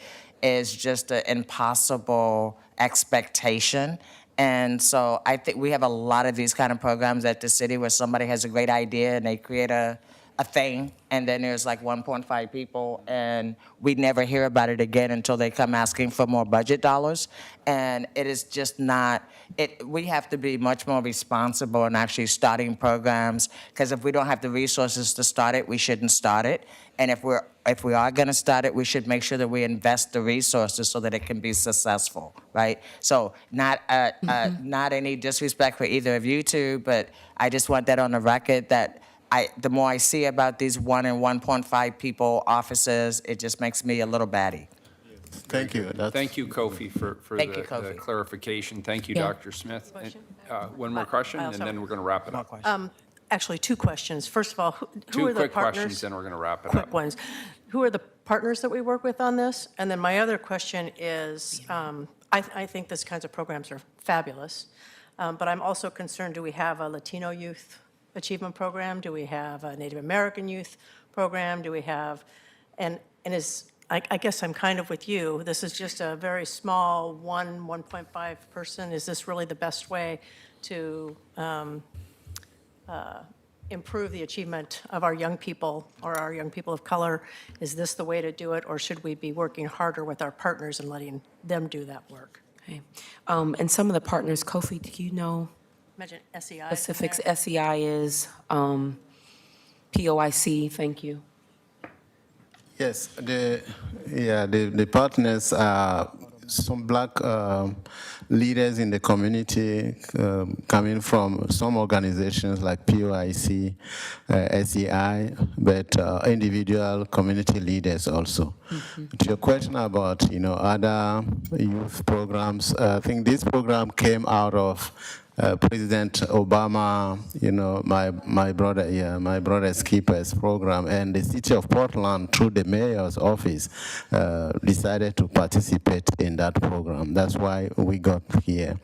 is just an impossible expectation. And so I think we have a lot of these kind of programs at the city where somebody has a great idea and they create a thing, and then there's like 1.5 people, and we never hear about it again until they come asking for more budget dollars. And it is just not, we have to be much more responsible in actually starting programs, because if we don't have the resources to start it, we shouldn't start it. And if we are going to start it, we should make sure that we invest the resources so that it can be successful, right? So not any disrespect for either of you two, but I just want that on the record that the more I see about these 1 and 1.5 people offices, it just makes me a little batty. Thank you. Thank you, Kofi, for Thank the you, Kofi. clarification. Thank you, Yeah. Dr. Smith. And, one more question, and then we're going to wrap it up. Actually, two questions. First of all, who Two are the quick questions, partners? then we're going to wrap it Quick up. ones. Who are the partners that we work with on this? And then my other question is, I think these kinds of programs are fabulous, but I'm also concerned, do we have a Latino youth achievement program? Do we have a Native American youth program? Do we have, and I guess I'm kind of with you. This is just a very small 1.5 person. Is this really the best way to improve the achievement of our young people or our young people of color? Is this the way to do it, or should we be working harder with our partners and letting them do that work? Okay. And some of the partners, Kofi, do you know Imagine SEI. specifics? SEI is POIC, thank you. Yes, the partners are some Black leaders in the community coming from some organizations like POIC, SEI, but individual community leaders also. To your question about other youth programs, I think this program came out of President Obama, my brother's keepers program, and the city of Portland, through the mayor's office, decided to participate in that program. That's why we got here.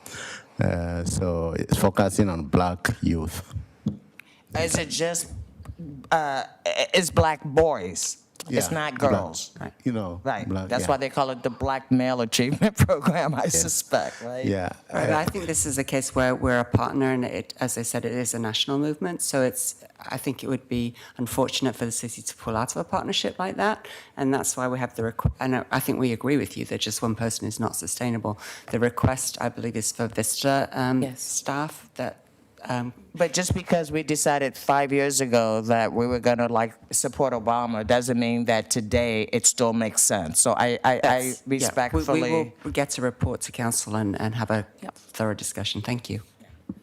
So it's focusing on Black youth. Is it just, it's Black boys? It's not girls? Black, Right, Black, that's yeah. why they call it the Black Male Achievement Program, I suspect, right? Yeah. Right, but I think this is a case where we're a partner, and as I said, it is a national movement. So I think it would be unfortunate for the city to pull out of a partnership like that, and that's why we have the request. And I think we agree with you that just one person is not sustainable. The request, I believe, is for Vista staff that. But just because we decided 5 years ago that we were going to support Obama doesn't mean that today it still makes sense. So I respectfully. We will get a report to council and have a thorough discussion. Thank you.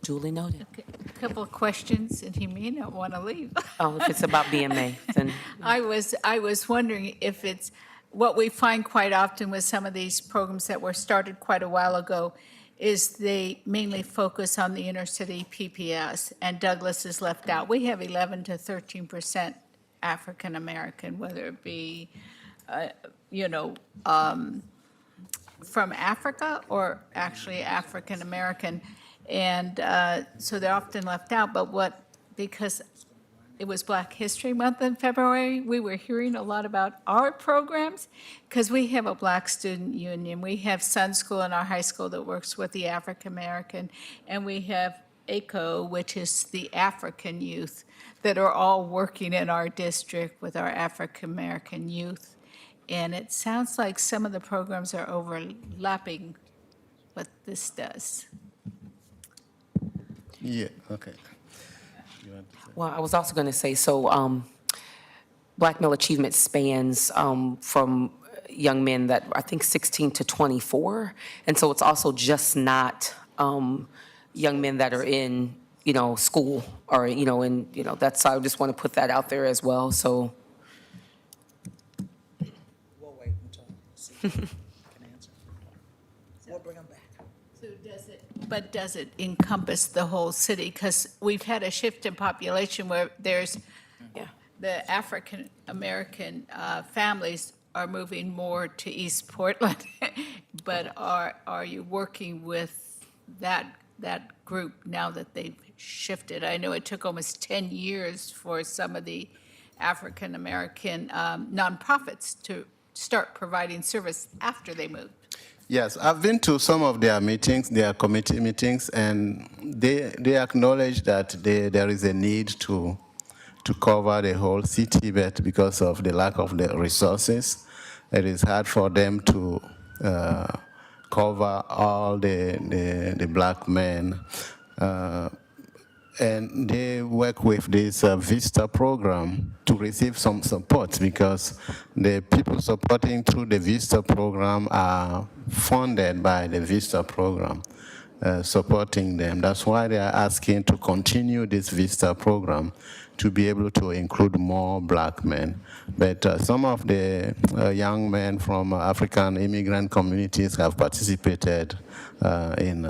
Duly noted. A couple of questions, and he may not want to leave. Oh, if it's about BMA, then. I was wondering if it's, what we find quite often with some of these programs that were started quite a while ago is they mainly focus on the inner city PPS, and Douglas is left out. We have 11 to 13% African American, whether it be, from Africa or actually African American. And so they're often left out, but because it was Black History Month in February, we were hearing a lot about our programs, because we have a Black Student Union. We have Sun School in our high school that works with the African American, and we have ACO, which is the African youth, that are all working in our district with our African-American youth. And it sounds like some of the programs are overlapping what this does. Yeah, okay. Well, I was also going to say, so Black Male Achievement spans from young men that I think 16 to 24. And so it's also just not young men that are in, school or, that's, I just want to put that out there as well, so. We'll wait until Steve can answer. We'll bring him back. So does it encompass the whole city? Because we've had a shift in population where there's, the African-American families are moving more to East Portland. But are you working with that group now that they've shifted? I know it took almost 10 years for some of the African-American nonprofits to start providing service after they moved. Yes, I've been to some of their meetings, their committee meetings, and they acknowledge that there is a need to cover the whole city, but because of the lack of the resources, it is hard for them to cover all the black men. And they work with this VISTA program to receive some support, because the people supporting through the VISTA program are funded by the VISTA program, supporting them. That's why they are asking to continue this VISTA program to be able to include more black men. But some of the young men from African immigrant communities have participated in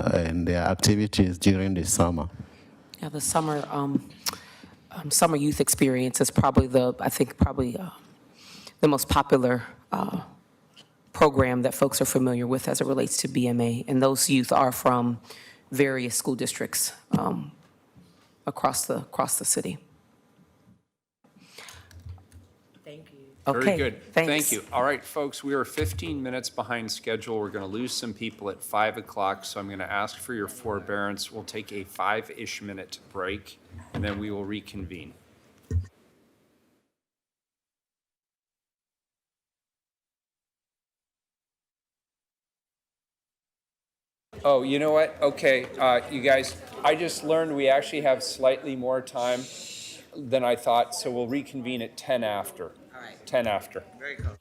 their activities during the summer. Yeah, the summer youth experience is probably the most popular program that folks are familiar with as it relates to BMA. And those youth are from various school districts across the city. Very Okay, good. thanks. Thank you. All right, folks, we are 15 minutes behind schedule. We're going to lose some people at 5 o'clock, so I'm going to ask for your forbearance. We'll take a 5-ish minute break, and then we will reconvene. Oh, you know what? Okay, you guys, I just learned we actually have slightly more time than I thought, so we'll reconvene at 10 after. All right. 10 after. Very cool.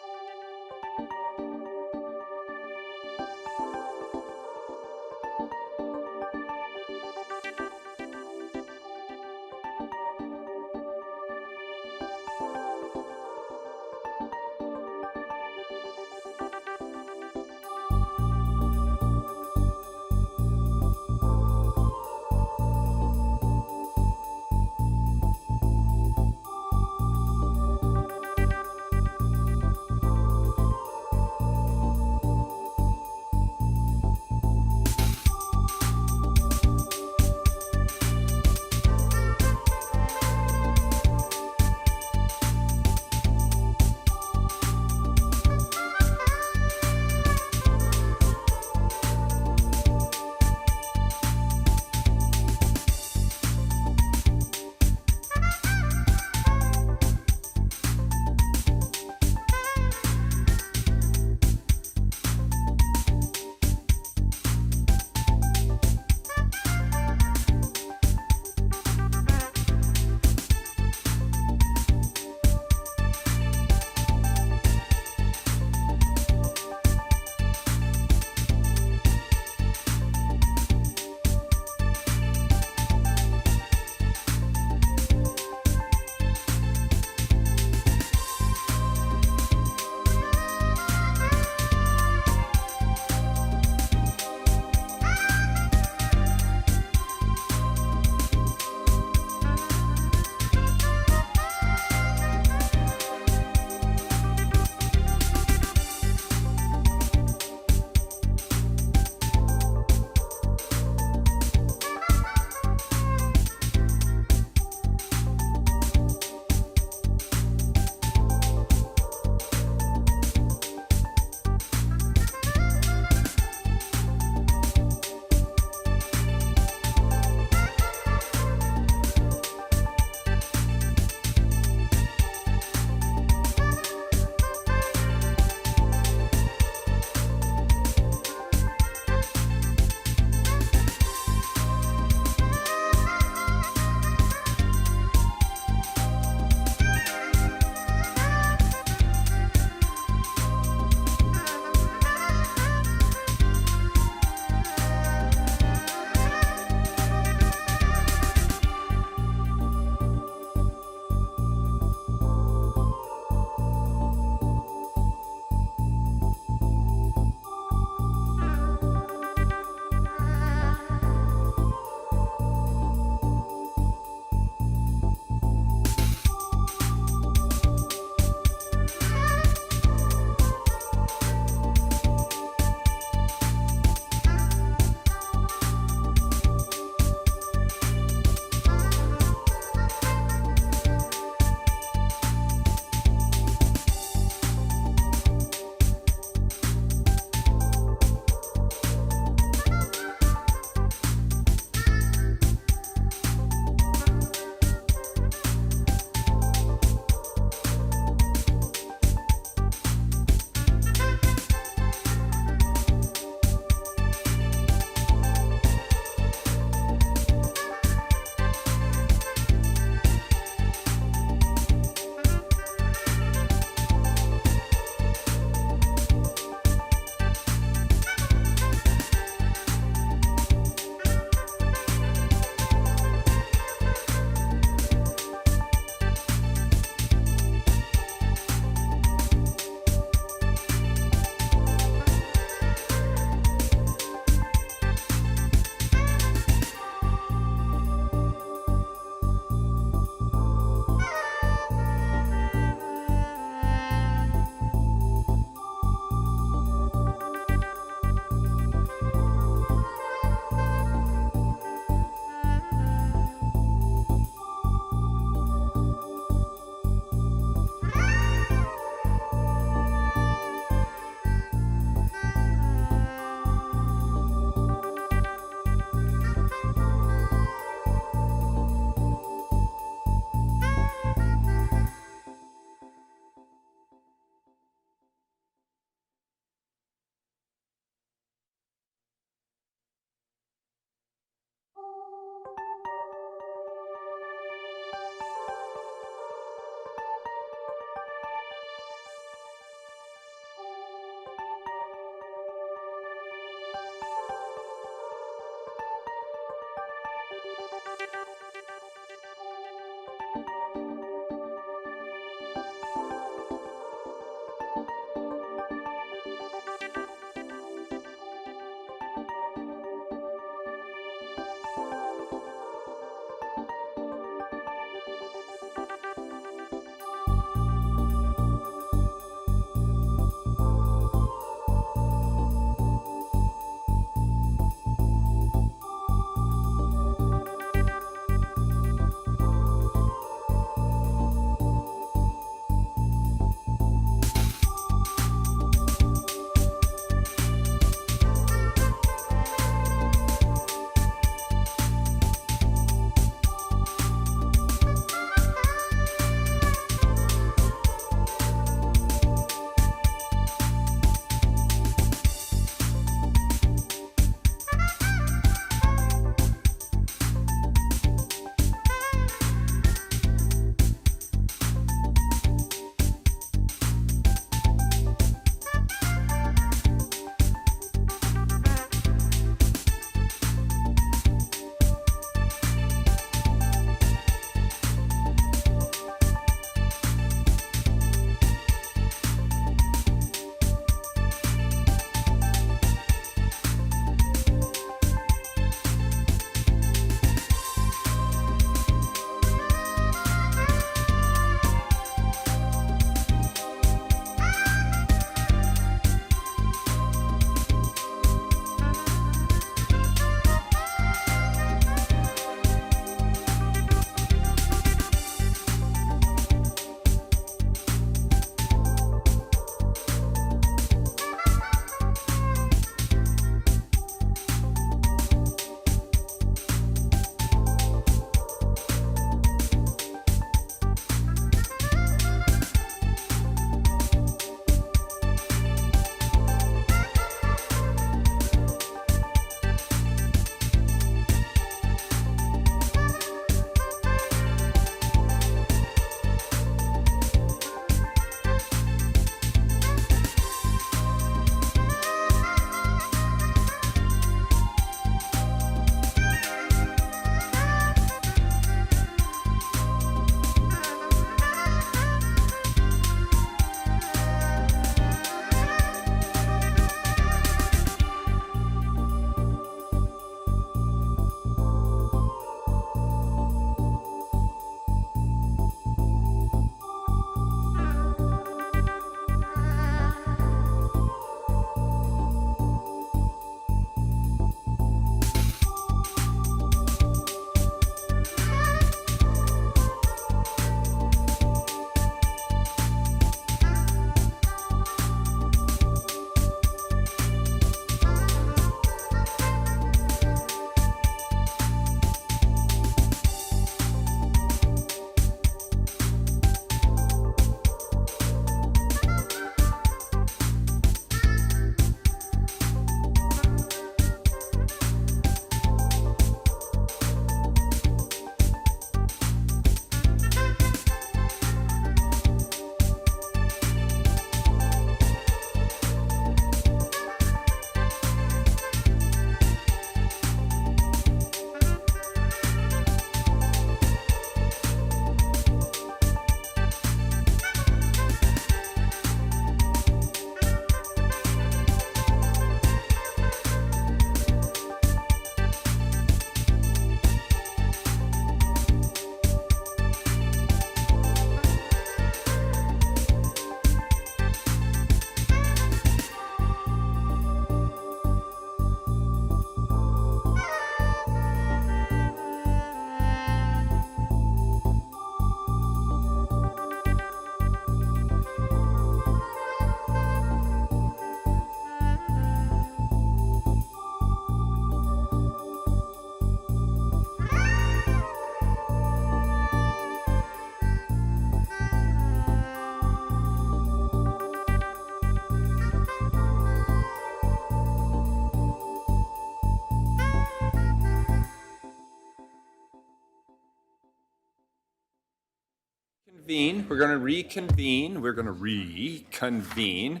We're going to reconvene. We're going to reconvene.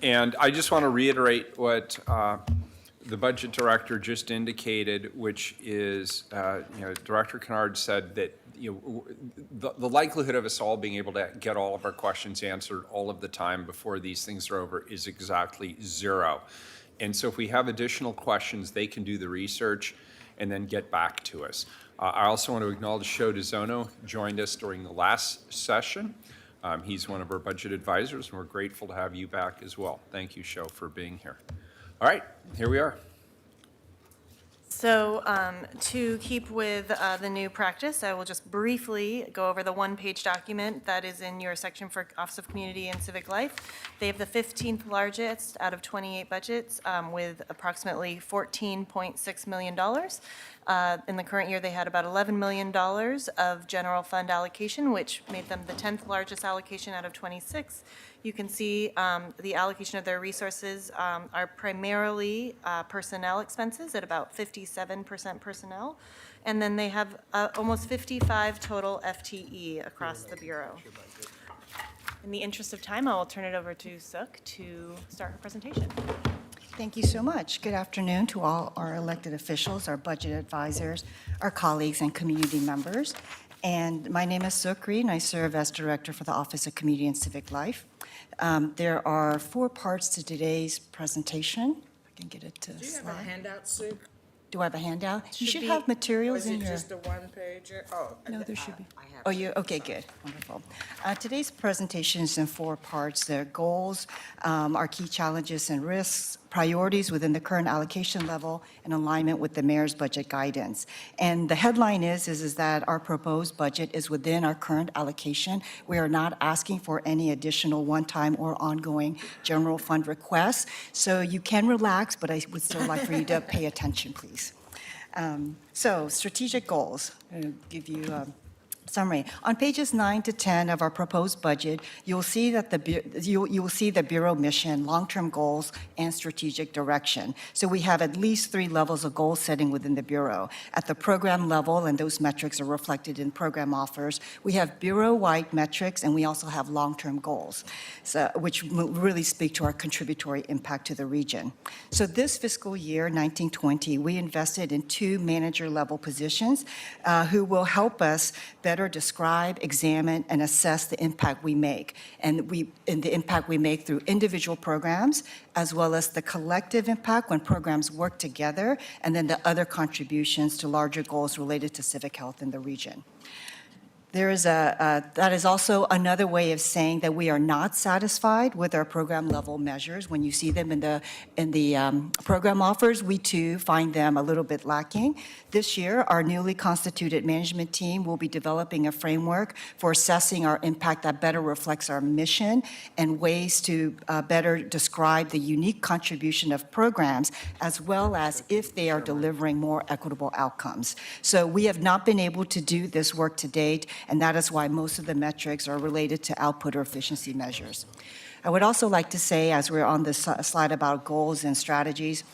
And I just want to reiterate what the budget director just indicated, which is, Director Kennard said that, the likelihood of us all being able to get all of our questions answered all of the time before these things are over is exactly 0. And so if we have additional questions, they can do the research and then get back to us. I also want to acknowledge Sho DeZono joined us during the last session. He's one of our budget advisors, and we're grateful to have you back as well. Thank you, Sho, for being here. All right, here we are. So to keep with the new practice, I will just briefly go over the one-page document that is in your section for Office of Community and Civic Life. They have the 15th largest out of 28 budgets with approximately $14.6 million. In the current year, they had about $11 million of general fund allocation, which made them the 10th largest allocation out of 26. You can see the allocation of their resources are primarily personnel expenses at about 57% personnel. And then they have almost 55 total FTE across the Bureau. In the interest of time, I will turn it over to Suk to start her presentation. Thank you so much. Good afternoon to all our elected officials, our budget advisors, our colleagues, and community members. And my name is Suk Ri, and I serve as Director for the Office of Community and Civic Life. There are 4 parts to today's presentation. If I can get it to slide. Do you have a handout, Sue? Do I have a handout? You should be- have materials in Or is it your... just a one-pager? Oh. No, there should be. Oh, you, okay, good, wonderful. Today's presentation is in 4 parts. There are goals, our key challenges and risks, priorities within the current allocation level, and alignment with the mayor's budget guidance. And the headline is that our proposed budget is within our current allocation. We are not asking for any additional one-time or ongoing general fund requests. So you can relax, but I would still like for you to pay attention, please. So strategic goals, I'll give you a summary. On pages 9 to 10 of our proposed budget, you'll see that you will see the Bureau mission, long-term goals, and strategic direction. So we have at least 3 levels of goal setting within the Bureau. At the program level, and those metrics are reflected in program offers, we have Bureau-wide metrics, and we also have long-term goals, which really speak to our contributory impact to the region. So this fiscal year, 1920, we invested in 2 manager-level positions who will help us better describe, examine, and assess the impact we make, and the impact we make through individual programs, as well as the collective impact when programs work together, and then the other contributions to larger goals related to civic health in the region. There is that is also another way of saying that we are not satisfied with our program level measures. When you see them in the program offers, we too find them a little bit lacking. This year, our newly constituted management team will be developing a framework for assessing our impact that better reflects our mission and ways to better describe the unique contribution of programs, as well as if they are delivering more equitable outcomes. So we have not been able to do this work to date, and that is why most of the metrics are related to output or efficiency measures. I would also like to say, as we're on this slide about goals and strategies,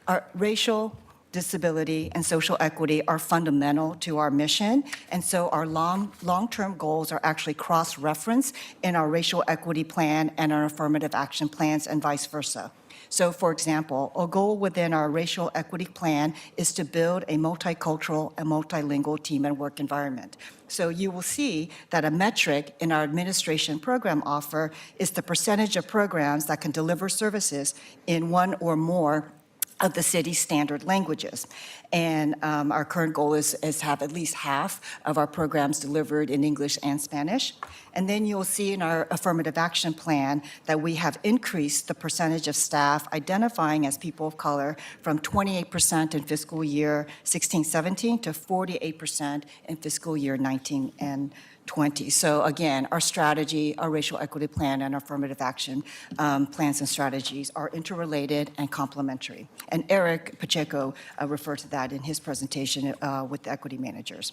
our racial, disability, and social equity are fundamental to our mission, and so our long-term goals are actually cross-referenced in our racial equity plan and our affirmative action plans and vice versa. So, for example, a goal within our racial equity plan is to build a multicultural and multilingual team and work environment. So you will see that a metric in our administration program offer is the percentage of programs that can deliver services in one or more of the city's standard languages. And our current goal is to have at least half of our programs delivered in English and Spanish. And then you'll see in our affirmative action plan that we have increased the percentage of staff identifying as people of color from 28% in fiscal year 16-17 to 48% in fiscal year 19 and 20. So again, our strategy, our racial equity plan, and affirmative action plans and strategies are interrelated and complementary. And Eric Pacheco referred to that in his presentation with the equity managers.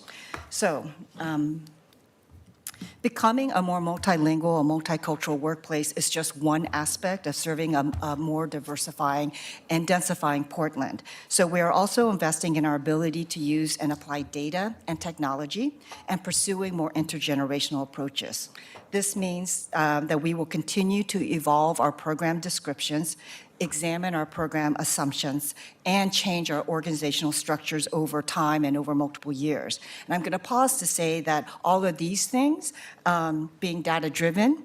So Becoming a more multilingual, a multicultural workplace is just one aspect of serving a more diversifying and densifying Portland. So we are also investing in our ability to use and apply data and technology and pursuing more intergenerational approaches. This means that we will continue to evolve our program descriptions, examine our program assumptions, and change our organizational structures over time and over multiple years. And I'm going to pause to say that all of these things, being data-driven,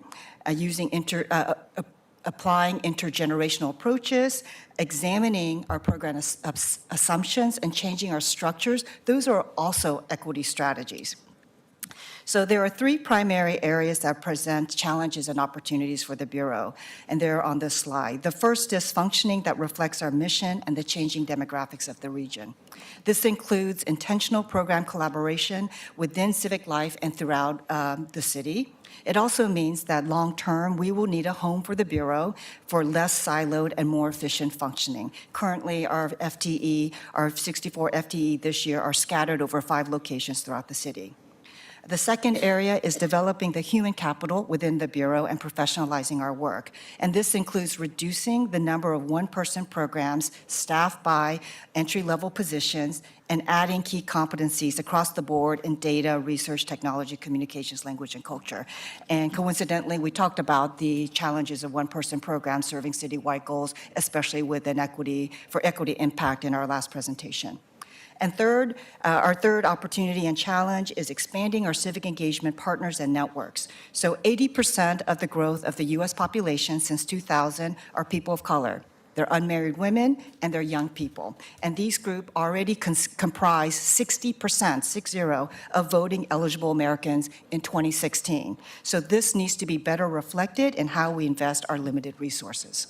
applying intergenerational approaches, examining our program assumptions, and changing our structures, those are also equity strategies. So there are three primary areas that present challenges and opportunities for the Bureau, and they're on this slide. The first is functioning that reflects our mission and the changing demographics of the region. This includes intentional program collaboration within civic life and throughout the city. It also means that long-term, we will need a home for the Bureau for less siloed and more efficient functioning. Currently, our FTE, our 64 FTE this year, are scattered over 5 locations throughout the city. The second area is developing the human capital within the Bureau and professionalizing our work. And this includes reducing the number of one-person programs staffed by entry-level positions and adding key competencies across the board in data, research, technology, communications, language, and culture. And coincidentally, we talked about the challenges of one-person programs serving citywide goals, especially with an equity impact in our last presentation. And third, our third opportunity and challenge is expanding our civic engagement partners and networks. So 80% of the growth of the U.S. population since 2000 are people of color. They're unmarried women and they're young people. And these groups already comprise 60%, 60, of voting eligible Americans in 2016. So this needs to be better reflected in how we invest our limited resources.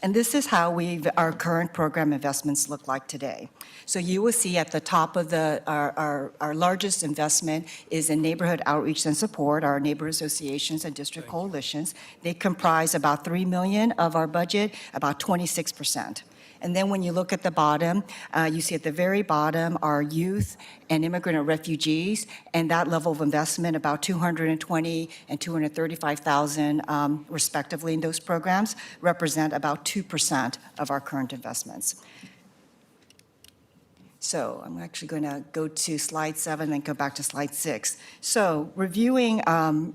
And this is how our current program investments look like today. So you will see at the top of our largest investment is in neighborhood outreach and support, our neighborhood associations and district coalitions. They comprise about $3 million of our budget, about 26%. And then when you look at the bottom, you see at the very bottom are youth and immigrant and refugees, and that level of investment, about $220,000 and $235,000 respectively in those programs, represent about 2% of our current investments. So I'm actually going to go to slide 7 and go back to slide 6. So reviewing,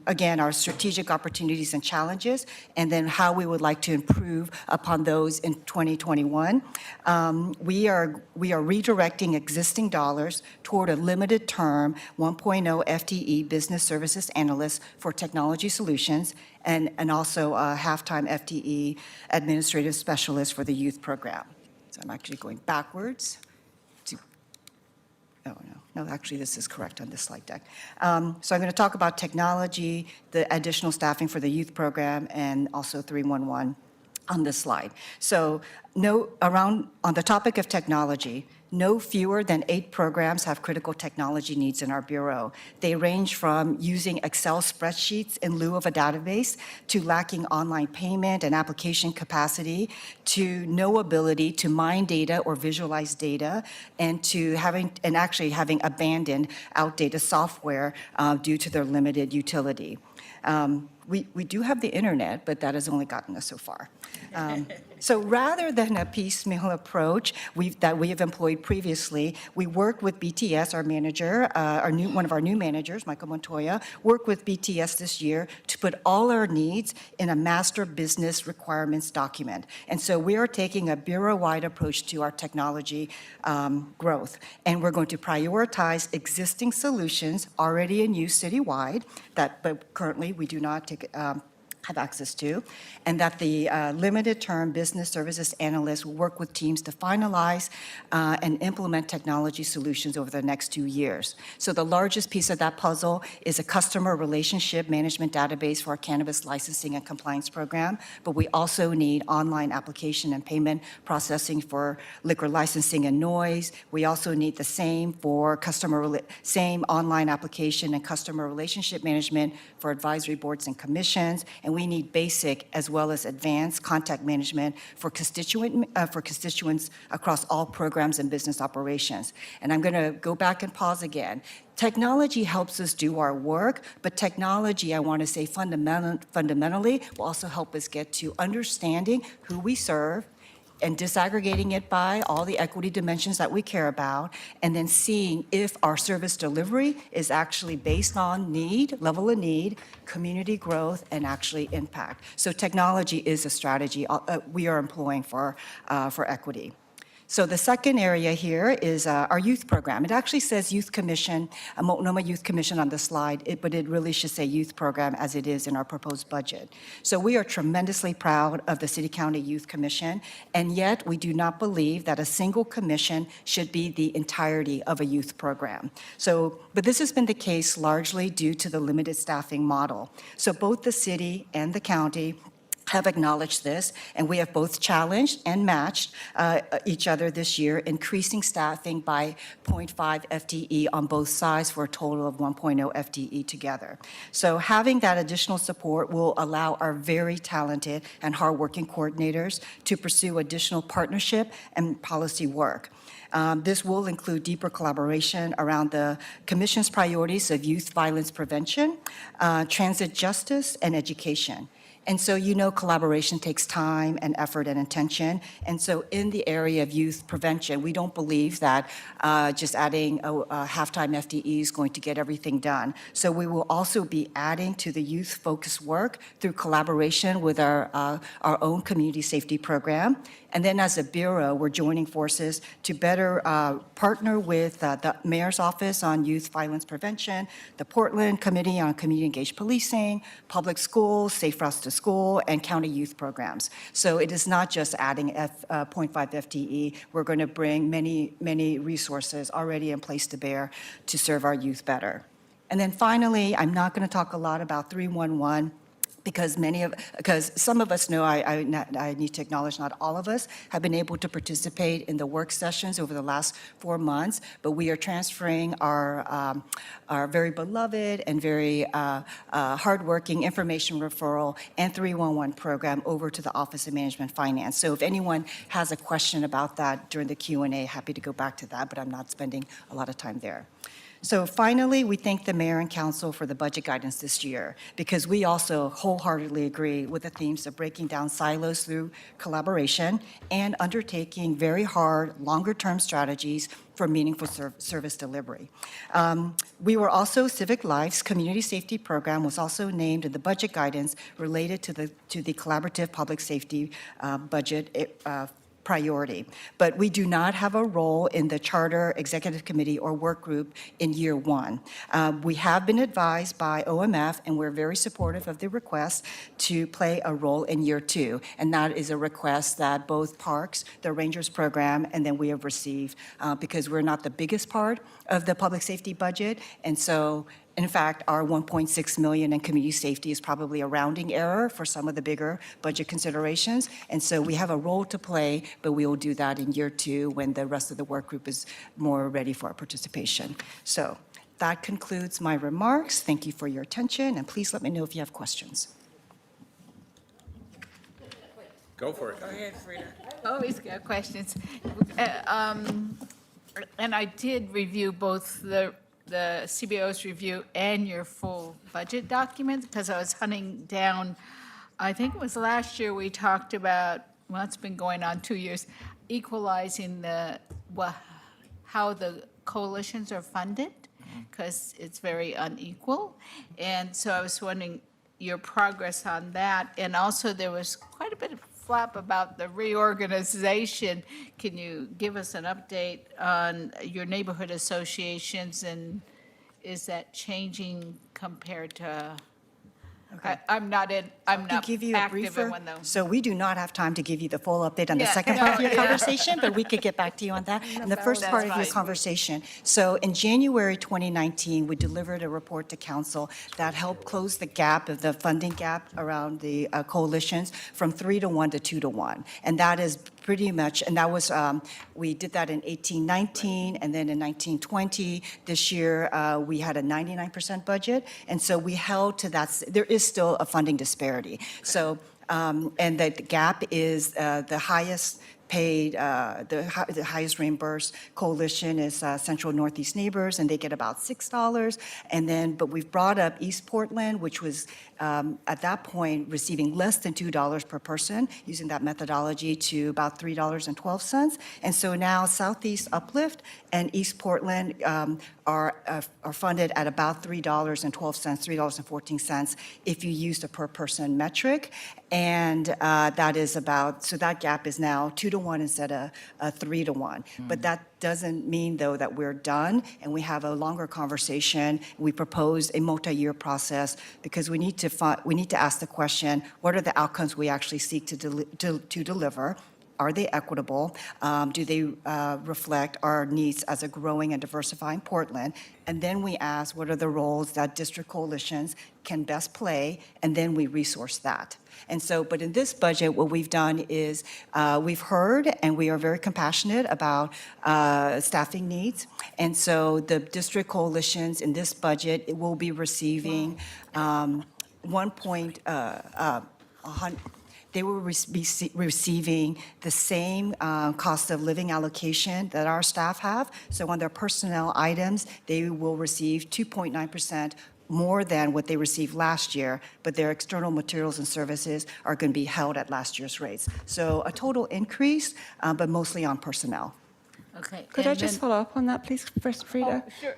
again, our strategic opportunities and challenges, and then how we would like to improve upon those in 2021. We are redirecting existing dollars toward a limited term 1.0 FTE business services analyst for technology solutions, and also a half-time FTE administrative specialist for the youth program. So I'm actually going backwards. Oh, no, actually, this is correct on this slide deck. So I'm going to talk about technology, the additional staffing for the youth program, and also 311 on this slide. So on the topic of technology, no fewer than 8 programs have critical technology needs in our Bureau. They range from using Excel spreadsheets in lieu of a database, to lacking online payment and application capacity, to no ability to mine data or visualize data, and to actually having abandoned outdated software due to their limited utility. We do have the internet, but that has only gotten us so far. So rather than a piecemeal approach that we have employed previously, we work with BTS, our manager, one of our new managers, Michael Montoya, worked with BTS this year to put all our needs in a master business requirements document. And so we are taking a bureau-wide approach to our technology growth. And we're going to prioritize existing solutions already in use citywide, but currently we do not have access to, and that the limited-term business services analysts will work with teams to finalize and implement technology solutions over the next 2 years. So the largest piece of that puzzle is a customer relationship management database for our cannabis licensing and compliance program, but we also need online application and payment processing for liquor licensing and noise. We also need the same for same online application and customer relationship management for advisory boards and commissions, and we we need basic as well as advanced contact management for constituents across all programs and business operations. And I'm going to go back and pause again. Technology helps us do our work, but technology, I want to say fundamentally, will also help us get to understanding who we serve, and disaggregating it by all the equity dimensions that we care about, and then seeing if our service delivery is actually based on need, level of need, community growth, and actually impact. So technology is a strategy we are employing for equity. So the second area here is our youth program. It actually says Youth Commission, Multnomah Youth Commission on the slide, but it really should say youth program as it is in our proposed budget. So we are tremendously proud of the City County Youth Commission, and yet we do not believe that a single commission should be the entirety of a youth program. So, but this has been the case largely due to the limited staffing model. So both the city and the county have acknowledged this, and we have both challenged and matched each other this year, increasing staffing by 0.5 FTE on both sides for a total of 1.0 FTE together. So having that additional support will allow our very talented and hardworking coordinators to pursue additional partnership and policy work. This will include deeper collaboration around the Commission's priorities of youth violence prevention, transit justice, and education. And so, you know, collaboration takes time and effort and attention. And so in the area of youth prevention, we don't believe that just adding a half-time FTE is going to get everything done. So we will also be adding to the youth-focused work through collaboration with our own community safety program. And then as a bureau, we're joining forces to better partner with the Mayor's Office on Youth Violence Prevention, the Portland Committee on Community Engaged Policing, public schools, Safe Routes to School, and county youth programs. So it is not just adding 0.5 FTE. We're going to bring many resources already in place to bear to serve our youth better. And then finally, I'm not going to talk a lot about 311. Because some of us know, I need to acknowledge not all of us have been able to participate in the work sessions over the last 4 months, but we are transferring our very beloved and very hardworking information referral and 311 program over to the Office of Management Finance. So if anyone has a question about that during the Q&A, happy to go back to that, but I'm not spending a lot of time there. So finally, we thank the mayor and council for the budget guidance this year, because we also wholeheartedly agree with the themes of breaking down silos through collaboration and undertaking very hard, longer-term strategies for meaningful service delivery. We were also, Civic Life's community safety program was also named in the budget guidance related to the collaborative public safety budget priority. But we do not have a role in the Charter Executive Committee or work group in year one. We have been advised by OMF, and we're very supportive of the request to play a role in year two. And that is a request that both Parks, the Rangers program, and then we have received because we're not the biggest part of the public safety budget. And so in fact, our 1.6 million in community safety is probably a rounding error for some of the bigger budget considerations. And so we have a role to play, but we will do that in year two when the rest of the work group is more ready for our participation. So that concludes my remarks. Thank you for your attention, and please let me know if you have questions. Go for it. Go ahead, Frida. Always got questions. And I did review both the CBO's review and your full budget documents, because I was hunting down, I think it was last year we talked about, well, it's been going on 2 years, equalizing how the coalitions are funded, because it's very unequal. And so I was wondering your progress on that. And also there was quite a bit of flap about the reorganization. Can you give us an update on your neighborhood associations, and is that changing compared to? Okay. I'm not give you a active briefer. in one though. So we do not have time to give you the full update on the Yeah, second part of your yeah. conversation, but we could get back to you on that. In the first That's part of your fine. conversation, so in January 2019, we delivered a report to council that helped close the gap of the funding gap around the coalitions from 3 to 1 to 2 to 1. And that is pretty much, and that was, we did that in 1819, and then in 1920. This year, we had a 99% budget, and so we held to that. There is still a funding disparity. So, and the gap is the highest paid, the highest reimbursed coalition is Central Northeast Neighbors, and they get about $6. And then, but we've brought up East Portland, which was at that point receiving less than $2 per person, using that methodology, to about $3.12. And so now Southeast Uplift and East Portland are funded at about $3.12, $3.14 if you use the per person metric. And that is about, so that gap is now 2 to 1 instead of 3 to 1. But that doesn't mean, though, that we're done, and we have a longer conversation. We propose a multi-year process because we need to ask the question, what are the outcomes we actually seek to deliver? Are they equitable? Do they reflect our needs as a growing and diversifying Portland? And then we ask, what are the roles that district coalitions can best play? And then we resource that. And so, but in this budget, what we've done is we've heard, and we are very compassionate about staffing needs. And so the district coalitions in this budget, it will be receiving they will be receiving the same cost of living allocation that our staff have. So on their personnel items, they will receive 2.9% more than what they received last year, but their external materials and services are going to be held at last year's rates. So a total increase, but mostly on personnel. Okay. Could I just follow up on that, please, Frida? Oh, sure.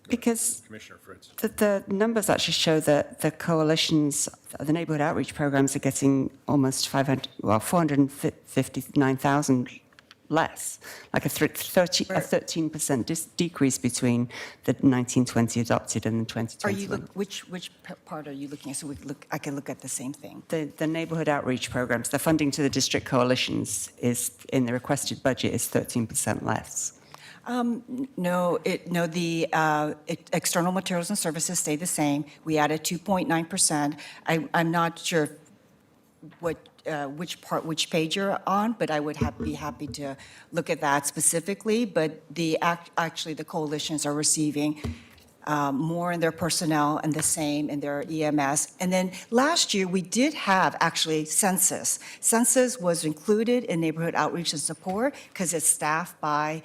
Because Commissioner Fritz. the numbers actually show that the coalitions, the neighborhood outreach programs are getting almost 459,000 less, like a 13% decrease between the 1920 adopted and the 2021. Which part are you looking at? So I can look at the same thing. The neighborhood outreach programs, the funding to the district coalitions is, in the requested budget, is 13% less. No, the external materials and services stay the same. We added 2.9%. I'm not sure which page you're on, but I would be happy to look at that specifically. But actually, the coalitions are receiving more in their personnel and the same in their EMS. And then last year, we did have actually census. Census was included in neighborhood outreach and support because it's staffed by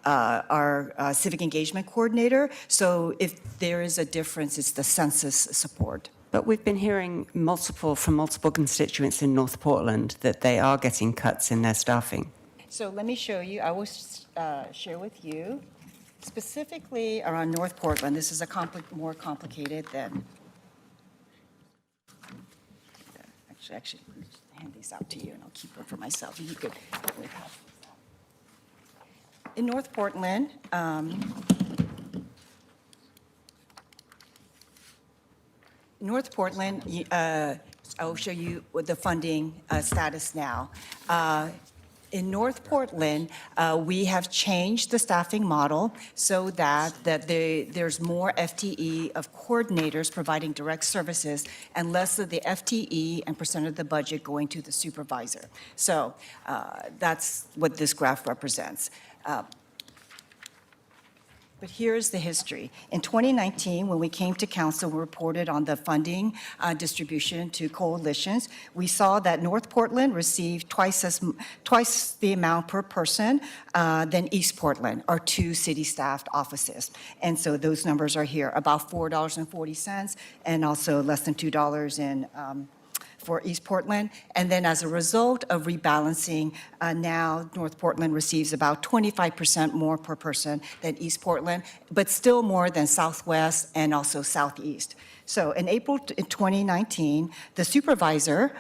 our civic engagement coordinator. So if there is a difference, it's the census support. But we've been hearing from multiple constituents in North Portland that they are getting cuts in their staffing. So let me show you. I will share with you. Specifically around North Portland, this is more complicated than, actually, let me just hand these out to you and I'll keep them for myself. You could probably have. In North Portland, I will show you the funding status now. In North Portland, we have changed the staffing model so that there's more FTE of coordinators providing direct services and less of the FTE and percent of the budget going to the supervisor. So that's what this graph represents. But here's the history. In 2019, when we came to council, we reported on the funding distribution to coalitions. We saw that North Portland received twice the amount per person than East Portland, our two city-staffed offices. And so those numbers are here, about $4.40 and also less than $2 in for East Portland. And then as a result of rebalancing, now North Portland receives about 25% more per person than East Portland, but still more than Southwest and also Southeast. So in April 2019, the supervisor,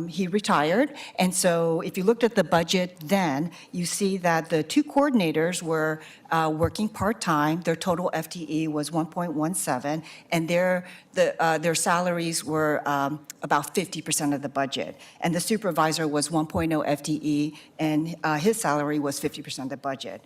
he retired. And so if you looked at the budget then, you see that the two coordinators were working part-time. Their total FTE was 1.17, and their salaries were about 50% of the budget. And the supervisor was 1.0 FTE, and his salary was 50% of the budget.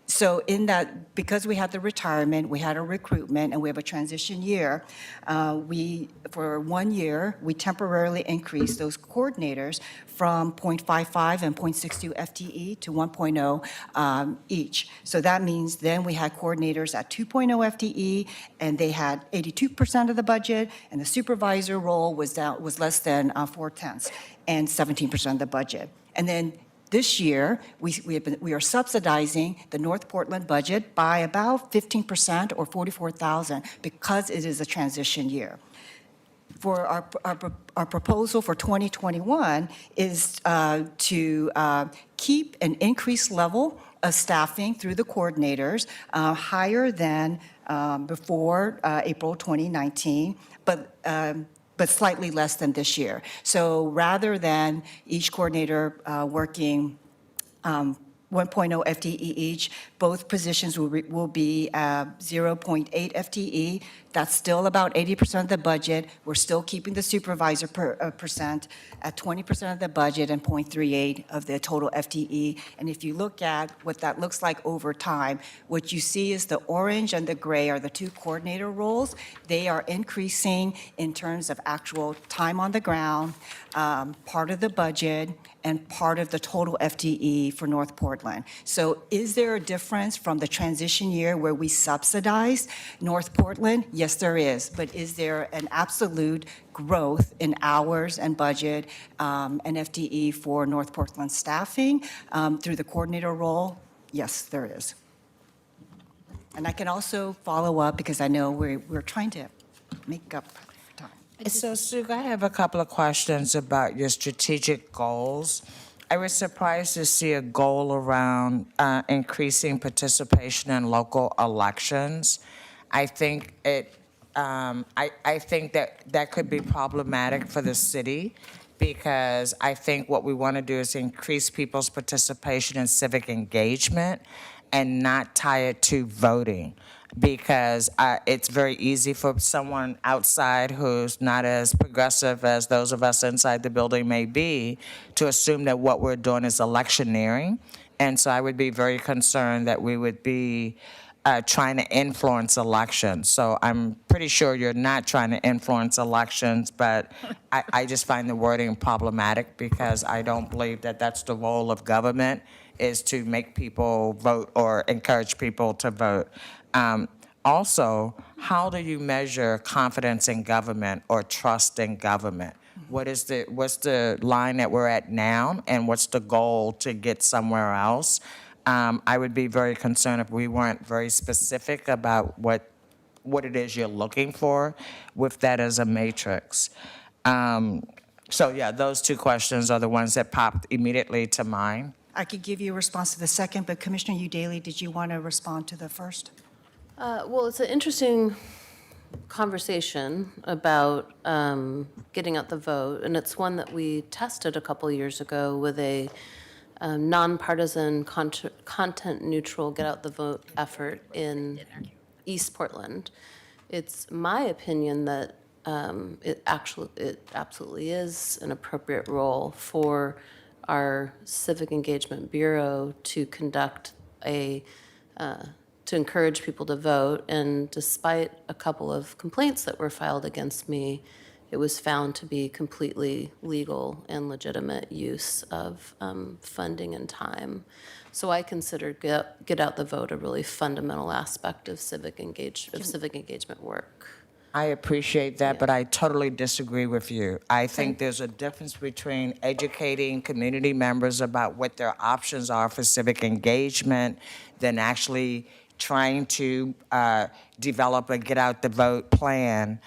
So in that, because we had the retirement, we had a recruitment, and we have a transition year, for 1 year, we temporarily increased those coordinators from .55 and .62 FTE to 1.0 each. So that means then we had coordinators at 2.0 FTE, and they had 82% of the budget, and the supervisor role was less than 4/10, and 17% of the budget. And then this year, we are subsidizing the North Portland budget by about 15% or 44,000 because it is a transition year. For our proposal for 2021 is to keep an increased level of staffing through the coordinators higher than before April 2019, but slightly less than this year. So rather than each coordinator working 1.0 FTE each, both positions will be 0.8 FTE. That's still about 80% of the budget. We're still keeping the supervisor percent at 20% of the budget and 0.38 of the total FTE. And if you look at what that looks like over time, what you see is the orange and the gray are the two coordinator roles. They are increasing in terms of actual time on the ground, part of the budget, and part of the total FTE for North Portland. So is there a difference from the transition year where we subsidize North Portland? Yes, there is. But is there an absolute growth in hours and budget and FTE for North Portland staffing through the coordinator role? Yes, there is. And I can also follow up because I know we're trying to make up time. So, Sue, I have a couple of questions about your strategic goals. I was surprised to see a goal around increasing participation in local elections. I think I think that could be problematic for the city because I think what we want to do is increase people's participation in civic engagement and not tie it to voting. Because it's very easy for someone outside who's not as progressive as those of us inside the building may be to assume that what we're doing is electioneering. And so I would be very concerned that we would be trying to influence elections. So I'm pretty sure you're not trying to influence elections, but I just find the wording problematic because I don't believe that that's the role of government, is to make people vote or encourage people to vote. Also, how do you measure confidence in government or trust in government? What's the line that we're at now, and what's the goal to get somewhere else? I would be very concerned if we weren't very specific about what it is you're looking for with that as a matrix. So yeah, those two questions are the ones that popped immediately to mind. I could give you a response to the second, but Commissioner Udaley, did you want to respond to the first? Well, it's an interesting conversation about getting out the vote, and it's one that we tested a couple years ago with a nonpartisan, content-neutral get out the vote effort in East Portland. It's my opinion that it absolutely is an appropriate role for our Civic Engagement Bureau to conduct to encourage people to vote. And despite a couple of complaints that were filed against me, it was found to be completely legal and legitimate use of funding and time. So I consider Get Out the Vote a really fundamental aspect of civic engagement work. I appreciate that, but I totally disagree with you. I think there's a difference between educating community members about what their options are for civic engagement than actually trying to develop a get out the vote plan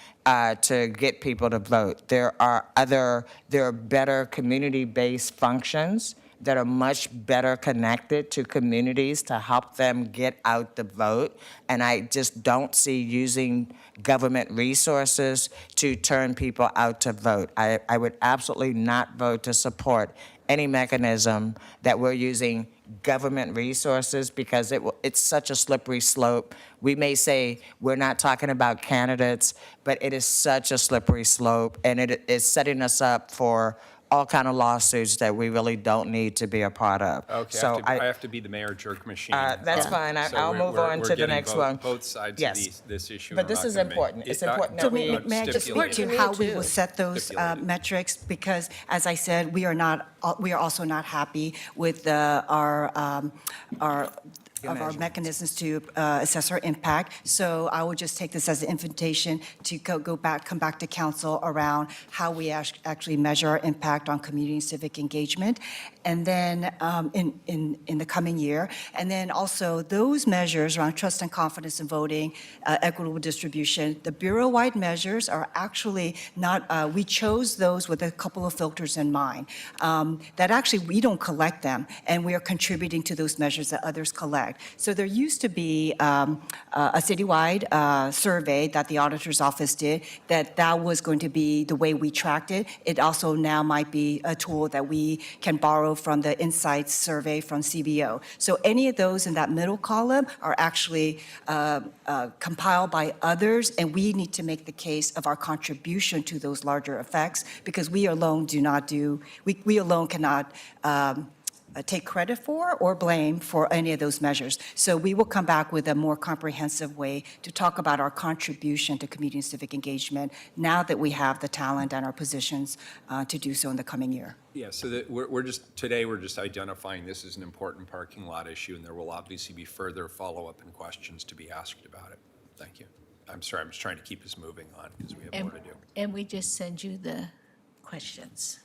to get people to vote. There are better community-based functions that are much better connected to communities to help them get out the vote. And I just don't see using government resources to turn people out to vote. I would absolutely not vote to support any mechanism that we're using government resources because it's such a slippery slope. We may say we're not talking about candidates, but it is such a slippery slope, and it is setting us up for all kind of lawsuits that we really don't need to be a part of. Okay, So I have to be the mayor jerk machine. That's fine. So I'll we're- move on we're to the getting next both- one. Both sides of Yes. this issue. But and this we're is not gonna important. make- It's it- important So that we. may I just speak to stipulate. how we will set those Stipulated. metrics? Because, as I said, we are also not happy with our mechanisms to assess our impact. So I would just take this as an invitation to come back to council around how we actually measure our impact on community and civic engagement, and then in the coming year. And then also those measures around trust and confidence in voting, equitable distribution, the bureau-wide measures are actually not, we chose those with a couple of filters in mind. That actually, we don't collect them, and we are contributing to those measures that others collect. So there used to be a citywide survey that the auditor's office did, that was going to be the way we tracked it. It also now might be a tool that we can borrow from the Insights survey from CBO. So any of those in that middle column are actually compiled by others, and we need to make the case of our contribution to those larger effects, because we alone cannot take credit for or blame for any of those measures. So we will come back with a more comprehensive way to talk about our contribution to community and civic engagement now that we have the talent and our positions to do so in the coming year. Yeah, so that today we're just identifying this as an important parking lot issue, and there will obviously be further follow-up and questions to be asked about it. Thank you. I'm sorry, I'm just trying to keep us moving on because we have more to do. And we just send you the questions.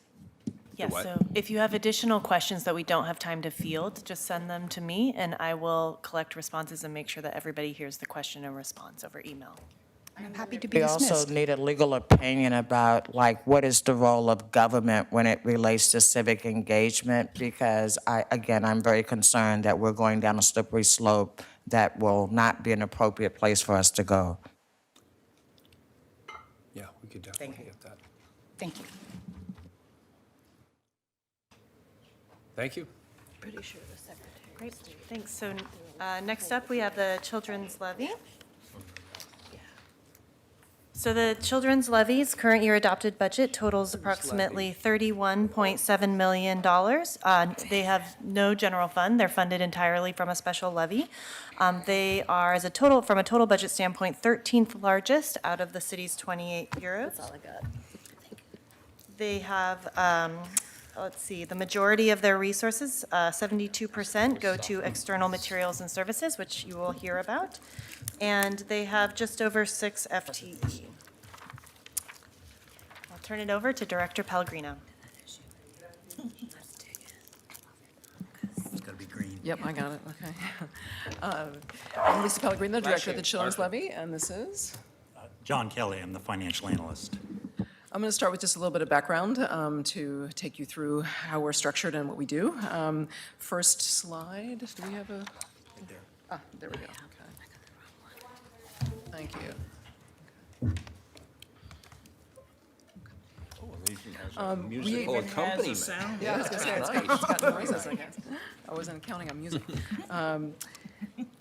Yes, what? so if you have additional questions that we don't have time to field, just send them to me, and I will collect responses and make sure that everybody hears the question and response over email. I'm happy to be We dismissed. also need a legal opinion about, like, what is the role of government when it relates to civic engagement? Because I'm very concerned that we're going down a slippery slope that will not be an appropriate place for us to go. Yeah, we could definitely get that. Thank you. Thank you. Pretty sure the secretary. Great, thanks. So next up, we have the Children's Levy. So the Children's Levy's current year adopted budget totals approximately $31.7 million. They have no general fund. They're funded entirely from a special levy. They are, from a total budget standpoint, 13th largest out of the city's 28 bureaus. That's all I got. They have, let's see, the majority of their resources, 72%, go to external materials and services, which you will hear about. And they have just over 6 FTE. I'll turn it over to Director Pellegrino. It's got to be green. Yep, I got it, okay. I'm Lisa Pellegrino, the Director of the Children's Levy, and this is? John Kelly, I'm the financial analyst. I'm going to start with just a little bit of background to take you through how we're structured and what we do. First slide, do we have a? Right there. Ah, there we go, okay. Thank you. Oh, it even has a We musical even has a accompaniment. sound. Yeah, I was going to say, it's got noises, I guess. I wasn't counting on music.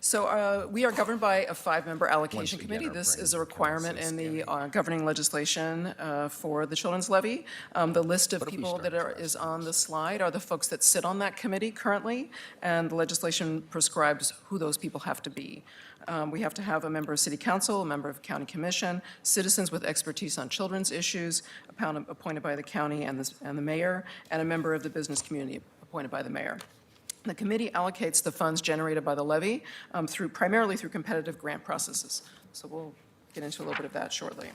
So we are governed by a 5-member allocation Once we get committee. our This brains is a requirement in the governing legislation for the Children's Levy. The list of people that is on the slide are the folks that sit on that committee currently, and the legislation prescribes who those people have to be. We have to have a member of City Council, a member of County Commission, citizens with expertise on children's issues, appointed by the county and the mayor, and a member of the business community appointed by the mayor. The committee allocates the funds generated by the levy primarily through competitive grant processes. So we'll get into a little bit of that shortly.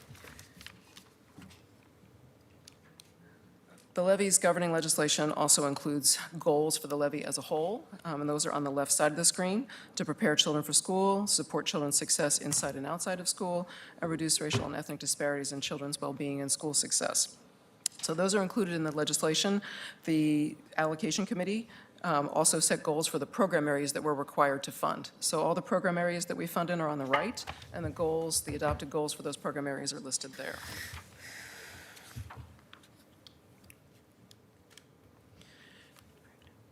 The levy's governing legislation also includes goals for the levy as a whole, and those are on the left side of the screen: to prepare children for school, support children's success inside and outside of school, and reduce racial and ethnic disparities in children's well-being and school success. So those are included in the legislation. The allocation committee also set goals for the program areas that we're required to fund. So all the program areas that we fund in are on the right, and the goals, the adopted goals for those program areas are listed there.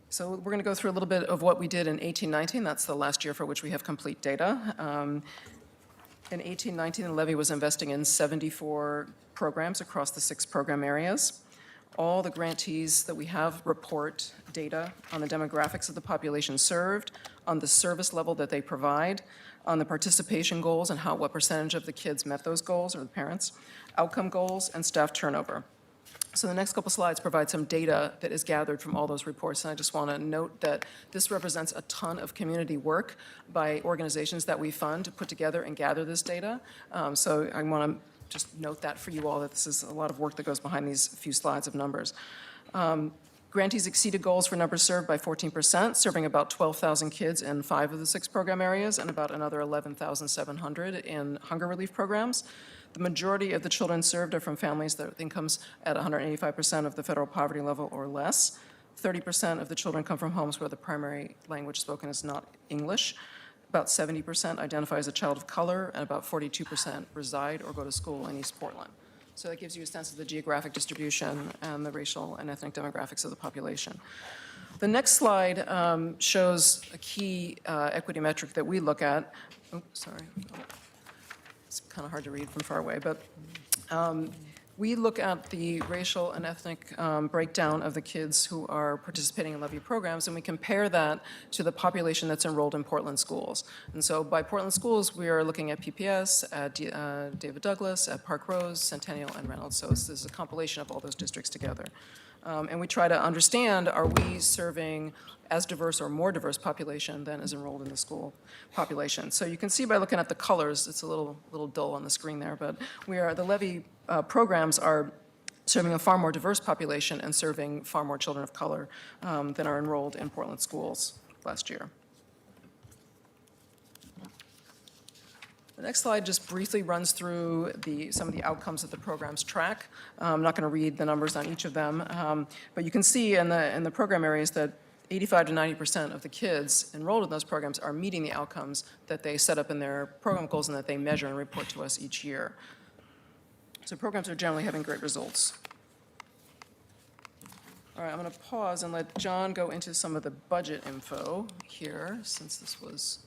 So we're going to go through a little bit of what we did in 1819. That's the last year for which we have complete data. In 1819, the levy was investing in 74 programs across the 6 program areas. All the grantees that we have report data on the demographics of the population served, on the service level that they provide, on the participation goals and what percentage of the kids met those goals, or the parents, outcome goals, and staff turnover. So the next couple slides provide some data that is gathered from all those reports. And I just want to note that this represents a ton of community work by organizations that we fund to put together and gather this data. So I want to just note that for you all, that this is a lot of work that goes behind these few slides of numbers. Grantees exceeded goals for numbers served by 14%, serving about 12,000 kids in 5 of the 6 program areas and about another 11,700 in hunger relief programs. The majority of the children served are from families that have incomes at 185% of the federal poverty level or less. 30% of the children come from homes where the primary language spoken is not English. About 70% identify as a child of color, and about 42% reside or go to school in East Portland. So that gives you a sense of the geographic distribution and the racial and ethnic demographics of the population. The next slide shows a key equity metric that we look at. Oh, sorry. It's kind of hard to read from far away, but we look at the racial and ethnic breakdown of the kids who are participating in levy programs, and we compare that to the population that's enrolled in Portland schools. And so by Portland schools, we are looking at PPS, at David Douglas, at Park Rose, Centennial, and Reynolds. So this is a compilation of all those districts together. And we try to understand, are we serving as diverse or more diverse population than is enrolled in the school population? So you can see by looking at the colors, it's a little dull on the screen there, but the levy programs are serving a far more diverse population and serving far more children of color than are enrolled in Portland schools last year. The next slide just briefly runs through some of the outcomes that the programs track. I'm not going to read the numbers on each of them, but you can see in the program areas that 85 to 90% of the kids enrolled in those programs are meeting the outcomes that they set up in their program goals and that they measure and report to us each year. So programs are generally having great results. All right, I'm going to pause and let John go into some of the budget info here, since this was...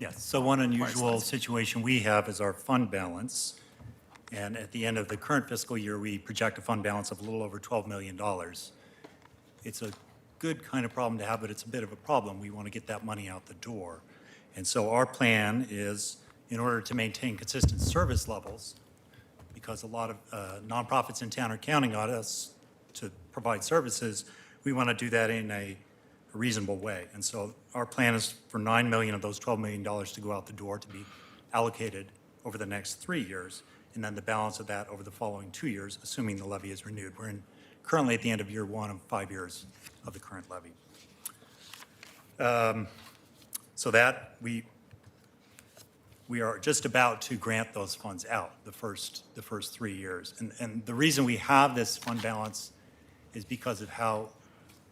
Yes, so one unusual situation we have is our fund balance. And at the end of the current fiscal year, we project a fund balance of a little over $12 million. It's a good kind of problem to have, but it's a bit of a problem. We want to get that money out the door. And so our plan is, in order to maintain consistent service levels, because a lot of nonprofits in town are counting on us to provide services, we want to do that in a reasonable way. And so our plan is for $9 million of those $12 million to go out the door to be allocated over the next 3 years, and then the balance of that over the following 2 years, assuming the levy is renewed. We're currently at the end of year 1 of 5 years of the current levy. So that we are just about to grant those funds out the first 3 years. And the reason we have this fund balance is because of how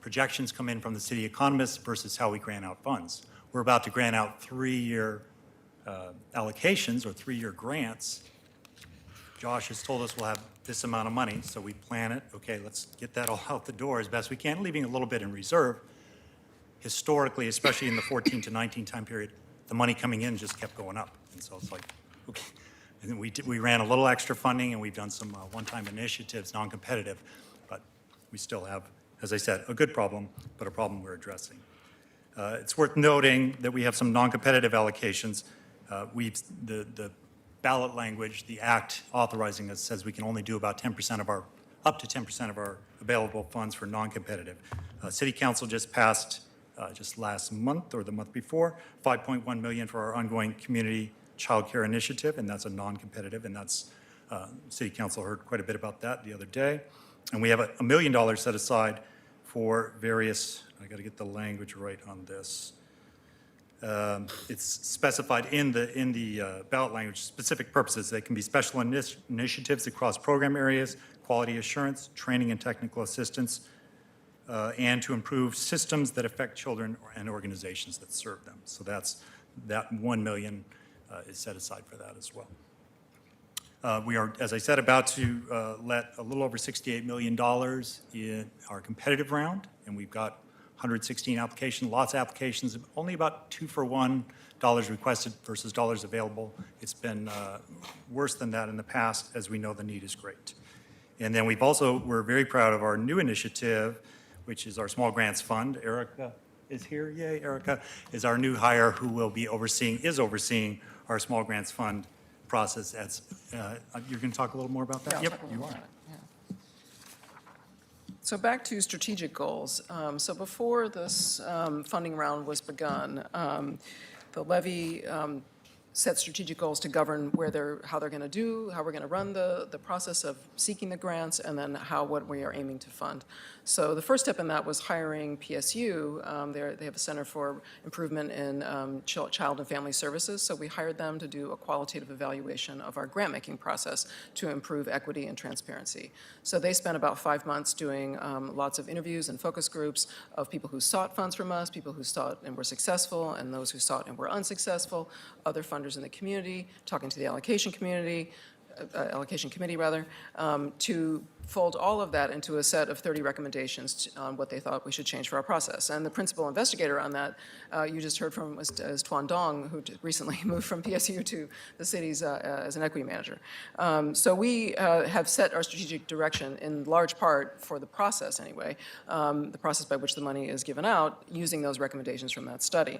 projections come in from the city economists versus how we grant out funds. We're about to grant out 3-year allocations or 3-year grants. Josh has told us we'll have this amount of money, so we plan it. Okay, let's get that all out the door as best we can, leaving a little bit in reserve. Historically, especially in the 14 to 19 time period, the money coming in just kept going up. And so it's like, okay. And we ran a little extra funding, and we've done some one-time initiatives, non-competitive, but we still have, as I said, a good problem, but a problem we're addressing. It's worth noting that we have some non-competitive allocations. The ballot language, the act authorizing us says we can only do about 10% of our, up to 10% of our available funds for non-competitive. City Council just passed, just last month or the month before, $5.1 million for our ongoing community child care initiative, and that's a non-competitive, and that's, City Council heard quite a bit about that the other day. And we have $1 million set aside for various, I got to get the language right on this. It's specified in the ballot language, specific purposes. They can be special initiatives across program areas, quality assurance, training and technical assistance, and to improve systems that affect children and organizations that serve them. So that $1 million is set aside for that as well. We are, as I said, about to let a little over $68 million in our competitive round, and we've got 116 applications, lots of applications, only about 2-for-1 dollars requested versus dollars available. It's been worse than that in the past, as we know the need is great. And then we're very proud of our new initiative, which is our Small Grants Fund. Erica is here. Yay, Erica is our new hire who will be overseeing our Small Grants Fund process. You're going to talk a little more about that? Yeah, Yep, you are. So back to strategic goals. So before this funding round was begun, the levy set strategic goals to govern how they're going to do, how we're going to run the process of seeking the grants, and then what we are aiming to fund. So the first step in that was hiring PSU. They have a Center for Improvement in Child and Family Services. So we hired them to do a qualitative evaluation of our grant-making process to improve equity and transparency. So they spent about 5 months doing lots of interviews and focus groups of people who sought funds from us, people who sought and were successful, and those who sought and were unsuccessful, other funders in the community, talking to the allocation community, allocation committee rather, to fold all of that into a set of 30 recommendations on what they thought we should change for our process. And the principal investigator on that, you just heard from, is Tuan Dong, who recently moved from PSU to the city's as an equity manager. So we have set our strategic direction in large part for the process anyway, the process by which the money is given out, using those recommendations from that study.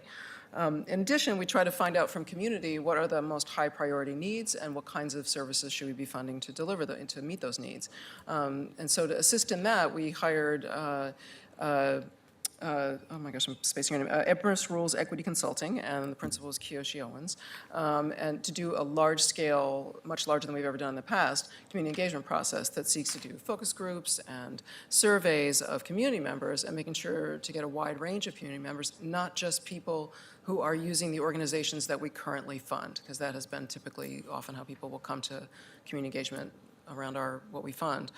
In addition, we try to find out from community what are the most high priority needs and what kinds of services should we be funding to deliver to meet those needs. And so to assist in that, we hired, oh my gosh, I'm spacing her name, Empress Rules Equity Consulting, and the principal is Kiyoshi Owens, and to do a large scale, much larger than we've ever done in the past, community engagement process that seeks to do focus groups and surveys of community members and making sure to get a wide range of community members, not just people who are using the organizations that we currently fund, because that has been typically often how people will come to community engagement around what we fund.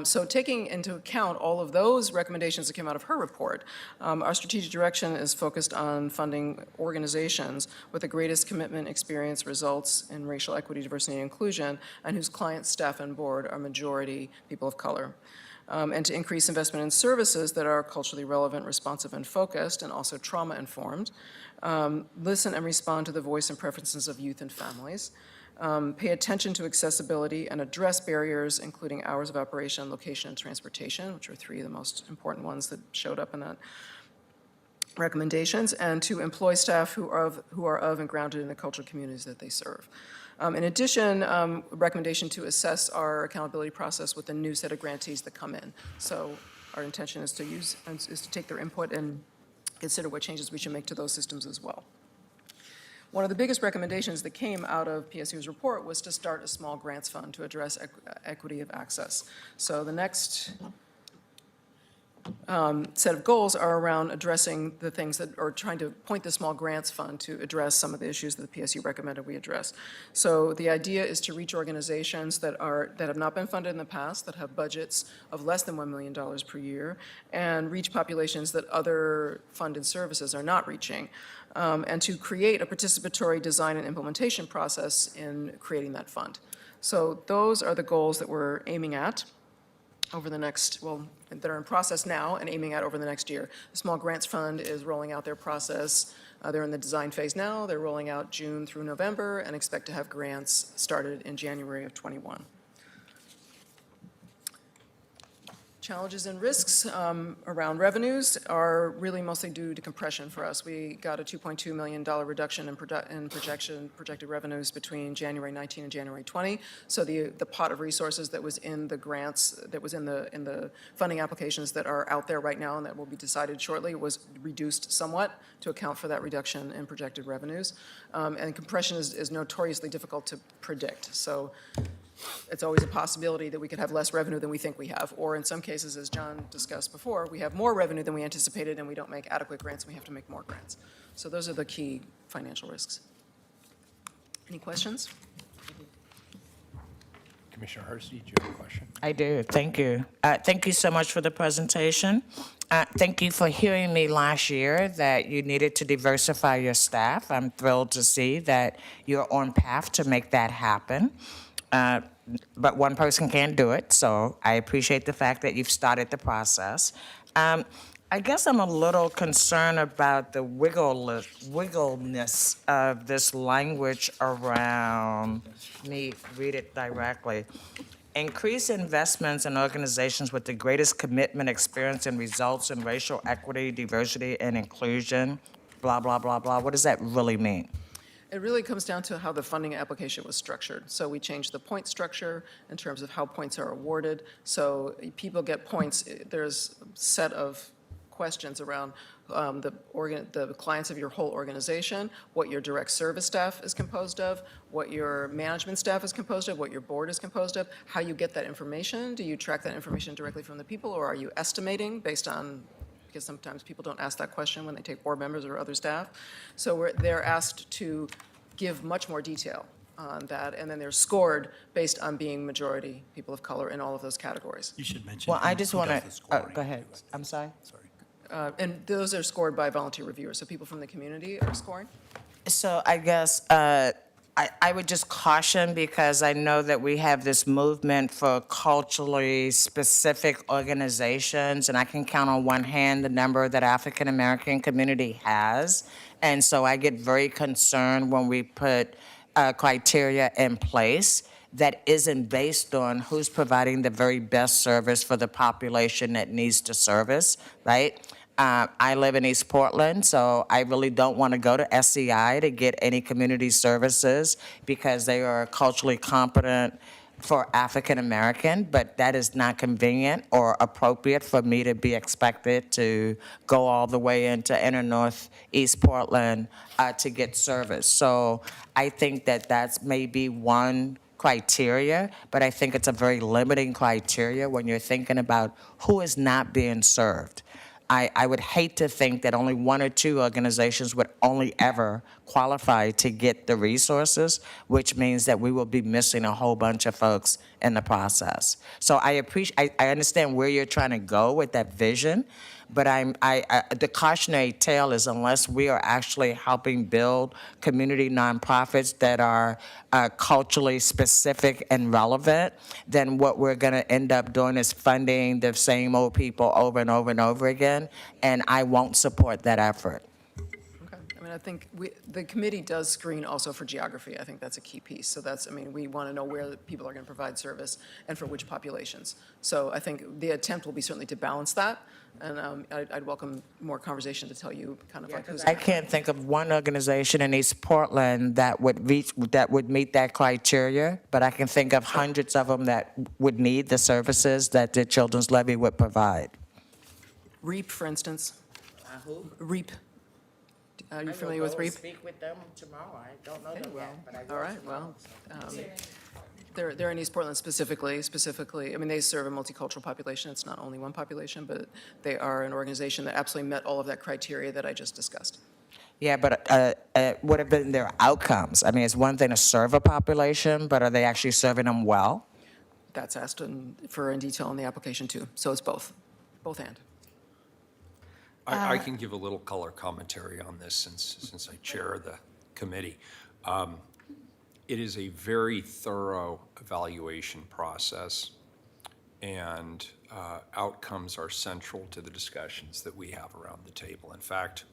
So taking into account all of those recommendations that came out of her report, our strategic direction is focused on funding organizations with the greatest commitment, experience, results in racial equity, diversity, and inclusion, and whose clients, staff, and board are majority people of color. And to increase investment in services that are culturally relevant, responsive, and focused, and also trauma-informed. Listen and respond to the voice and preferences of youth and families. Pay attention to accessibility and address barriers, including hours of operation, location, and transportation, which are 3 of the most important ones that showed up in that recommendations, and to employ staff who are of and grounded in the cultural communities that they serve. In addition, recommendation to assess our accountability process with the new set of grantees that come in. So our intention is to take their input and consider what changes we should make to those systems as well. One of the biggest recommendations that came out of PSU's report was to start a small grants fund to address equity of access. So the next set of goals are around addressing the things that are trying to point the small grants fund to address some of the issues that the PSU recommended we address. So the idea is to reach organizations that have not been funded in the past, that have budgets of less than $1 million per year, and reach populations that other funded services are not reaching, and to create a participatory design and implementation process in creating that fund. So those are the goals that we're aiming at over the next, that are in process now and aiming at over the next year. The Small Grants Fund is rolling out their process. They're in the design phase now. They're rolling out June through November and expect to have grants started in January of '21. Challenges and risks around revenues are really mostly due to compression for us. We got a $2.2 million reduction in projected revenues between January 19 and January 20. So the pot of resources that was in the grants, that was in the funding applications that are out there right now and that will be decided shortly was reduced somewhat to account for that reduction in projected revenues. And compression is notoriously difficult to predict. So it's always a possibility that we could have less revenue than we think we have, or in some cases, as John discussed before, we have more revenue than we anticipated and we don't make adequate grants and we have to make more grants. So those are the key financial risks. Any questions? Commissioner Hersey, do you have a question? I do, thank you. Thank you so much for the presentation. Thank you for hearing me last year that you needed to diversify your staff. I'm thrilled to see that you're on path to make that happen. But one person can't do it, so I appreciate the fact that you've started the process. I guess I'm a little concerned about the wiggleness of this language around, let me read it directly. increase investments in organizations with the greatest commitment, experience, and results in racial equity, diversity, and inclusion, blah, blah, blah, blah. What does that really mean? It really comes down to how the funding application was structured. So we changed the point structure in terms of how points are awarded. So people get points. There's a set of questions around the clients of your whole organization, what your direct service staff is composed of, what your management staff is composed of, what your board is composed of, how you get that information. Do you track that information directly from the people, or are you estimating based on, because sometimes people don't ask that question when they take board members or other staff. So they're asked to give much more detail on that, and then they're scored based on being majority people of color in all of those categories. You should mention. Well, I who just does want the to, scoring. go ahead. I'm sorry. And those are scored by volunteer reviewers, so people from the community are scoring. So I guess I would just caution, because I know that we have this movement for culturally specific organizations, and I can count on one hand the number that African American community has. And so I get very concerned when we put criteria in place that isn't based on who's providing the very best service for the population that needs the service, right? I live in East Portland, so I really don't want to go to SEI to get any community services because they are culturally competent for African American, but that is not convenient or appropriate for me to be expected to go all the way into inner northeast Portland to get service. So I think that that's maybe one criteria, but I think it's a very limiting criteria when you're thinking about who is not being served. I would hate to think that only one or two organizations would only ever qualify to get the resources, which means that we will be missing a whole bunch of folks in the process. So I understand where you're trying to go with that vision, but the cautionary tale is unless we are actually helping build community nonprofits that are culturally specific and relevant, then what we're going to end up doing is funding the same old people over and over and over again, and I won't support that effort. Okay. I mean, I think the committee does screen also for geography. I think that's a key piece. So that's, I mean, we want to know where the people are going to provide service and for which populations. So I think the attempt will be certainly to balance that. And I'd welcome more conversation to tell you kind of like who's. I can't think of one organization in East Portland that would meet that criteria, but I can think of hundreds of them that would need the services that the Children's Levy would provide. REAP, for instance. Who? REAP. Are you familiar with REAP? Speak with them tomorrow. I don't know them yet, but I will All right, tomorrow, well, so. they're in East Portland specifically, I mean, they serve a multicultural population. It's not only one population, but they are an organization that absolutely met all of that criteria that I just discussed. Yeah, but what have been their outcomes? I mean, it's one thing to serve a population, but are they actually serving them well? That's asked in detail in the application too. So it's both and. I can give a little color commentary on this since I chair the committee. It is a very thorough evaluation process, and outcomes are central to the discussions that we have around the table. In fact,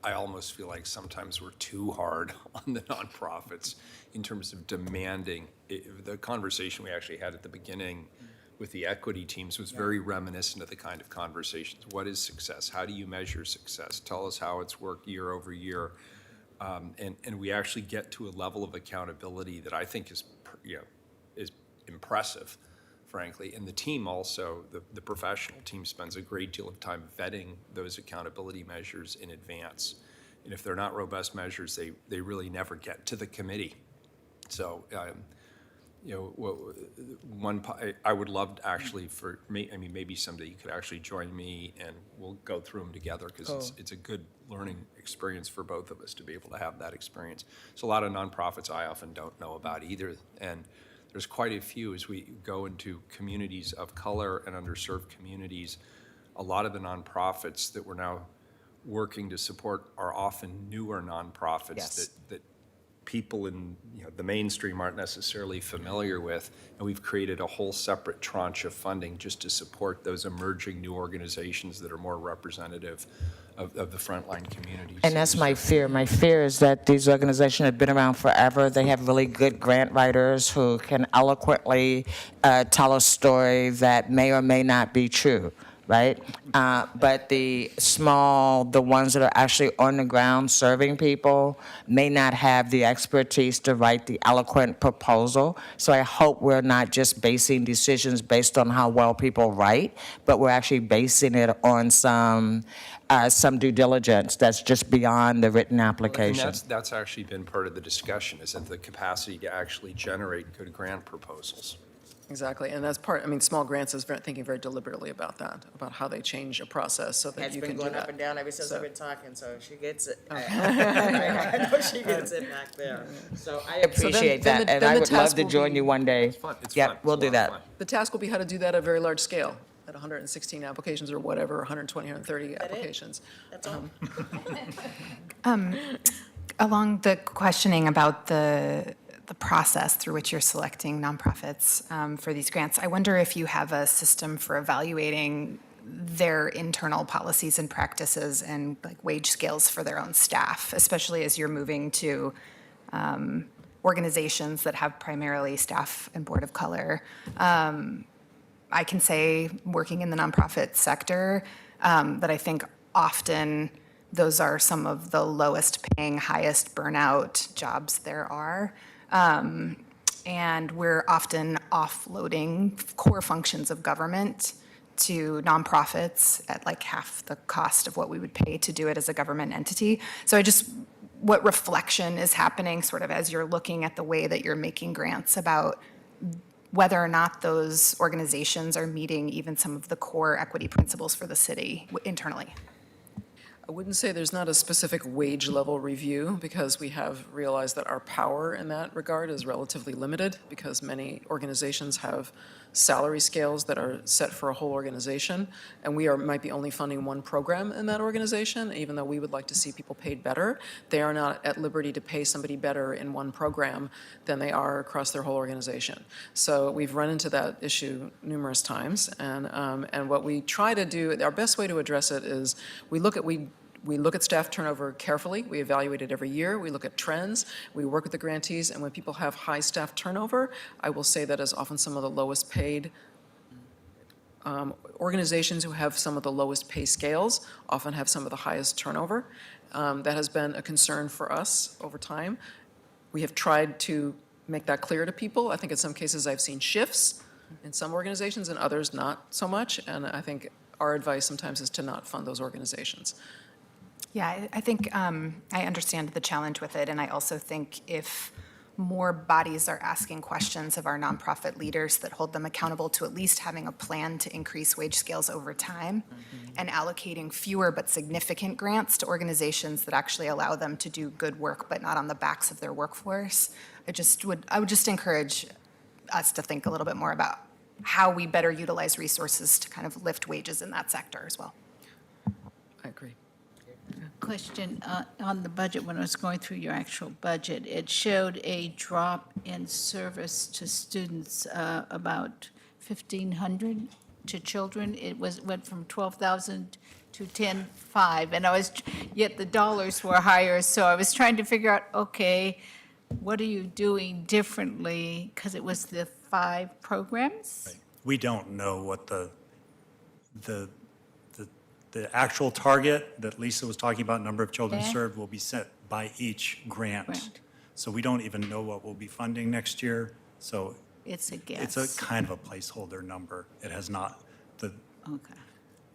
I almost feel like sometimes we're too hard on the nonprofits in terms of demanding. The conversation we actually had at the beginning with the equity teams was very reminiscent of the kind of conversations. What is success? How do you measure success? Tell us how it's worked year over year. And we actually get to a level of accountability that I think is impressive, frankly. And the team also, the professional team, spends a great deal of time vetting those accountability measures in advance. And if they're not robust measures, they really never get to the committee. So, I would love to actually for me, I mean, maybe someday you could actually join me and we'll go through them together, because it's a good learning experience for both of us to be able to have that experience. So a lot of nonprofits I often don't know about either, and there's quite a few as we go into communities of color and underserved communities. A lot of the nonprofits that we're now working to support are often newer nonprofits that people in the mainstream aren't necessarily familiar with, and we've created a whole separate tranche of funding just to support those emerging new organizations that are more representative of the frontline communities. And that's my fear. My fear is that these organizations have been around forever. They have really good grant writers who can eloquently tell a story that may or may not be true, right? But the ones that are actually on the ground serving people may not have the expertise to write the eloquent proposal. So I hope we're not just basing decisions based on how well people write, but we're actually basing it on some due diligence that's just beyond the written And application. that's actually been part of the discussion, isn't the capacity to actually generate good grant proposals. Exactly, and that's part, I mean, small grants is thinking very deliberately about that, about how they change a process so that It's you been can do going that. up and down ever since So- I've been talking, so she gets it. I know she gets it back there. So I appreciate then that, the- and then I the would love task to will join be- you one day. It's fun. Yep, we'll do that. The task will be how to do that at a very large scale, at 116 applications or whatever, 120, 130 applications. That's all. Along the questioning about the process through which you're selecting nonprofits for these grants, I wonder if you have a system for evaluating their internal policies and practices and like wage scales for their own staff, especially as you're moving to organizations that have primarily staff and board of color. I can say, working in the nonprofit sector, that I think often those are some of the lowest paying, highest burnout jobs there are. And we're often offloading core functions of government to nonprofits at like half the cost of what we would pay to do it as a government entity. So what reflection is happening sort of as you're looking at the way that you're making grants about whether or not those organizations are meeting even some of the core equity principles for the city internally? I wouldn't say there's not a specific wage level review, because we have realized that our power in that regard is relatively limited, because many organizations have salary scales that are set for a whole organization, and might be only funding one program in that organization, even though we would like to see people paid better. They are not at liberty to pay somebody better in one program than they are across their whole organization. So we've run into that issue numerous times, and what we try to do, our best way to address it is we look at staff turnover carefully. We evaluate it every year. We look at trends. We work with the grantees. And when people have high staff turnover, I will say that is often some of the lowest paid organizations who have some of the lowest pay scales often have some of the highest turnover. That has been a concern for us over time. We have tried to make that clear to people. I think in some cases I've seen shifts in some organizations and others not so much. And I think our advice sometimes is to not fund those organizations. Yeah, I think I understand the challenge with it, and I also think if more bodies are asking questions of our nonprofit leaders that hold them accountable to at least having a plan to increase wage scales over time and allocating fewer but significant grants to organizations that actually allow them to do good work but not on the backs of their workforce, I would just encourage us to think a little bit more about how we better utilize resources to kind of lift wages in that sector as well. I agree. Question on the budget, when I was going through your actual budget, it showed a drop in service to students about 1,500 to children. It went from 12,000 to 10,500, and yet the dollars were higher, so I was trying to figure out, okay, what are you doing differently? Because it was the 5 programs? We don't know what the actual target that Lisa was talking about, number of children Yeah. served, will be set by each grant. Grant. So we don't even know what we'll be funding next year. So It's a guess. it's a kind of a placeholder number. It has not, Okay.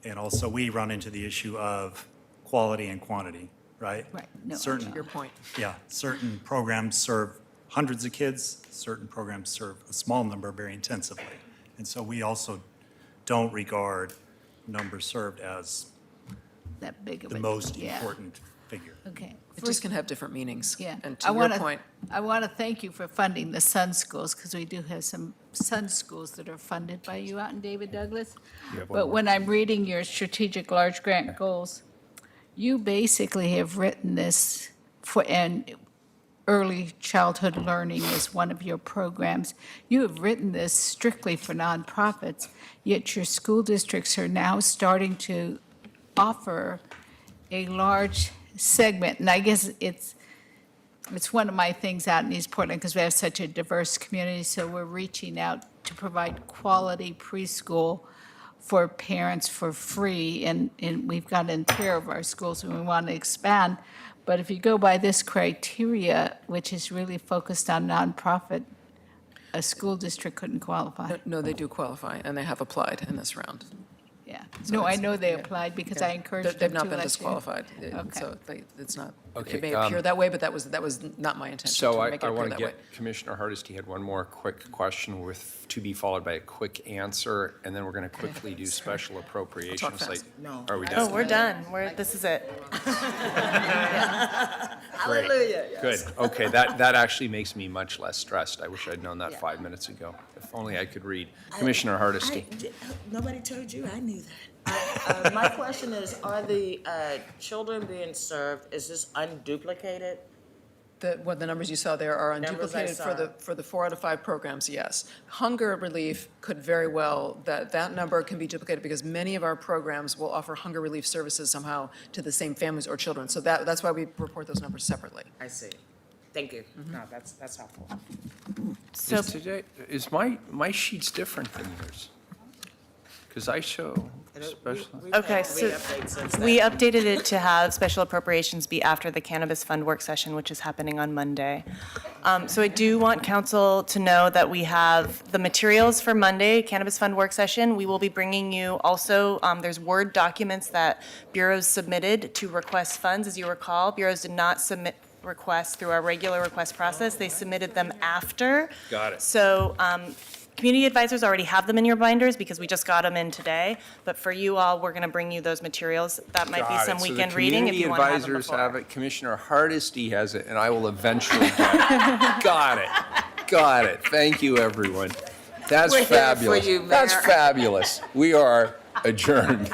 and also we run into the issue of quality and quantity, right? Right. No, I Certain, know. Your point. yeah, certain programs serve hundreds of kids, certain programs serve a small number very intensively. And so we also don't regard numbers served as That big of the a- most yeah. important figure. Okay. It just can have different meanings. Yeah. And I to your wanna- point, I want to thank you for funding the Sun Schools, because we do have some Sun Schools that are funded by you out in David Douglas. But when I'm reading your strategic large grant goals, you basically have written this and early childhood learning is one of your programs. You have written this strictly for nonprofits, yet your school districts are now starting to offer a large segment, and I guess it's one of my things out in East Portland because we have such a diverse community, so we're reaching out to provide quality preschool for parents for free, and we've got in 3 of our schools, and we want to expand. But if you go by this criteria, which is really focused on nonprofit, a school district couldn't qualify. No, they do qualify, and they have applied in this round. Yeah. So No, I it's- know they yeah. applied because Yeah. I encouraged them to They've not been last year. disqualified, Okay. so it's not, Okay, it may appear that way, but that was not my intention, So to I make it I appear want to that way. get, Commissioner Hardesty had one more quick question with, to be followed by a quick answer, and then we're going to quickly do special appropriations. fast. Like, No. Are we Oh, done? we're done. This is it. Great. Good. Okay, that actually makes me much less stressed. I wish I'd known that 5 minutes ago. If only I could read. Commissioner Hardesty. Nobody told you, I knew that. My question is, are the children being served, is this unduplicated? The numbers you saw there are Numbers I unduplicated saw. for the 4 out of 5 programs, yes. Hunger relief could very well, that number can be duplicated because many of our programs will offer hunger relief services somehow to the same families or children. So that's why we report those numbers separately. I see. Thank you. No, that's helpful. So- Is my sheets different than yours? Because I show special. Okay, so so we updated it to have special appropriations be after the Cannabis Fund work session, which is happening on Monday. So I do want council to know that we have the materials for Monday, Cannabis Fund work session. We will be bringing you also, there's Word documents that bureaus submitted to request funds. As you recall, bureaus did not submit requests through our regular request process. They submitted them after. Got it. So community advisors already have them in your binders because we just got them in today. But for you all, we're going to bring you those materials. That might be Got some it. So the weekend reading if you want to have them community advisors before. have it, Commissioner Hardesty has it, and I will eventually get it. Got it. Got it. Thank you, everyone. That's We're here for fabulous. you, That's Mayor. fabulous. We are adjourned.